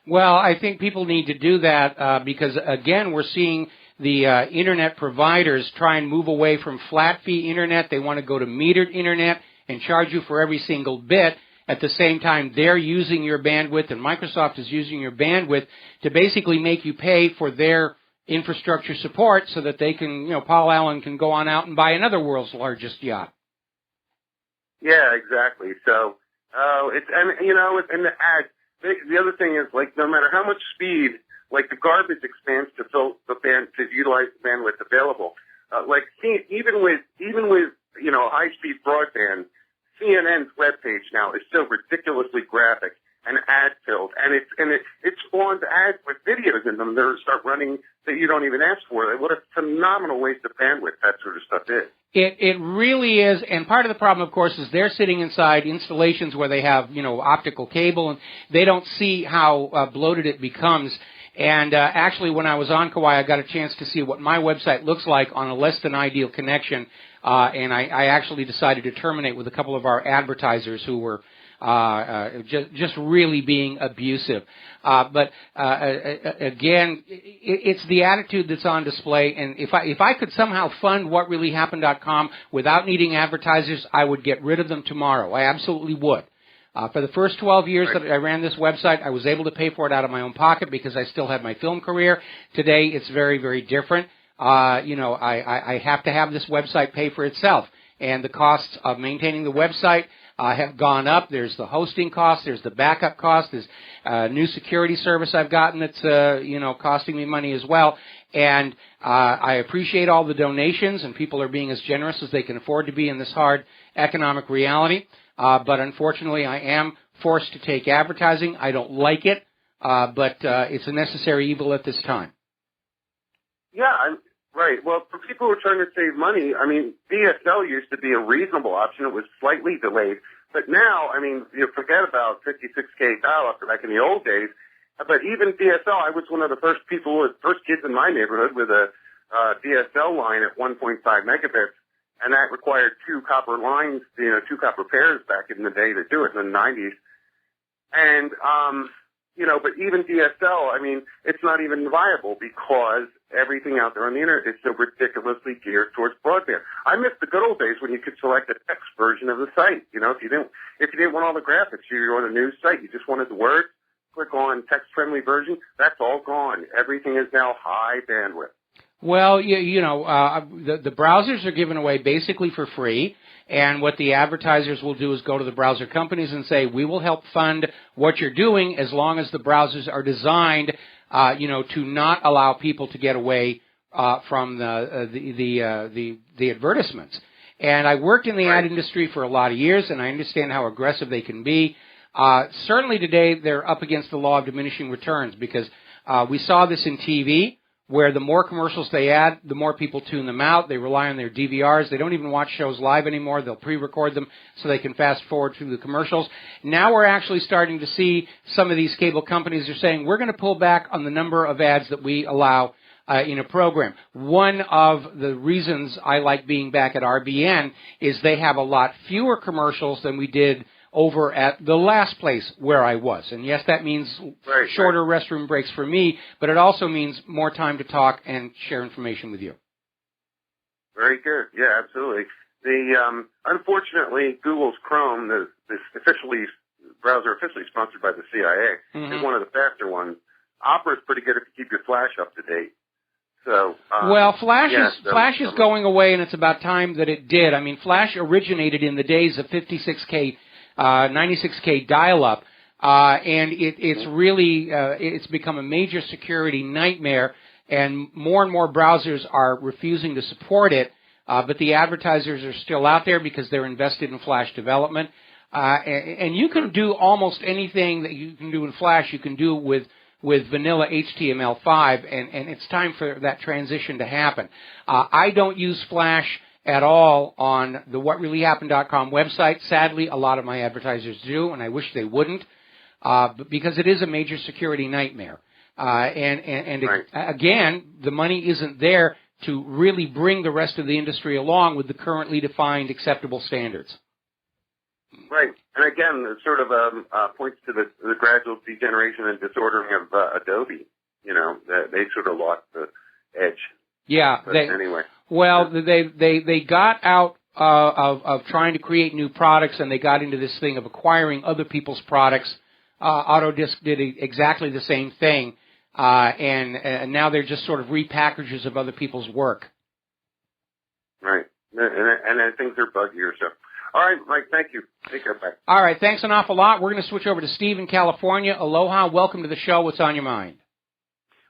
Well, I think people need to do that because, again, we're seeing the Internet providers try and move away from flat-fee Internet. They want to go to metered Internet and charge you for every single bit. At the same time, they're using your bandwidth, and Microsoft is using your bandwidth to basically make you pay for their infrastructure support so that they can, Paul Allen can go on out and buy another world's largest yacht. Yeah, exactly. So, and the ads, the other thing is, like, no matter how much speed, like, the garbage expands to fill the to utilize the bandwidth available. Even with high-speed broadband, CNN's webpage now is so ridiculously graphic and ad-filled, and it spawns ads with videos in them that start running that you don't even ask for. What a phenomenal waste of bandwidth that sort of stuff is. It really is, and part of the problem, of course, is they're sitting inside installations where they have, optical cable, and they don't see how bloated it becomes. And actually, when I was on Kauai, I got a chance to see what my website looks like on a less-than-ideal connection, and I actually decided to terminate with a couple of our advertisers who were just really being abusive. But again, it's the attitude that's on display. And if I could somehow fund WhatReallyHappened.com without needing advertisers, I would get rid of them tomorrow. I absolutely would. For the first 12 years that I ran this website, I was able to pay for it out of my own pocket because I still had my film career. Today, it's very, very different. I have to have this website pay for itself. And the costs of maintaining the website have gone up. There's the hosting cost. There's the backup cost. There's a new security service I've gotten that's, costing me money as well. And I appreciate all the donations, and people are being as generous as they can afford to be in this hard economic reality. But unfortunately, I am forced to take advertising. I don't like it, but it's a necessary evil at this time. Yeah, right. Well, for people who are trying to save money, I mean, DSL used to be a reasonable option. It was slightly delayed. But now, I mean, you forget about 56K dial-up back in the old days. But even DSL, I was one of the first kids in my neighborhood with a DSL line at 1.5 megabits. And that required two copper lines, two copper pairs back in the day to do it in the 90s. And, but even DSL, I mean, it's not even viable because everything out there on the internet is so ridiculously geared towards broadband. I miss the good old days when you could select a text version of the site. If you didn't want all the graphics, you were on a news site, you just wanted the words, click on text-friendly version. That's all gone. Everything is now high bandwidth. Well, the browsers are given away basically for free, and what the advertisers will do is go to the browser companies and say, we will help fund what you're doing as long as the browsers are designed, to not allow people to get away from the advertisements. And I worked in the ad industry for a lot of years, and I understand how aggressive they can be. Certainly today they're up against the law of diminishing returns because we saw this in TV, where the more commercials they add, the more people tune them out. They rely on their DVRs. They don't even watch shows live anymore. They'll pre-record them so they can fast forward through the commercials. Now we're actually starting to see some of these cable companies are saying, we're going to pull back on the number of ads that we allow in a program. One of the reasons I like being back at RBN is they have a lot fewer commercials than we did over at the last place where I was. And yes, that means shorter restroom breaks for me, but it also means more time to talk and share information with you. Very good. Yeah, absolutely. Unfortunately, Google's Chrome, the browser officially sponsored by the CIA, is one of the faster ones. Opera's pretty good if you keep your Flash up to date. So, Flash is going away, and it's about time that it did. I mean, Flash originated in the days of 56K 96K dial-up, and it's really it's become a major security nightmare, and more browsers are refusing to support it, but the advertisers are still out there because they're invested in Flash development, and you can do almost anything that you can do in Flash, you can do with vanilla HTML5, and it's time for that transition to happen. I don't use Flash at all on the WhatReallyHappened.com website. Sadly, a lot of my advertisers do, and I wish they wouldn't, because it is a major security nightmare. Again, the money isn't there to really bring the rest of the industry along with the currently defined acceptable standards. Right. And again, it sort of points to the gradual degeneration and disordering of Adobe. They sort of lost the edge. Yeah. Anyway. Well, they got out of trying to create new products, and they got into this thing of acquiring other people's products. Autodesk did exactly the same thing, and now they're just sort of repackages of other people's work. Right. And things are buggier. So, all right, Mike, thank you. Take care. Bye. All right, thanks an awful lot. We're going to switch over to Steve in California. Aloha. Welcome to the show. What's on your mind?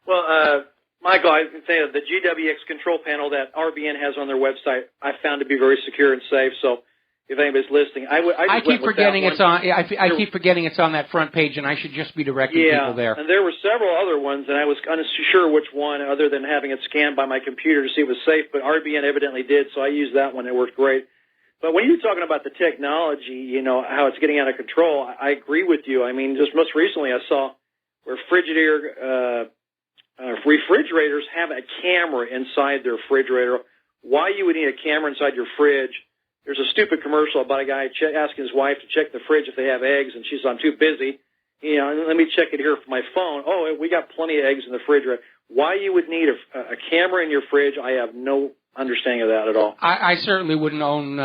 Well, Michael, I can say that the GWX control panel that RBN has on their website, I found to be very secure and safe. So, if anybody's listening, I keep forgetting it's on. I keep forgetting it's on that front page, and I should just be directing people there. And there were several other ones, and I was unsure which one, other than having it scanned by my computer to see if it was safe. But RBN evidently did, so I used that one. It worked great. But when you're talking about the technology, how it's getting out of control, I agree with you. I mean, just most recently, I saw where refrigerators have a camera inside their refrigerator. Why you would need a camera inside your fridge There's a stupid commercial about a guy asking his wife to check the fridge if they have eggs, and she says, I'm too busy. You know, let me check it here for my phone. Oh, we got plenty of eggs in the refrigerator. Why you would need a camera in your fridge, I have no understanding of that at all. I certainly wouldn't own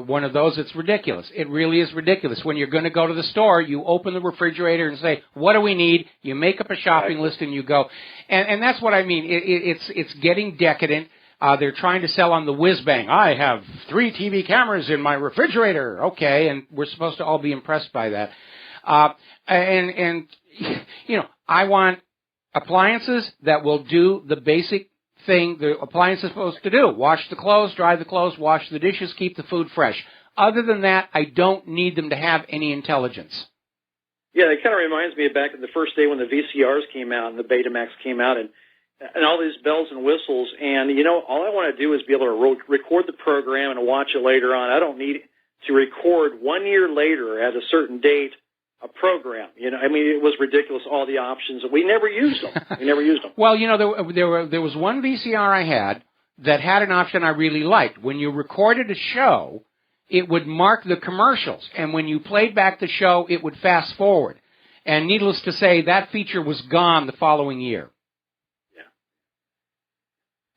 one of those. It's ridiculous. It really is ridiculous. When you're going to go to the store, you open the refrigerator and say, what do we need? You make up a shopping list and you go. And that's what I mean. It's getting decadent. They're trying to sell on the whiz-bang. I have 3 TV cameras in my refrigerator. Okay, and we're supposed to all be impressed by that. And you know, I want appliances that will do the basic thing the appliance is supposed to do. Wash the clothes, dry the clothes, wash the dishes, keep the food fresh. Other than that, I don't need them to have any intelligence. Yeah, it kind of reminds me of back in the first day when the VCRs came out and the Betamax came out and all these bells and whistles. And, you know, all I want to do is be able to record the program and watch it later on. I don't need to record 1 year later at a certain date a program. You know, I mean, it was ridiculous, all the options. We never used them. Well, you know, there was one VCR I had that had an option I really liked. When you recorded a show, it would mark the commercials. And when you played back the show, it would fast forward. And needless to say, that feature was gone the following year. Yeah.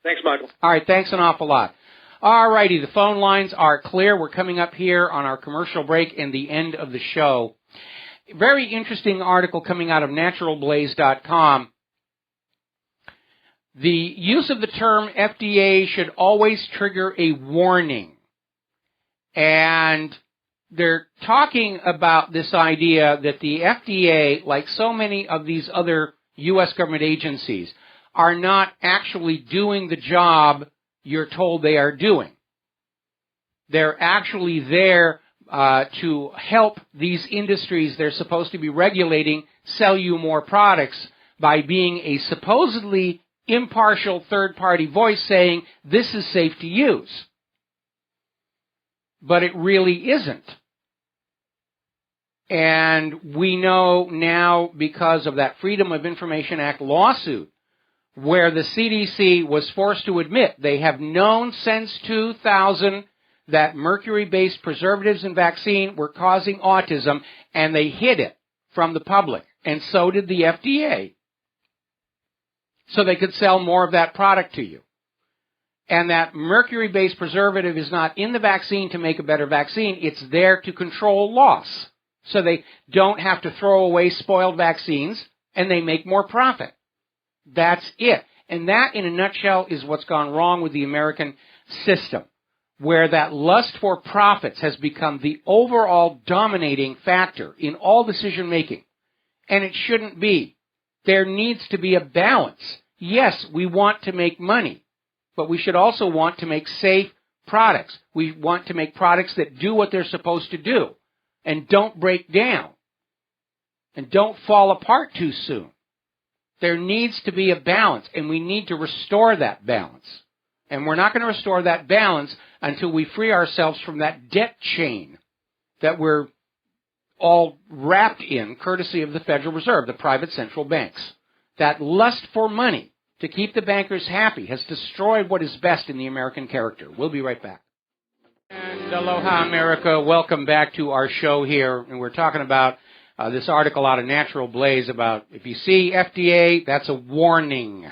Thanks, Michael. All right, thanks an awful lot. All righty, the phone lines are clear. We're coming up here on our commercial break and the end of the show. Very interesting article coming out of naturalblaze.com. The use of the term FDA should always trigger a warning. And they're talking about this idea that the FDA, like so many of these other U.S. government agencies, are not actually doing the job you're told they are doing. They're actually there to help these industries they're supposed to be regulating sell you more products by being a supposedly impartial third-party voice saying this is safe to use. But it really isn't. And we know now because of that Freedom of Information Act lawsuit where the CDC was forced to admit they have known since 2000 that mercury-based preservatives in vaccine were causing autism, and they hid it from the public, and so did the FDA, so they could sell more of that product to you. And that mercury-based preservative is not in the vaccine to make a better vaccine, it's there to control loss, so they don't have to throw away spoiled vaccines, and they make more profit. That's it. And that, in a nutshell, is what's gone wrong with the American system, where that lust for profits has become the overall dominating factor in all decision-making. And it shouldn't be. There needs to be a balance. Yes, we want to make money, but we should also want to make safe products. We want to make products that do what they're supposed to do and don't break down and don't fall apart too soon. There needs to be a balance, and we need to restore that balance. And we're not going to restore that balance until we free ourselves from that debt chain that we're all wrapped in, courtesy of the Federal Reserve, the private central banks. That lust for money to keep the bankers happy has destroyed what is best in the American character. We'll be right back. And aloha, America. Welcome back to our show here. And we're talking about this article out of Natural Blaze about if you see FDA, that's a warning.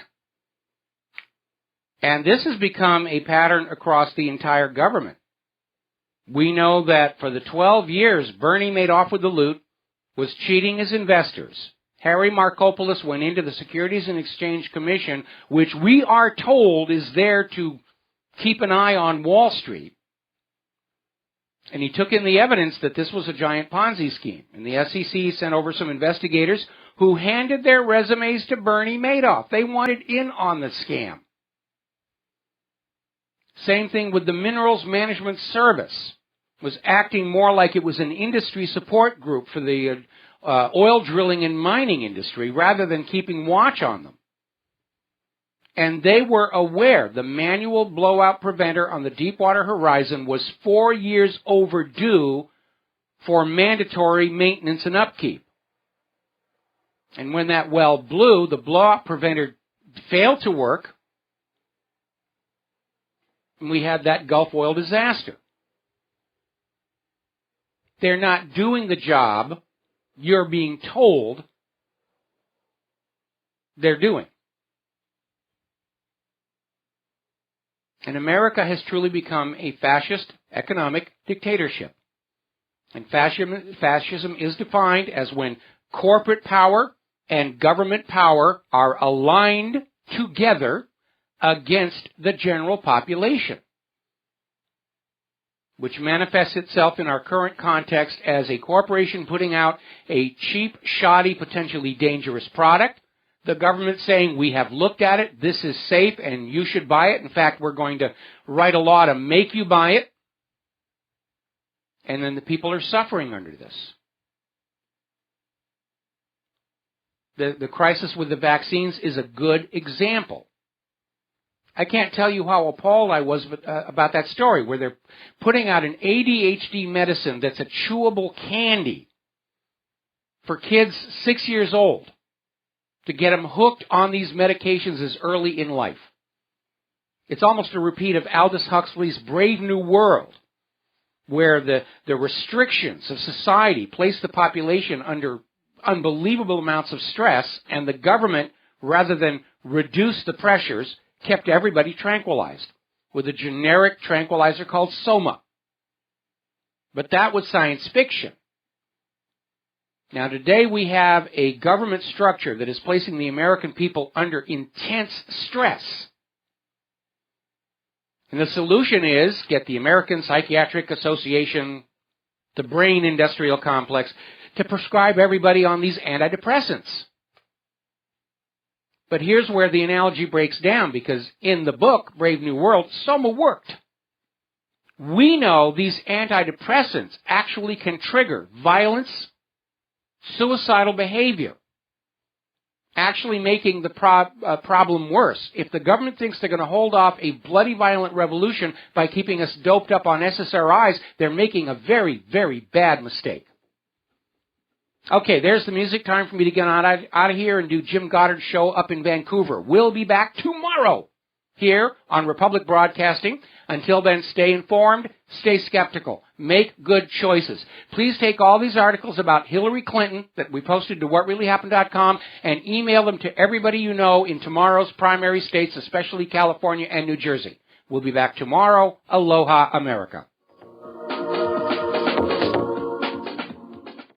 And this has become a pattern across the entire government. We know that for the 12 years Bernie made off with the loot, was cheating his investors. Harry Markopoulos went into the Securities and Exchange Commission, which we are told is there to keep an eye on Wall Street. And he took in the evidence that this was a giant Ponzi scheme. And the SEC sent over some investigators who handed their resumes to Bernie Madoff. They wanted in on the scam. Same thing with the Minerals Management Service. Was acting more like it was an industry support group for the oil drilling and mining industry rather than keeping watch on them. And they were aware the manual blowout preventer on the Deepwater Horizon was 4 years overdue for mandatory maintenance and upkeep. And when that well blew, the blowout preventer failed to work, and we had that Gulf oil disaster. they're not doing the job you're being told they're doing. And America has truly become a fascist economic dictatorship. And fascism is defined as when corporate power and government power are aligned together against the general population, which manifests itself in our current context as a corporation putting out a cheap, shoddy, potentially dangerous product. The government saying, we have looked at it, this is safe, and you should buy it. In fact, we're going to write a law to make you buy it. And then the people are suffering under this. The crisis with the vaccines is a good example. I can't tell you how appalled I was about that story, where they're putting out an ADHD medicine that's a chewable candy for kids 6 years old to get them hooked on these medications as early in life. It's almost a repeat of Aldous Huxley's Brave New World, where the restrictions of society place the population under unbelievable amounts of stress, and the government, rather than reduce the pressures, kept everybody tranquilized with a generic tranquilizer called Soma. But that was science fiction. Now today we have a government structure that is placing the American people under intense stress. And the solution is get the American Psychiatric Association, the brain industrial complex, to prescribe everybody on these antidepressants. But here's where the analogy breaks down, because in the book, Brave New World, Soma worked. We know these antidepressants actually can trigger violence, suicidal behavior, actually making the problem worse. If the government thinks they're going to hold off a bloody violent revolution by keeping us doped up on SSRIs, they're making a very, very bad mistake. Okay, there's the music. Time for me to get out of here and do Jim Goddard's show up in Vancouver. We'll be back tomorrow here on Republic Broadcasting. Until then, stay informed, stay skeptical, make good choices. Please take all these articles about Hillary Clinton that we posted to WhatReallyHappened.com and email them to everybody you know in tomorrow's primary states, especially California and New Jersey. We'll be back tomorrow. Aloha, America.